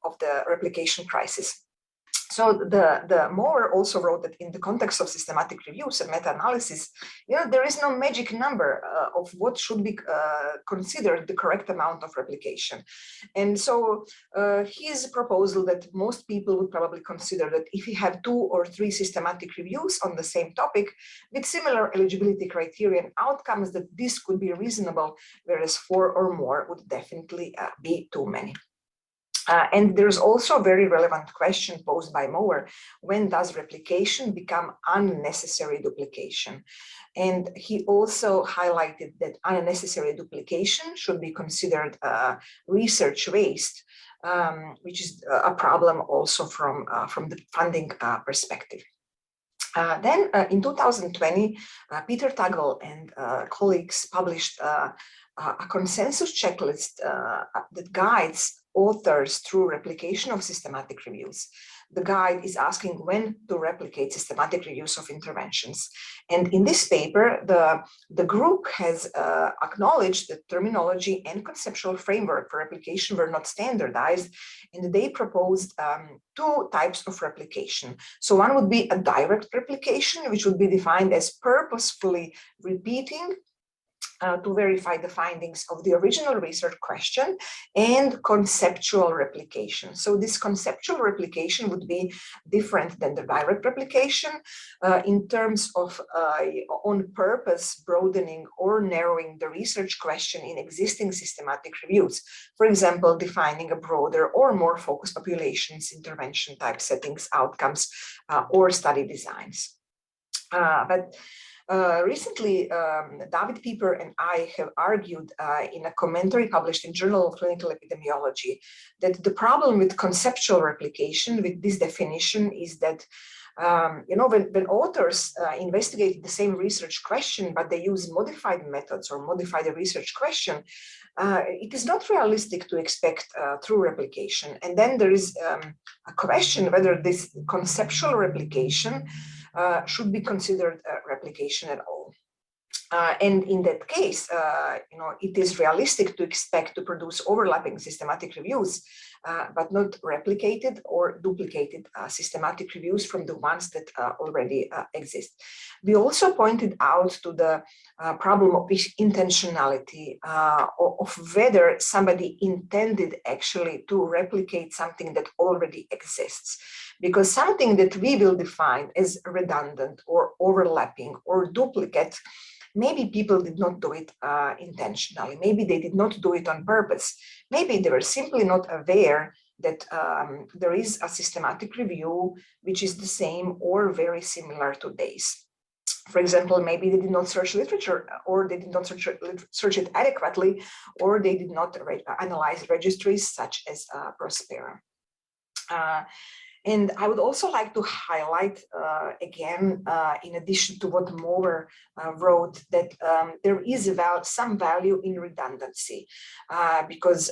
of the replication crisis. So the Moore also wrote that in the context of systematic reviews and meta-analysis, there is no magic number of what should be considered the correct amount of replication. And so his proposal that most people would probably consider that if you have 2 or 3 systematic reviews on the same topic with similar eligibility criteria and outcomes, that this could be reasonable, whereas 4 or more would definitely be too many. And there's also a very relevant question posed by Moore: when does replication become unnecessary duplication? And he also highlighted that unnecessary duplication should be considered research waste, which is a problem also from the funding perspective. Then in 2020, Peter Tuggle and colleagues published a consensus checklist that guides authors through replication of systematic reviews. The guide is asking when to replicate systematic reviews of interventions. And in this paper, the group has acknowledged that terminology and conceptual framework for replication were not standardized, and they proposed two types of replication. So one would be a direct replication, which would be defined as purposefully repeating to verify the findings of the original research question, and conceptual replication. So this conceptual replication would be different than the direct replication in terms of on purpose broadening or narrowing the research question in existing systematic reviews. For example, defining a broader or more focused populations, intervention type settings, outcomes, or study designs. Recently, David Pieper and I have argued in a commentary published in Journal of Clinical Epidemiology that the problem with conceptual replication with this definition is that when authors investigate the same research question, but they use modified methods or modify the research question, it is not realistic to expect true replication. And then there is a question whether this conceptual replication should be considered replication at all. And in that case, it is realistic to expect to produce overlapping systematic reviews, but not replicated or duplicated systematic reviews from the ones that already exist. We also pointed out to the problem of intentionality, of whether somebody intended actually to replicate something that already exists. Because something that we will define as redundant or overlapping or duplicate, maybe people did not do it intentionally. Maybe they did not do it on purpose. Maybe they were simply not aware that there is a systematic review which is the same or very similar to theirs. For example, maybe they did not search literature, or they did not search it adequately, or they did not analyze registries such as Prospera. And I would also like to highlight again, in addition to what Moore wrote, that there is some value in redundancy, because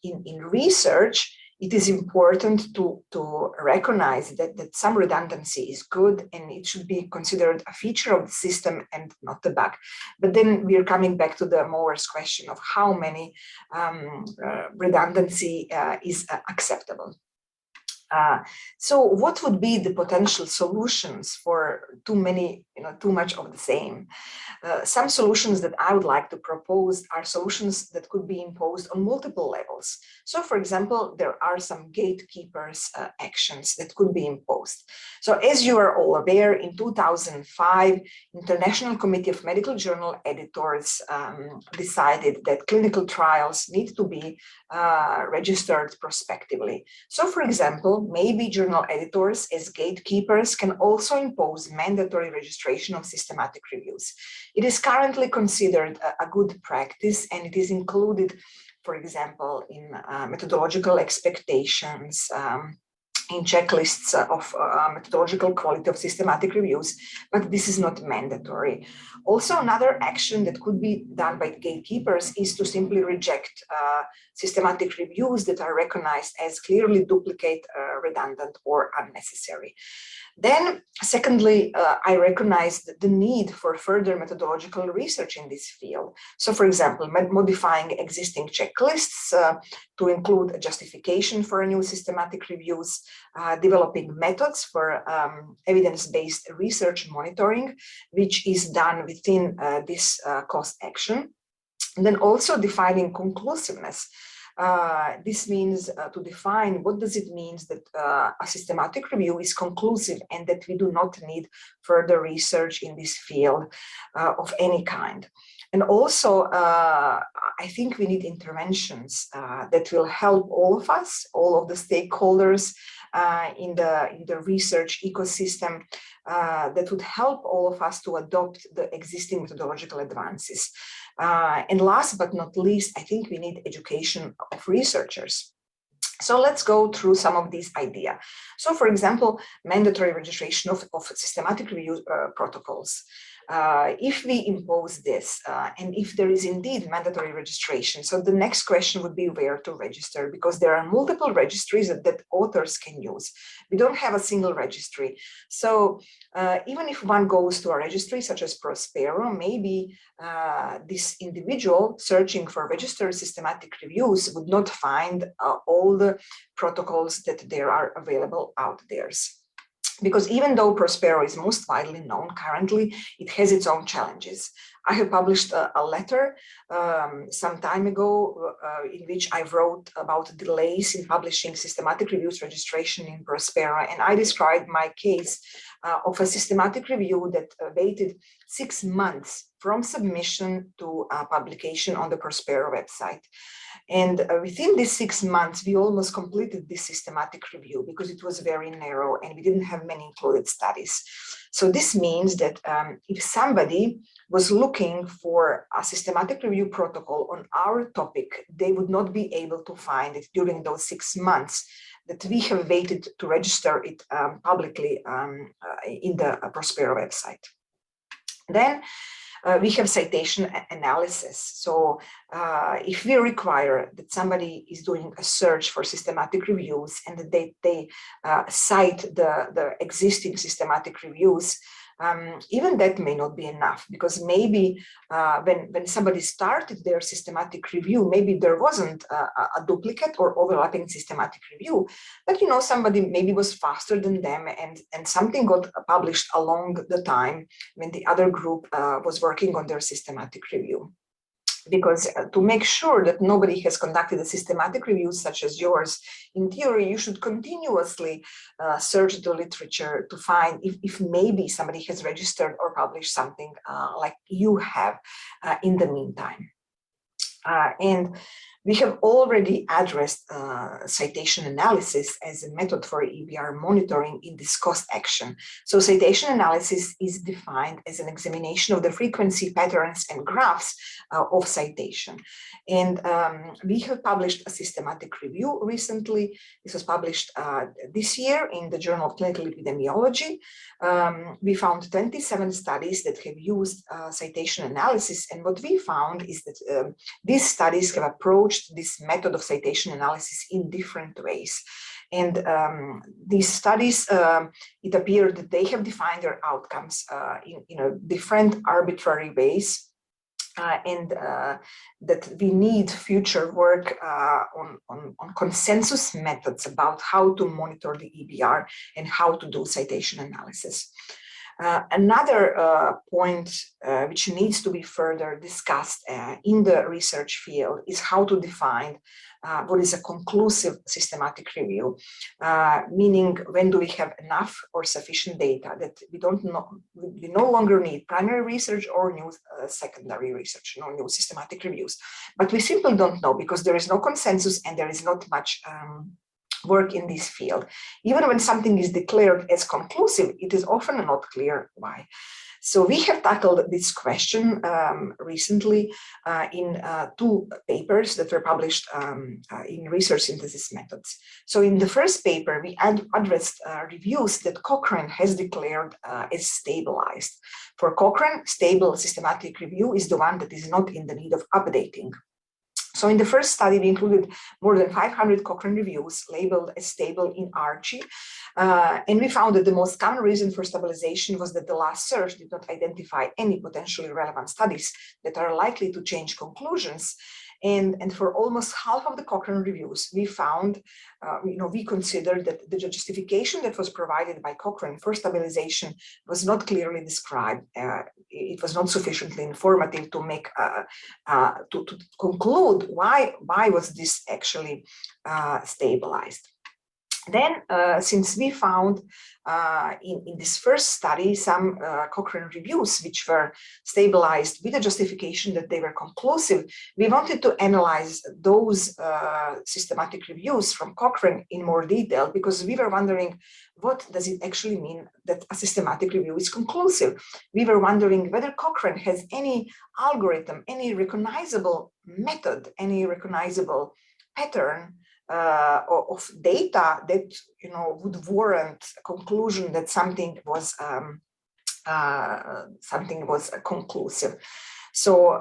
in research, it is important to recognize that some redundancy is good and it should be considered a feature of the system and not the bug. But then we are coming back to the Moore's question of how many redundancy is acceptable. So what would be the potential solutions for too much of the same? Some solutions that I would like to propose are solutions that could be imposed on multiple levels. So for example, there are some gatekeepers actions that could be imposed. So as you are all aware, in 2005, International Committee of Medical Journal Editors decided that clinical trials need to be registered prospectively. So for example, maybe journal editors as gatekeepers can also impose mandatory registration of systematic reviews. It is currently considered a good practice, and it is included, for example, in methodological expectations, in checklists of methodological quality of systematic reviews, but this is not mandatory. Also, another action that could be done by gatekeepers is to simply reject systematic reviews that are recognized as clearly duplicate, redundant, or unnecessary. Then, secondly, I recognize the need for further methodological research in this field. So, for example, modifying existing checklists to include a justification for a new systematic reviews, developing methods for evidence-based research monitoring, which is done within this cost action. And then also defining conclusiveness. This means to define what does it mean that a systematic review is conclusive and that we do not need further research in this field of any kind. And also, I think we need interventions that will help all of us, all of the stakeholders in the research ecosystem, that would help all of us to adopt the existing methodological advances. And last but not least, I think we need education of researchers. So let's go through some of these ideas. So for example, mandatory registration of systematic review protocols. if we impose this, and if there is indeed mandatory registration, so the next question would be where to register, because there are multiple registries that authors can use. We don't have a single registry. So even if one goes to a registry such as Prospero, maybe this individual searching for registered systematic reviews would not find all the protocols that there are available out there. Because even though Prospero is most widely known currently, it has its own challenges. I have published a letter some time ago in which I wrote about delays in publishing systematic reviews registration in Prospero, and I described my case of a systematic review that waited 6 months from submission to publication on the Prospero website. And within these 6 months, we almost completed this systematic review because it was very narrow and we didn't have many included studies. So this means that if somebody was looking for a systematic review protocol on our topic, they would not be able to find it during those 6 months that we have waited to register it publicly in the Prospero website. Then we have citation analysis. So if we require that somebody is doing a search for systematic reviews and that they cite the existing systematic reviews, even that may not be enough, because maybe when somebody started their systematic review, maybe there wasn't a duplicate or overlapping systematic review, but somebody maybe was faster than them and something got published along the time when the other group was working on their systematic review. Because to make sure that nobody has conducted a systematic review such as yours, in theory, you should continuously search the literature to find if maybe somebody has registered or published something like you have in the meantime. And we have already addressed citation analysis as a method for EBR monitoring in this cost action. So citation analysis is defined as an examination of the frequency, patterns, and graphs of citation. And we have published a systematic review recently. This was published this year in the Journal of Clinical Epidemiology. We found 27 studies that have used citation analysis. And what we found is that these studies have approached this method of citation analysis in different ways. And these studies, it appeared that they have defined their outcomes in different arbitrary ways. And that we need future work on consensus methods about how to monitor the EBR and how to do citation analysis. Another point which needs to be further discussed in the research field is how to define what is a conclusive systematic review, meaning when do we have enough or sufficient data that we no longer need primary research or new secondary research, new systematic reviews. But we simply don't know because there is no consensus and there is not much work in this field. Even when something is declared as conclusive, it is often not clear why. So we have tackled this question recently in 2 papers that were published in research synthesis methods. So in the first paper, we addressed reviews that Cochrane has declared as stabilized. For Cochrane, stable systematic review is the one that is not in the need of updating. So in the first study, we included more than 500 Cochrane reviews labeled as stable in Archie. And we found that the most common reason for stabilization was that the last search did not identify any potentially relevant studies that are likely to change conclusions. And for almost half of the Cochrane reviews, we found, we considered that the justification that was provided by Cochrane for stabilization was not clearly described. It was not sufficiently informative to make, to conclude why was this actually stabilized. Then, since we found in this first study some Cochrane reviews which were stabilized with a justification that they were conclusive, we wanted to analyze those systematic reviews from Cochrane in more detail, because we were wondering, what does it actually mean that a systematic review is conclusive? We were wondering whether Cochrane has any algorithm, any recognizable method, any recognizable pattern of data that would warrant a conclusion that something was something was conclusive. So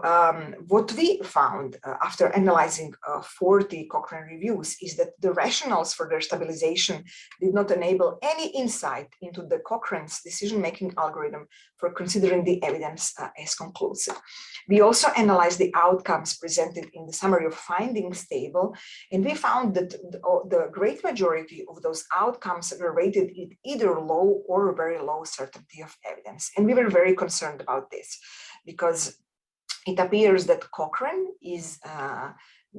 what we found after analyzing 40 Cochrane reviews is that the rationales for their stabilization did not enable any insight into the Cochrane's decision-making algorithm for considering the evidence as conclusive. We also analyzed the outcomes presented in the summary of findings table, and we found that the great majority of those outcomes were rated at either low or very low certainty of evidence. And we were very concerned about this because it appears that Cochrane is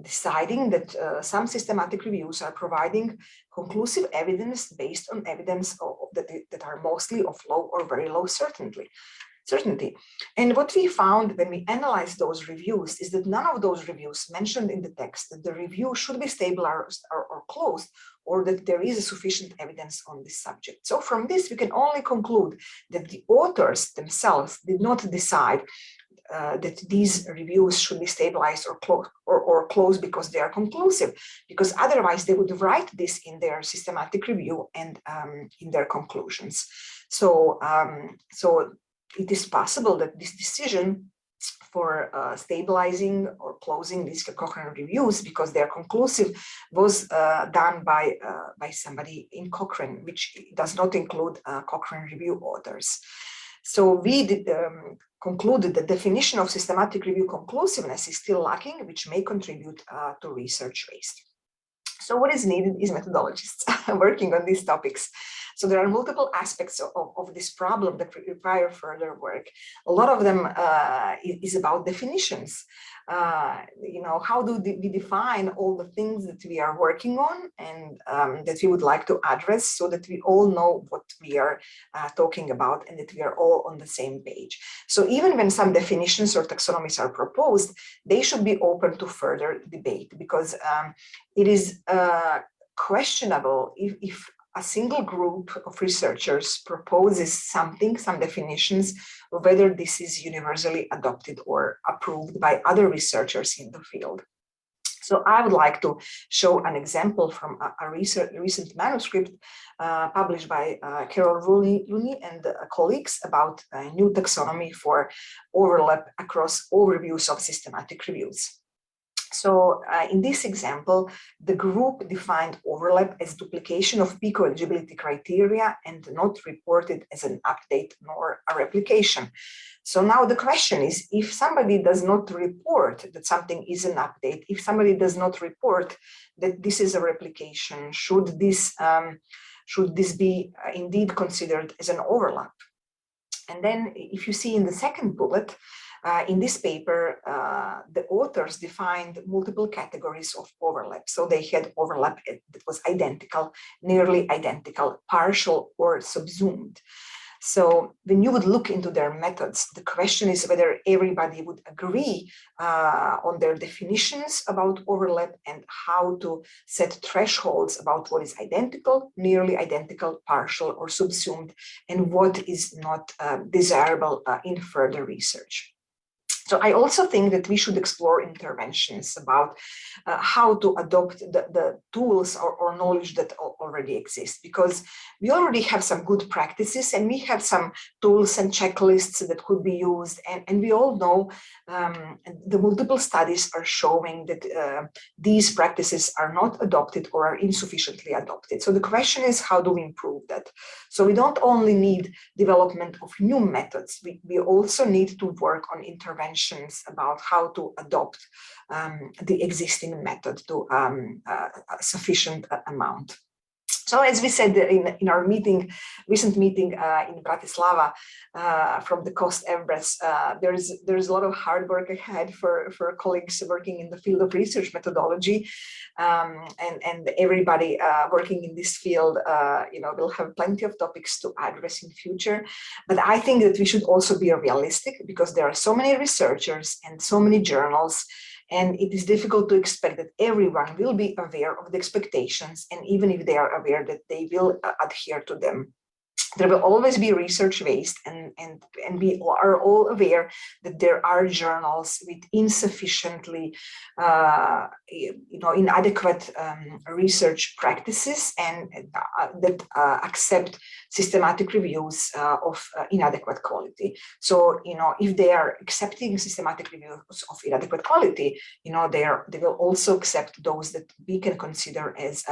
deciding that some systematic reviews are providing conclusive evidence based on evidence that are mostly of low or very low certainty. And what we found when we analyzed those reviews is that none of those reviews mentioned in the text that the review should be stabilized or closed, or that there is sufficient evidence on this subject. So from this, we can only conclude that the authors themselves did not decide that these reviews should be stabilized or closed because they are conclusive, because otherwise they would write this in their systematic review and in their conclusions. So, it is possible that this decision for stabilizing or closing these Cochrane reviews because they are conclusive was done by somebody in Cochrane, which does not include Cochrane review authors. So we concluded the definition of systematic review conclusiveness is still lacking, which may contribute to research waste. So what is needed is methodologists working on these topics. So there are multiple aspects of this problem that require further work. A lot of them is about definitions. How do we define all the things that we are working on and that we would like to address so that we all know what we are talking about and that we are all on the same page. So even when some definitions or taxonomies are proposed, they should be open to further debate because it is questionable if a single group of researchers proposes some definitions, whether this is universally adopted or approved by other researchers in the field. So I would like to show an example from a recent manuscript published by Carol Rooney and colleagues about a new taxonomy for overlap across all reviews of systematic reviews. So in this example, the group defined overlap as duplication of PICO eligibility criteria and not reported as an update nor a replication. So now the question is, if somebody does not report that something is an update, if somebody does not report that this is a replication, should this be indeed considered as an overlap? And then if you see in the second bullet, in this paper, the authors defined multiple categories of overlap. So they had overlap that was identical, nearly identical, partial, or subsumed. So when you would look into their methods, the question is whether everybody would agree on their definitions about overlap and how to set thresholds about what is identical, nearly identical, partial, or subsumed, and what is not desirable in further research. So I also think that we should explore interventions about how to adopt the tools or knowledge that already exist, because we already have some good practices and we have some tools and checklists that could be used. And we all know the multiple studies are showing that these practices are not adopted or are insufficiently adopted. So the question is, how do we improve that? So we don't only need development of new methods, we also need to work on interventions about how to adopt the existing method to a sufficient amount. So as we said in our recent meeting in Bratislava from the Cost Everest, there's a lot of hard work ahead for colleagues working in the field of research methodology, and everybody working in this field, will have plenty of topics to address in future. But I think that we should also be realistic, because there are so many researchers and so many journals, and it is difficult to expect that everyone will be aware of the expectations, and even if they are aware, that they will adhere to them. there will always be research waste, and we are all aware that there are journals with insufficiently, inadequate research practices, and that accept systematic reviews of inadequate quality. So, if they are accepting systematic reviews of inadequate quality, they will also accept those that we can consider as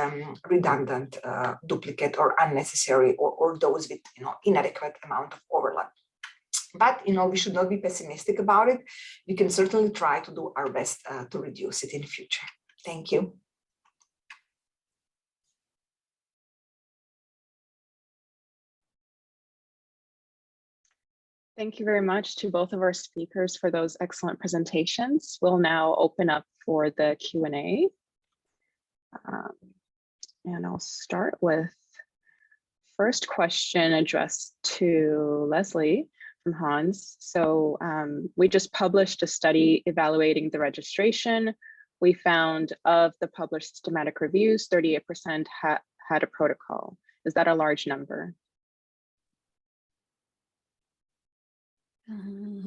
redundant, duplicate, or unnecessary, or those with inadequate amount of overlap. But we should not be pessimistic about it. We can certainly try to do our best to reduce it in the future. Thank you. Thank you very much to both of our speakers for those excellent presentations. We'll now open up for the Q&A. And I'll start with first question addressed to Lesley from Hans. So we just published a study evaluating the registration. We found of the published systematic reviews, 38% had a protocol. Is that a large number?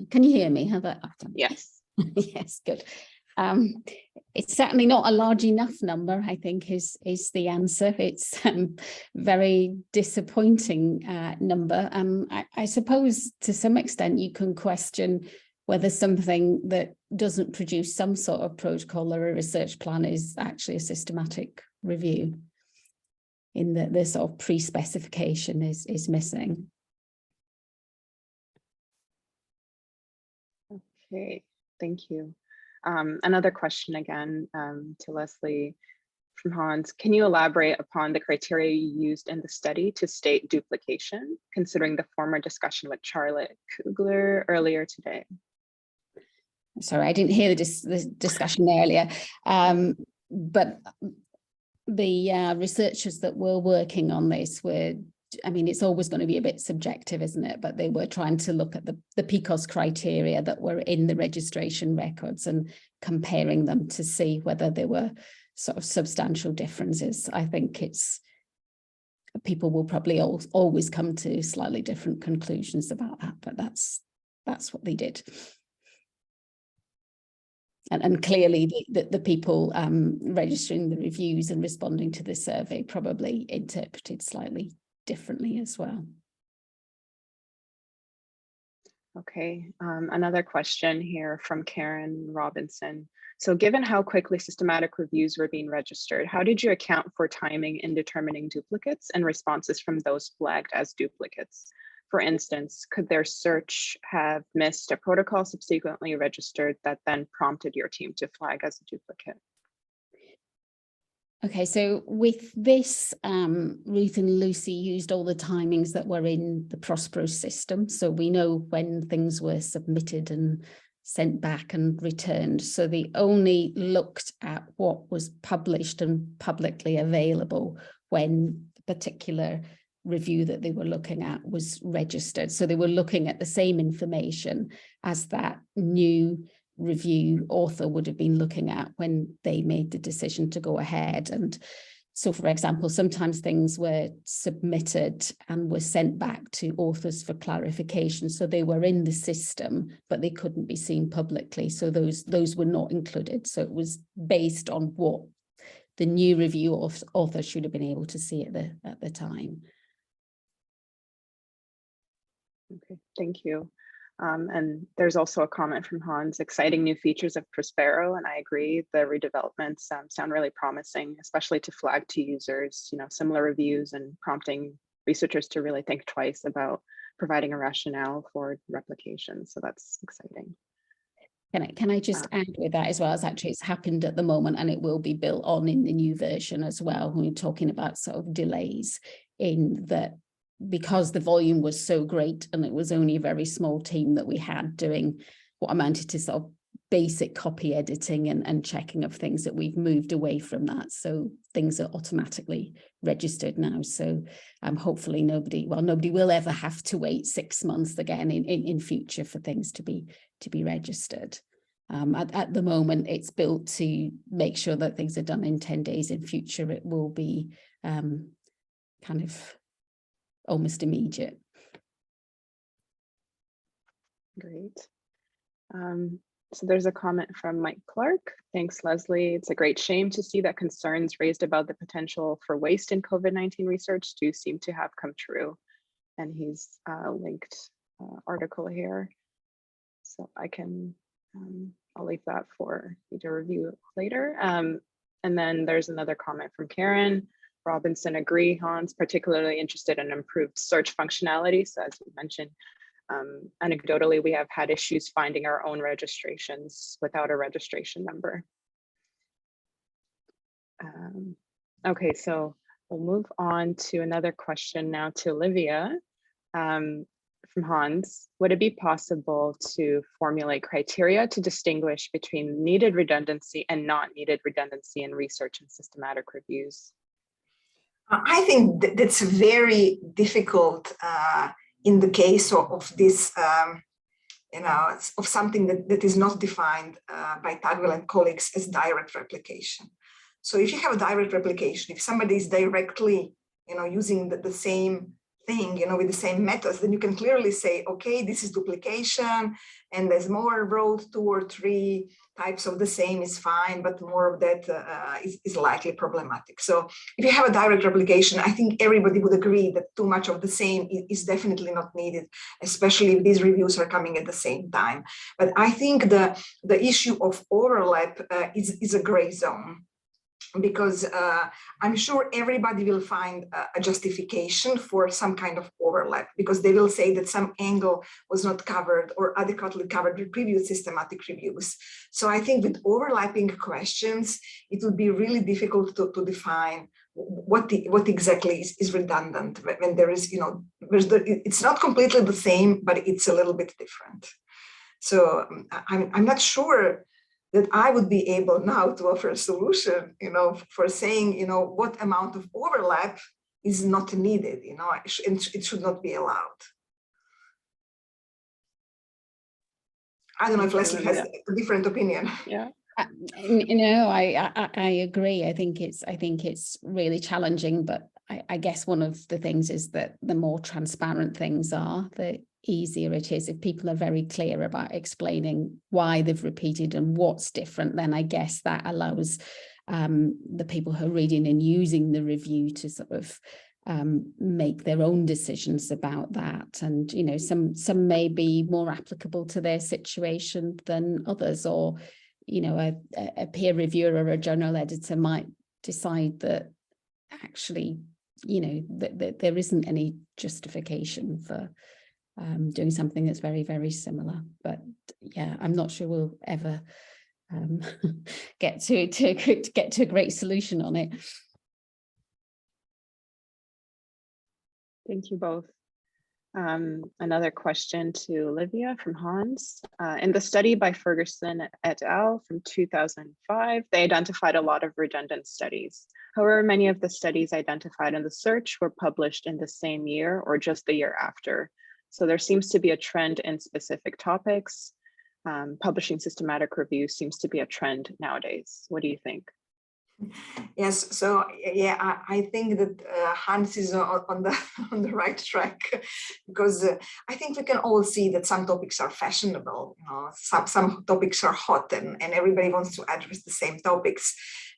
Can you hear me? How about that? Yes. Yes, good. It's certainly not a large enough number, I think, is the answer. It's very disappointing number. I suppose to some extent you can question whether something that doesn't produce some sort of protocol or a research plan is actually a systematic review, in that the sort of pre-specification is missing. Okay, thank you. Another question again to Lesley from Hans. Can you elaborate upon the criteria you used in the study to state duplication, considering the former discussion with Charlotte Kugler earlier today? Sorry, I didn't hear the discussion earlier, but the researchers that were working on this were, I mean, it's always going to be a bit subjective, isn't it? But they were trying to look at the PCOS criteria that were in the registration records and comparing them to see whether there were sort of substantial differences. I think people will probably always come to slightly different conclusions about that, but that's what they did. And clearly the people registering the reviews and responding to the survey probably interpreted slightly differently as well. Okay, another question here from Karen Robinson. So given how quickly systematic reviews were being registered, how did you account for timing in determining duplicates and responses from those flagged as duplicates? For instance, could their search have missed a protocol subsequently registered that then prompted your team to flag as a duplicate? Okay, so with this, Ruth and Lucy used all the timings that were in the Prospero system. So we know when things were submitted and sent back and returned. So they only looked at what was published and publicly available when the particular review that they were looking at was registered. So they were looking at the same information as that new review author would have been looking at when they made the decision to go ahead. And so, for example, sometimes things were submitted and were sent back to authors for clarification. So they were in the system, but they couldn't be seen publicly. So those were not included. So it was based on what the new review author should have been able to see at the time. Okay, thank you. And there's also a comment from Hans, exciting new features of Prospero, and I agree, the redevelopments sound really promising, especially to flag to users, similar reviews and prompting researchers to really think twice about providing a rationale for replication. So that's exciting. Can I just add with that as well, as actually it's happened at the moment and it will be built on in the new version as well, when we're talking about sort of delays in that, because the volume was so great and it was only a very small team that we had doing what amounted to sort of basic copy editing and checking of things, that we've moved away from that. So things are automatically registered now. So hopefully nobody will ever have to wait 6 months again in future for things to be registered. At the moment, it's built to make sure that things are done in 10 days. In future, it will be kind of almost immediate. Great. So there's a comment from Mike Clark. Thanks, Lesley. It's a great shame to see that concerns raised about the potential for waste in COVID-19 research do seem to have come true. And he's linked article here. So I can, I'll leave that for you to review later. And then there's another comment from Karen Robinson. Agree, Hans, particularly interested in improved search functionality. So as you mentioned, anecdotally, we have had issues finding our own registrations without a registration number. Okay, so we'll move on to another question now to Livia from Hans. Would it be possible to formulate criteria to distinguish between needed redundancy and not needed redundancy in research and systematic reviews? I think that's very difficult in the case of this, of something that is not defined by Kugler and colleagues as direct replication. So if you have a direct replication, if somebody is directly, using the same thing, with the same methods, then you can clearly say, okay, this is duplication, and there's more road 2 or 3 types of the same is fine, but more of that is likely problematic. So if you have a direct replication, I think everybody would agree that too much of the same is definitely not needed, especially if these reviews are coming at the same time. But I think the issue of overlap is a gray zone, because I'm sure everybody will find a justification for some kind of overlap, because they will say that some angle was not covered or adequately covered with previous systematic reviews. So I think with overlapping questions, it would be really difficult to define what exactly is redundant when there is, it's not completely the same, but it's a little bit different. So I'm not sure that I would be able now to offer a solution, for saying, what amount of overlap is not needed, it should not be allowed. I don't know if Lesley has a different opinion. Yeah. I agree. I think it's really challenging, but I guess one of the things is that the more transparent things are, the easier it is. If people are very clear about explaining why they've repeated and what's different, then I guess that allows the people who are reading and using the review to sort of make their own decisions about that. And, some may be more applicable to their situation than others, or, a peer reviewer or a journal editor might decide that actually, that there isn't any justification for doing something that's very, very similar. But yeah, I'm not sure we'll ever get to a great solution on it. Thank you both. Another question to Livia from Hans. In the study by Ferguson et al. From 2005, they identified a lot of redundant studies. However, many of the studies identified in the search were published in the same year or just the year after. So there seems to be a trend in specific topics. Publishing systematic reviews seems to be a trend nowadays. What do you think? Yes, so yeah, I think that Hans is on the right track, because I think we can all see that some topics are fashionable, some topics are hot, and everybody wants to address the same topics.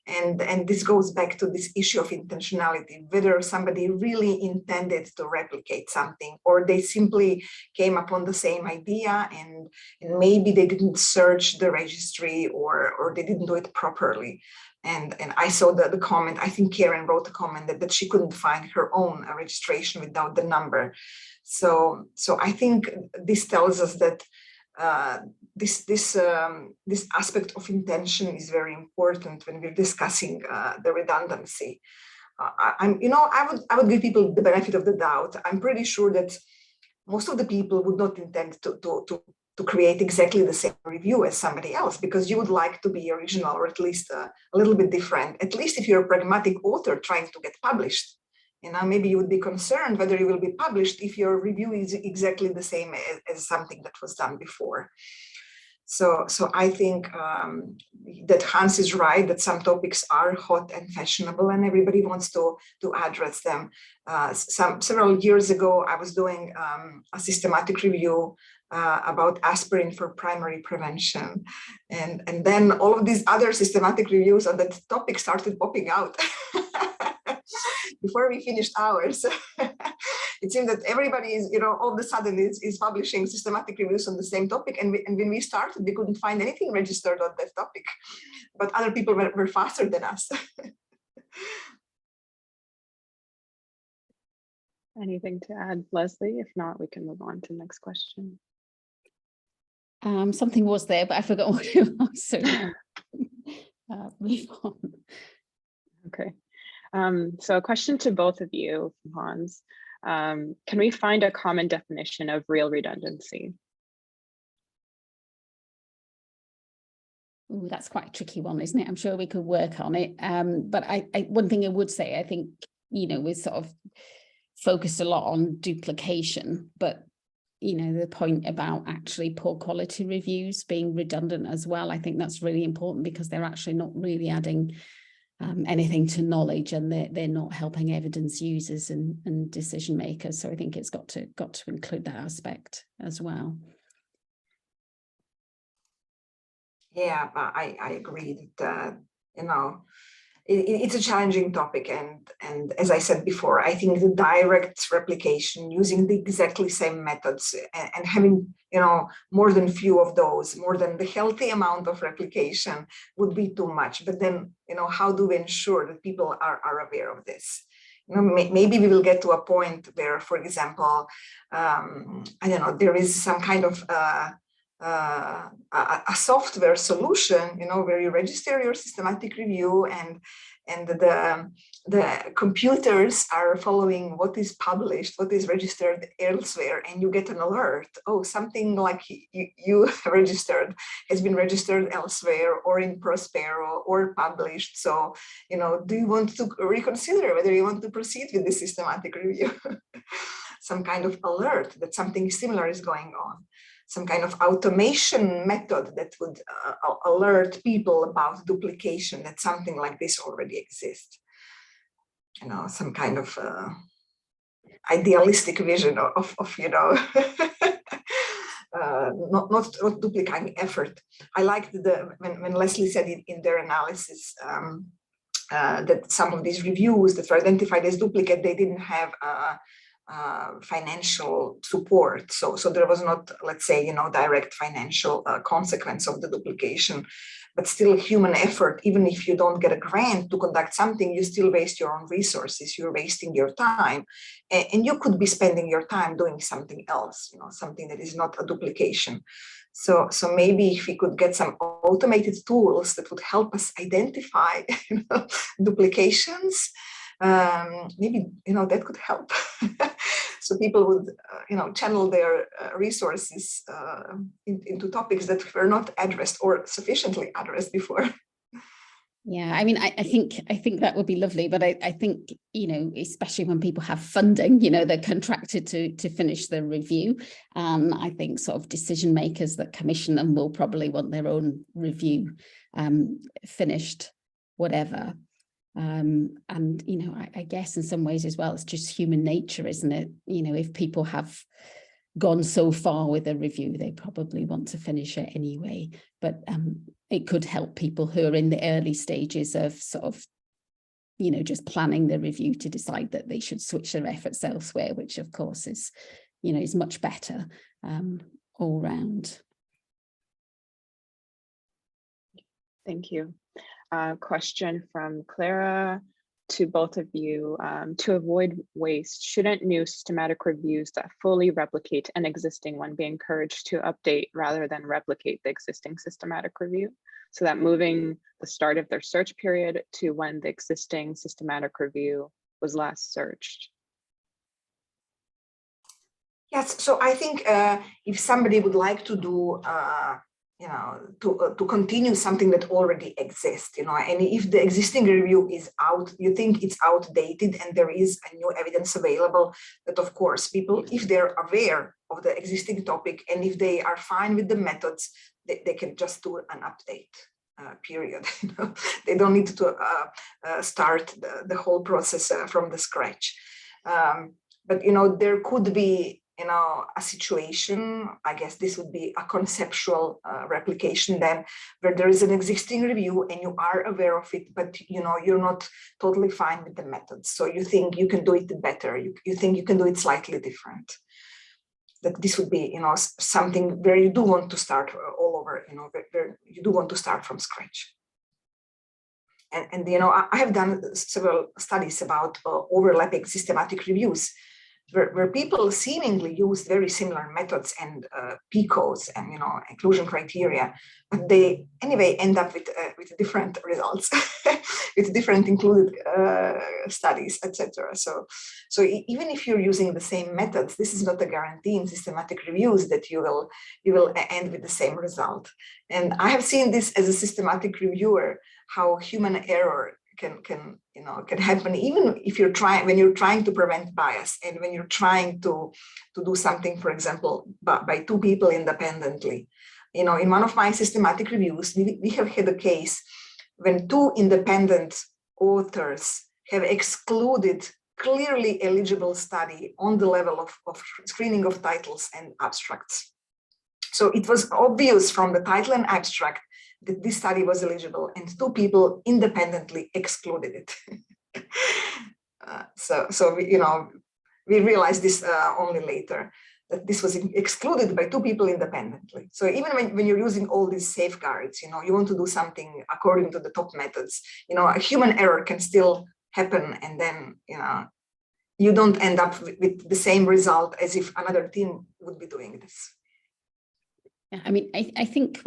And this goes back to this issue of intentionality, whether somebody really intended to replicate something, or they simply came upon the same idea and maybe they didn't search the registry, or they didn't do it properly. And I saw the comment, I think Karen wrote a comment that she couldn't find her own registration without the number. So I think this tells us that this aspect of intention is very important when we're discussing the redundancy. I would give people the benefit of the doubt. I'm pretty sure that most of the people would not intend to create exactly the same review as somebody else, because you would like to be original, or at least a little bit different. At least if you're a pragmatic author trying to get published, maybe you would be concerned whether you will be published if your review is exactly the same as something that was done before. So I think that Hans is right, that some topics are hot and fashionable and everybody wants to address them. Several years ago, I was doing a systematic review about aspirin for primary prevention. And then all of these other systematic reviews on that topic started popping out before we finished ours. It seemed that everybody is, all of a sudden is publishing systematic reviews on the same topic. And when we started, we couldn't find anything registered on that topic, but other people were faster than us. Anything to add, Lesley? If not, we can move on to the next question. Something was there, but I forgot what it was. So move on. Okay. So a question to both of you, Hans. Can we find a common definition of real redundancy? Ooh, that's quite a tricky one, isn't it? I'm sure we could work on it. But one thing I would say, I think, we're sort of focused a lot on duplication, but the point about actually poor quality reviews being redundant as well, I think that's really important because they're actually not really adding anything to knowledge, and they're not helping evidence users and decision makers. So I think it's got to include that aspect as well. Yeah, I agree that it's a challenging topic, and as I said before, I think the direct replication using the exactly same methods and having more than few of those, more than the healthy amount of replication would be too much. But then how do we ensure that people are aware of this? Maybe we will get to a point where, for example, I don't know, there is some kind of a software solution, where you register your systematic review and the computers are following what is published, what is registered elsewhere, and you get an alert. Oh, something like you registered has been registered elsewhere or in Prospero or published. So, do you want to reconsider whether you want to proceed with this systematic review? Some kind of alert that something similar is going on. Some kind of automation method that would alert people about duplication, that something like this already exists. Some kind of idealistic vision of not duplicating effort. I liked when Lesley said in their analysis that some of these reviews that were identified as duplicate, they didn't have financial support, so there was not, let's say, direct financial consequence of the duplication, but still human effort. Even if you don't get a grant to conduct something, you still waste your own resources, you're wasting your time, and you could be spending your time doing something else, something that is not a duplication. So maybe if we could get some automated tools that would help us identify duplications, maybe that could help. So people would channel their resources into topics that were not addressed or sufficiently addressed before. Yeah, I mean, I think that would be lovely, but I think, especially when people have funding, they're contracted to finish the review. I think sort of decision makers that commission them will probably want their own review finished, whatever. And, I guess in some ways as well, it's just human nature, isn't it? If people have gone so far with a review, they probably want to finish it anyway. But it could help people who are in the early stages of sort of, just planning the review to decide that they should switch their efforts elsewhere, which of course is, is much better all round. Thank you. Question from Clara to both of you. To avoid waste, shouldn't new systematic reviews that fully replicate an existing one be encouraged to update rather than replicate the existing systematic review? So that moving the start of their search period to when the existing systematic review was last searched. Yes, so I think if somebody would like to do to continue something that already exists, and if the existing review is out, you think it's outdated and there is a new evidence available, that of course people, if they're aware of the existing topic and if they are fine with the methods, they can just do an update. Period. They don't need to start the whole process from the scratch. But there could be a situation, I guess this would be a conceptual replication then, where there is an existing review and you are aware of it, but you're not totally fine with the methods. So you think you can do it better. You think you can do it slightly different. That this would be, something where you do want to start all over, where you do want to start from scratch. And I have done several studies about overlapping systematic reviews, where people seemingly use very similar methods and PICOs and inclusion criteria, but they anyway end up with different results, with different included studies, etc. So even if you're using the same methods, this is not a guarantee in systematic reviews that you will end with the same result. And I have seen this as a systematic reviewer, how human error can happen, even if when you're trying to prevent bias and when you're trying to do something, for example, by two people independently. In one of my systematic reviews, we have had a case when two independent authors have excluded clearly eligible study on the level of screening of titles and abstracts. So it was obvious from the title and abstract that this study was eligible, and two people independently excluded it. So we realized this only later, that this was excluded by two people independently. So even when you're using all these safeguards, you want to do something according to the top methods, a human error can still happen, and then you don't end up with the same result as if another team would be doing this. Yeah, I mean, I think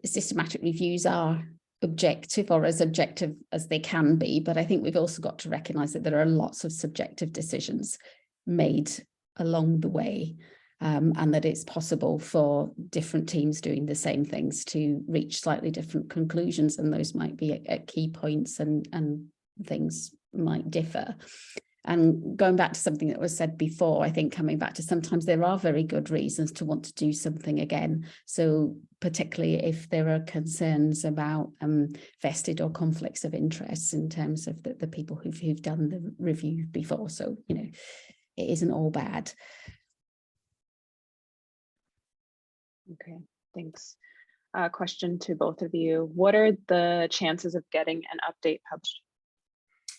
systematic reviews are objective, or as objective as they can be, but I think we've also got to recognize that there are lots of subjective decisions made along the way, and that it's possible for different teams doing the same things to reach slightly different conclusions, and those might be at key points, and things might differ. And going back to something that was said before, I think coming back to sometimes there are very good reasons to want to do something again. So particularly if there are concerns about vested or conflicts of interest in terms of the people who've done the review before. So, it isn't all bad. Okay, thanks. Question to both of you. What are the chances of getting an update published?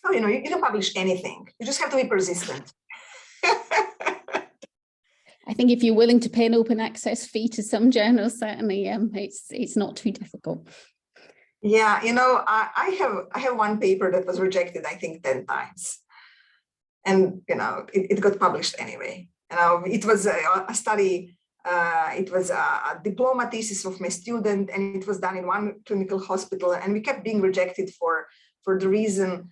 Oh, you can publish anything. You just have to be persistent. I think if you're willing to pay an open access fee to some journals, certainly it's not too difficult. Yeah, I have one paper that was rejected, I think 10 times. And, it got published anyway. It was a study, it was a diploma thesis of my student, and it was done in one clinical hospital, and we kept being rejected for the reason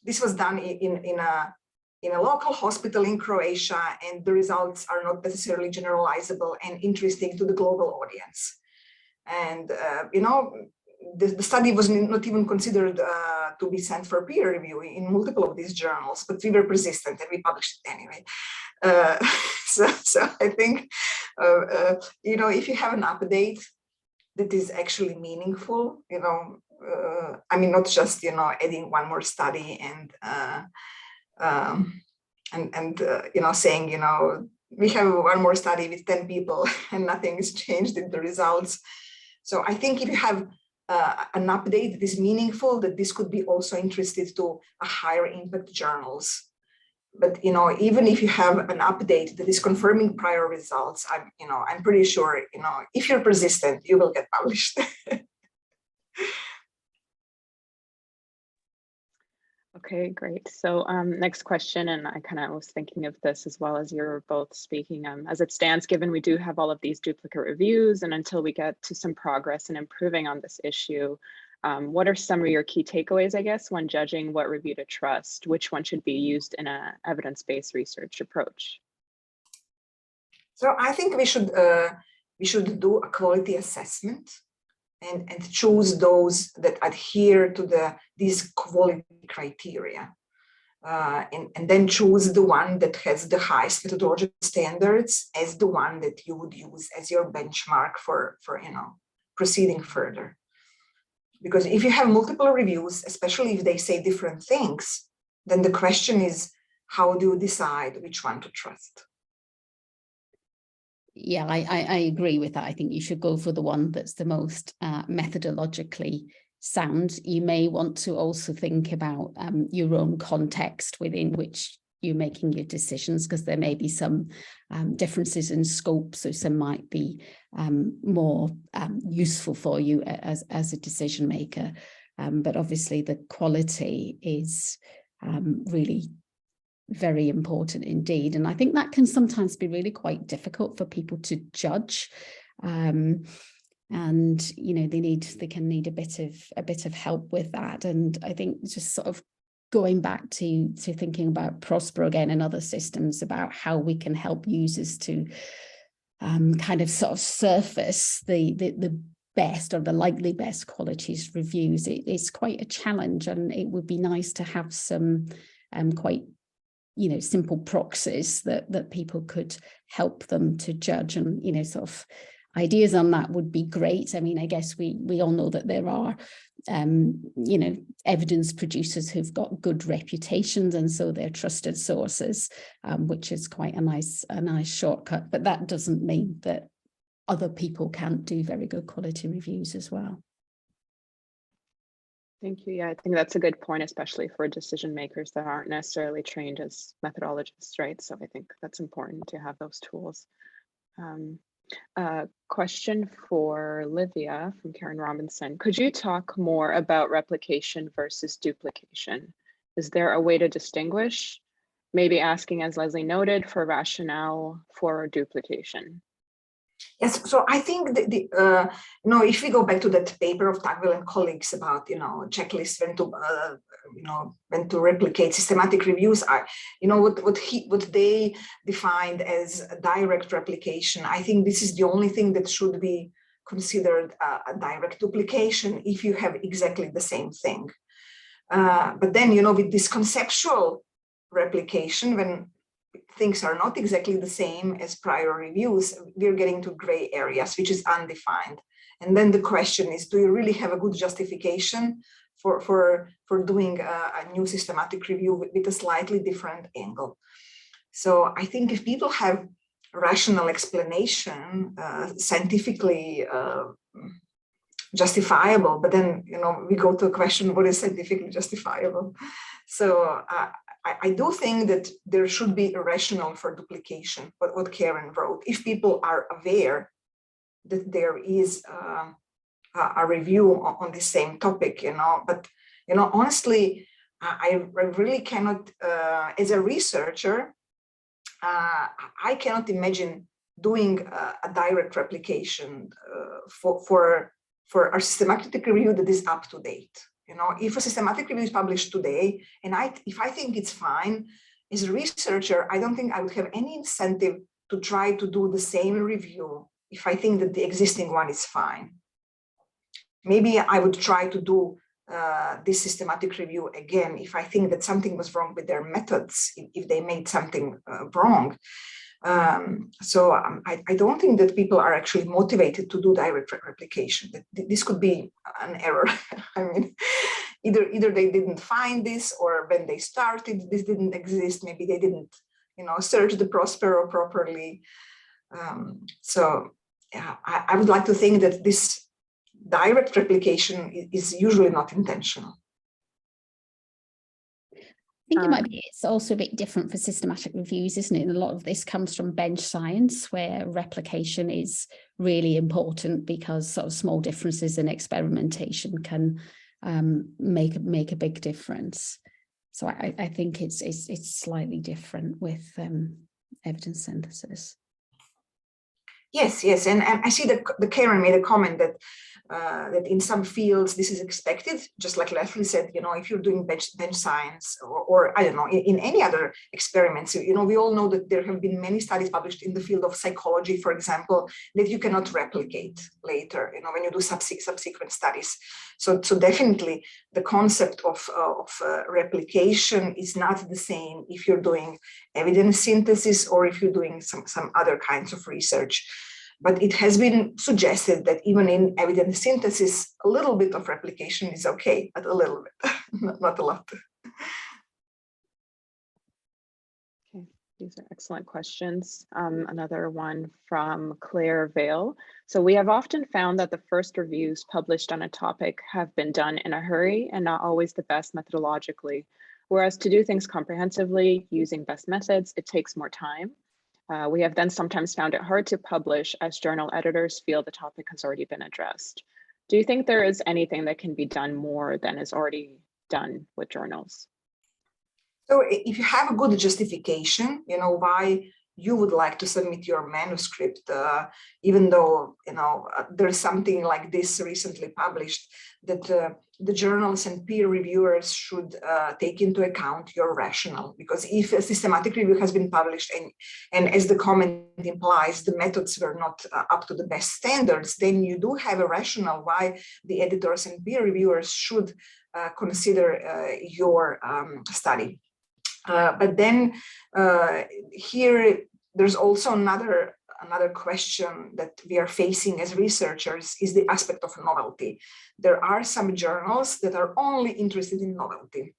this was done in a local hospital in Croatia, and the results are not necessarily generalizable and interesting to the global audience. And, the study was not even considered to be sent for peer review in multiple of these journals, but we were persistent and we published it anyway. So I think, if you have an update that is actually meaningful, not just, adding one more study and saying, we have one more study with 10 people and nothing is changed in the results. So I think if you have an update that is meaningful, that this could be also interested to a higher impact journals. But, even if you have an update that is confirming prior results, I'm pretty sure, if you're persistent, you will get published. Okay, great. So next question, and I kind of was thinking of this as well as you're both speaking. As it stands, given we do have all of these duplicate reviews, and until we get to some progress in improving on this issue, what are some of your key takeaways, I guess, when judging what review to trust? Which one should be used in an evidence-based research approach? So I think we should do a quality assessment and choose those that adhere to these quality criteria. and then choose the one that has the highest methodological standards as the one that you would use as your benchmark for proceeding further. Because if you have multiple reviews, especially if they say different things, then the question is, how do you decide which one to trust? Yeah, I agree with that. I think you should go for the one that's the most methodologically sound. You may want to also think about your own context within which you're making your decisions, because there may be some differences in scope, so some might be more useful for you as a decision maker. But obviously the quality is really very important indeed. And I think that can sometimes be really quite difficult for people to judge. And they can need a bit of help with that. And I think just sort of going back to thinking about Prospero again and other systems, about how we can help users to kind of sort of surface the best or the likely best qualities reviews. It's quite a challenge, and it would be nice to have some quite simple proxies that people could help them to judge, and sort of ideas on that would be great. I mean, I guess we all know that there are evidence producers who've got good reputations, and so they're trusted sources, which is quite a nice shortcut. But that doesn't mean that other people can't do very good quality reviews as well. Thank you. Yeah, I think that's a good point, especially for decision makers that aren't necessarily trained as methodologists, right? So I think that's important to have those tools. Question for Livia from Karen Robinson. Could you talk more about replication versus duplication? Is there a way to distinguish? Maybe asking, as Lesley noted, for rationale for duplication. Yes, so I think if we go back to that paper of Kugler and colleagues about checklists when to replicate systematic reviews, what they defined as direct replication. I think this is the only thing that should be considered a direct duplication if you have exactly the same thing. But then with this conceptual replication, when things are not exactly the same as prior reviews, we're getting to gray areas, which is undefined. And then the question is, do you really have a good justification for doing a new systematic review with a slightly different angle? So I think if people have rational explanation, scientifically justifiable, but then we go to a question, what is scientifically justifiable? So I do think that there should be a rationale for duplication, what Karen wrote. If people are aware that there is a review on the same topic, but honestly, I really cannot, as a researcher, I cannot imagine doing a direct replication for a systematic review that is up to date. If a systematic review is published today, and if I think it's fine, as a researcher, I don't think I would have any incentive to try to do the same review if I think that the existing one is fine. Maybe I would try to do this systematic review again if I think that something was wrong with their methods, if they made something wrong. So I don't think that people are actually motivated to do direct replication. This could be an error. I mean, either they didn't find this, or when they started, this didn't exist. Maybe they didn't, search the Prospero properly. So yeah, I would like to think that this direct replication is usually not intentional. I think it's also a bit different for systematic reviews, isn't it? And a lot of this comes from bench science, where replication is really important because sort of small differences in experimentation can make a big difference. So I think it's slightly different with evidence synthesis. Yes, yes, and I see that the Karen made a comment that that in some fields this is expected, just like Lesley said, you know, if you're doing bench science or I don't know, in any other experiments, you know, we all know that there have been many studies published in the field of psychology, for example, that you cannot replicate later, you know, when you do subsequent studies. So definitely the concept of replication is not the same if you're doing evidence synthesis or if you're doing some other kinds of research. But it has been suggested that even in evidence synthesis, a little bit of replication is okay, but a little bit, not a lot. Okay, these are excellent questions. Another one from Claire Vale. So we have often found that the first reviews published on a topic have been done in a hurry and not always the best methodologically. Whereas to do things comprehensively using best methods, it takes more time. We have then sometimes found it hard to publish as journal editors feel the topic has already been addressed. Do you think there is anything that can be done more than is already done with journals? So if you have a good justification, you know, why you would like to submit your manuscript, even though, you know, there's something like this recently published, that the journals and peer reviewers should take into account your rationale. Because if a systematic review has been published and as the comment implies, the methods were not up to the best standards, then you do have a rationale why the editors and peer reviewers should consider your study. But then here, there's also another question that we are facing as researchers is the aspect of novelty. There are some journals that are only interested in novelty.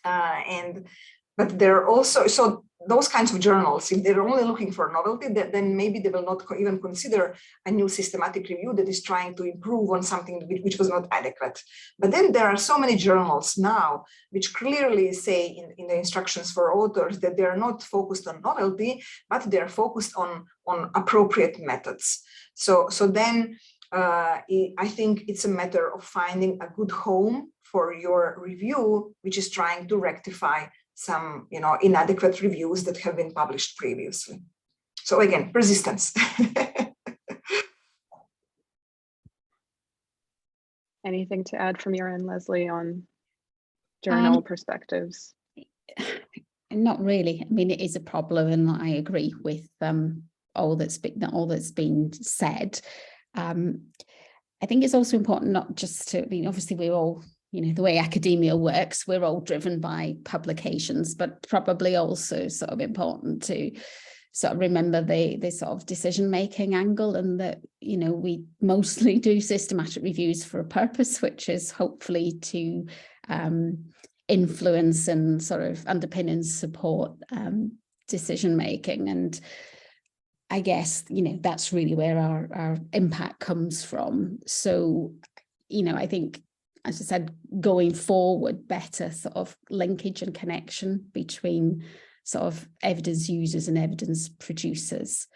But there are also, so those kinds of journals, if they're only looking for novelty, then maybe they will not even consider a new systematic review that is trying to improve on something which was not adequate. But then there are so many journals now which clearly say in the instructions for authors that they are not focused on novelty, but they're focused on appropriate methods. So then I think it's a matter of finding a good home for your review, which is trying to rectify some, you know, inadequate reviews that have been published previously. So again, persistence. Anything to add from your end, Lesley, on journal perspectives? Not really. I mean, it is a problem, and I agree with all that's been said. I think it's also important not just to, I mean, obviously we're all, you know, the way academia works, we're all driven by publications, but probably also sort of important to sort of remember the sort of decision-making angle, and that, you know, we mostly do systematic reviews for a purpose, which is hopefully to influence and sort of underpin and support decision-making. And I guess, you know, that's really where our impact comes from. So, you know, I think, as I said, going forward, better sort of linkage and connection between sort of evidence users and evidence producers,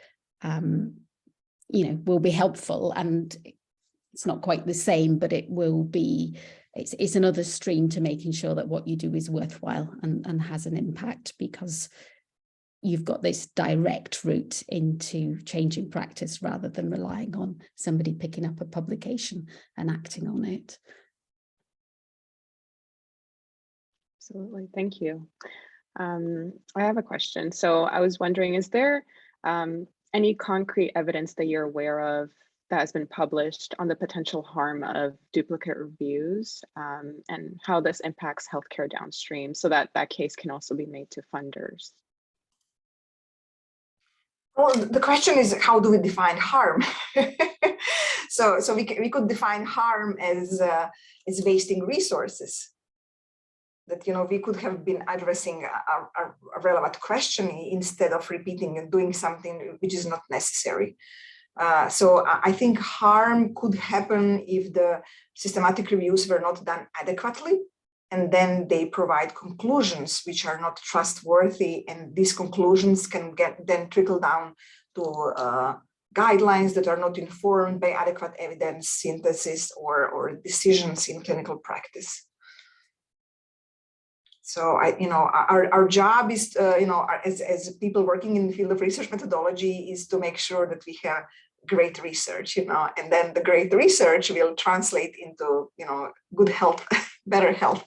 you know, will be helpful. And it's not quite the same, but it will be, it's another stream to making sure that what you do is worthwhile and has an impact, because you've got this direct route into changing practice rather than relying on somebody picking up a publication and acting on it. Absolutely, thank you. I have a question. So I was wondering, is there any concrete evidence that you're aware of that has been published on the potential harm of duplicate reviews and how this impacts healthcare downstream, so that that case can also be made to funders? Well, the question is, how do we define harm? So we could define harm as wasting resources. That, you know, we could have been addressing a relevant question instead of repeating and doing something which is not necessary. So I think harm could happen if the systematic reviews were not done adequately, and then they provide conclusions which are not trustworthy, and these conclusions can then trickle down to guidelines that are not informed by adequate evidence synthesis or decisions in clinical practice. So our job is, as people working in the field of research methodology, is to make sure that we have great research, and then the great research will translate into, good health, better health.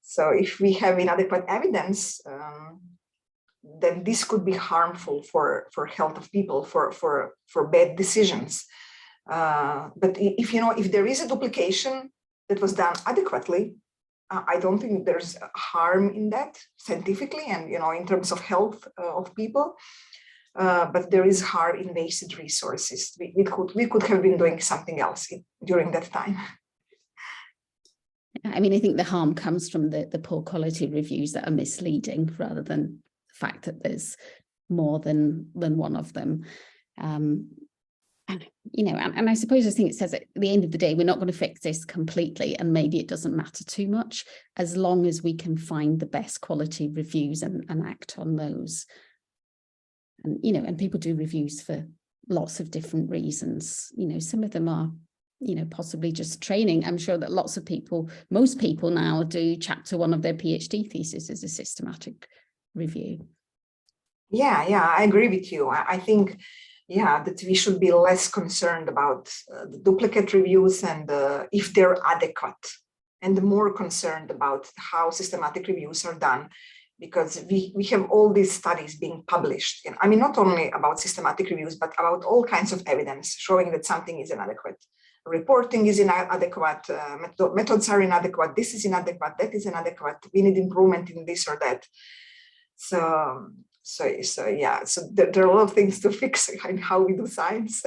So if we have inadequate evidence, then this could be harmful for health of people, for bad decisions. But if there is a duplication that was done adequately, I don't think there's harm in that scientifically and in terms of health of people. But there is harm in wasted resources. We could have been doing something else during that time. I mean, I think the harm comes from the poor quality reviews that are misleading, rather than the fact that there's more than one of them. And I suppose I think it says at the end of the day, we're not going to fix this completely, and maybe it doesn't matter too much as long as we can find the best quality reviews and act on those. And people do reviews for lots of different reasons. Some of them are, possibly just training. I'm sure that most people now do chapter 1 of their PhD thesis as a systematic review. Yeah, I agree with you. I think, that we should be less concerned about the duplicate reviews and if they're adequate, and more concerned about how systematic reviews are done, because we have all these studies being published. And I mean, not only about systematic reviews, but about all kinds of evidence showing that something is inadequate. Reporting is inadequate, methods are inadequate, this is inadequate, that is inadequate, we need improvement in this or that. So there are a lot of things to fix in how we do science.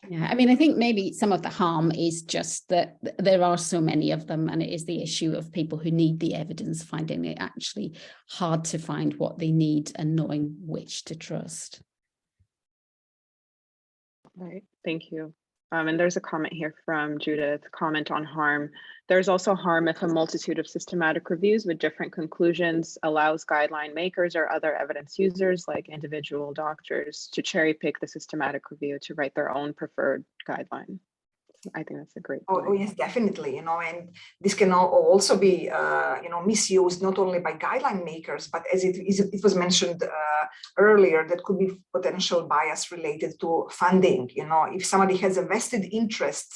Yeah, I mean, I think maybe some of the harm is just that there are so many of them, and it is the issue of people who need the evidence finding it actually hard to find what they need and knowing which to trust. Right, thank you. And there's a comment here from Judith, comment on harm. There's also harm if a multitude of systematic reviews with different conclusions allows guideline makers or other evidence users, like individual doctors, to cherry pick the systematic review to write their own preferred guideline. I think that's a great point. Oh yes, definitely. And this can also be, misused not only by guideline makers, but as it was mentioned earlier, that could be potential bias related to funding. If somebody has a vested interest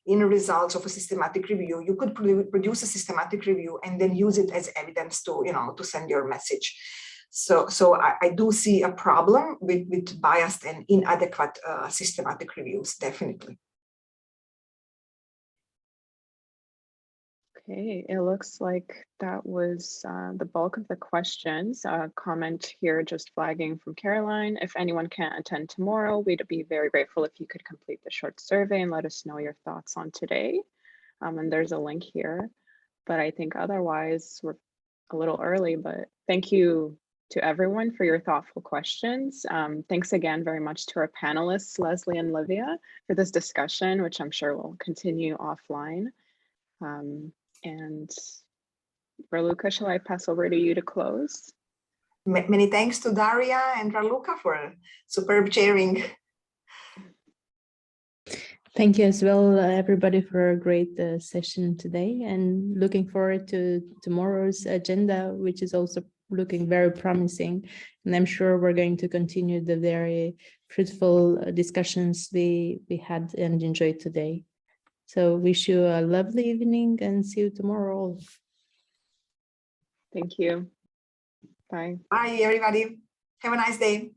in results of a systematic review, you could produce a systematic review and then use it as evidence to send your message. So I do see a problem with biased and inadequate systematic reviews, definitely. Okay, it looks like that was the bulk of the questions. Comment here just flagging from Caroline. If anyone can't attend tomorrow, we'd be very grateful if you could complete the short survey and let us know your thoughts on today. And there's a link here, but I think otherwise we're a little early, but thank you to everyone for your thoughtful questions. Thanks again very much to our panelists, Lesley and Livia, for this discussion, which I'm sure will continue offline. And Raluca, shall I pass over to you to close? Many thanks to Daria and Raluca for superb chairing. Thank you as well, everybody, for a great session today, and looking forward to tomorrow's agenda, which is also looking very promising. And I'm sure we're going to continue the very fruitful discussions we had and enjoyed today. So wish you a lovely evening and see you tomorrow. Thank you. Bye. Bye, everybody. Have a nice day.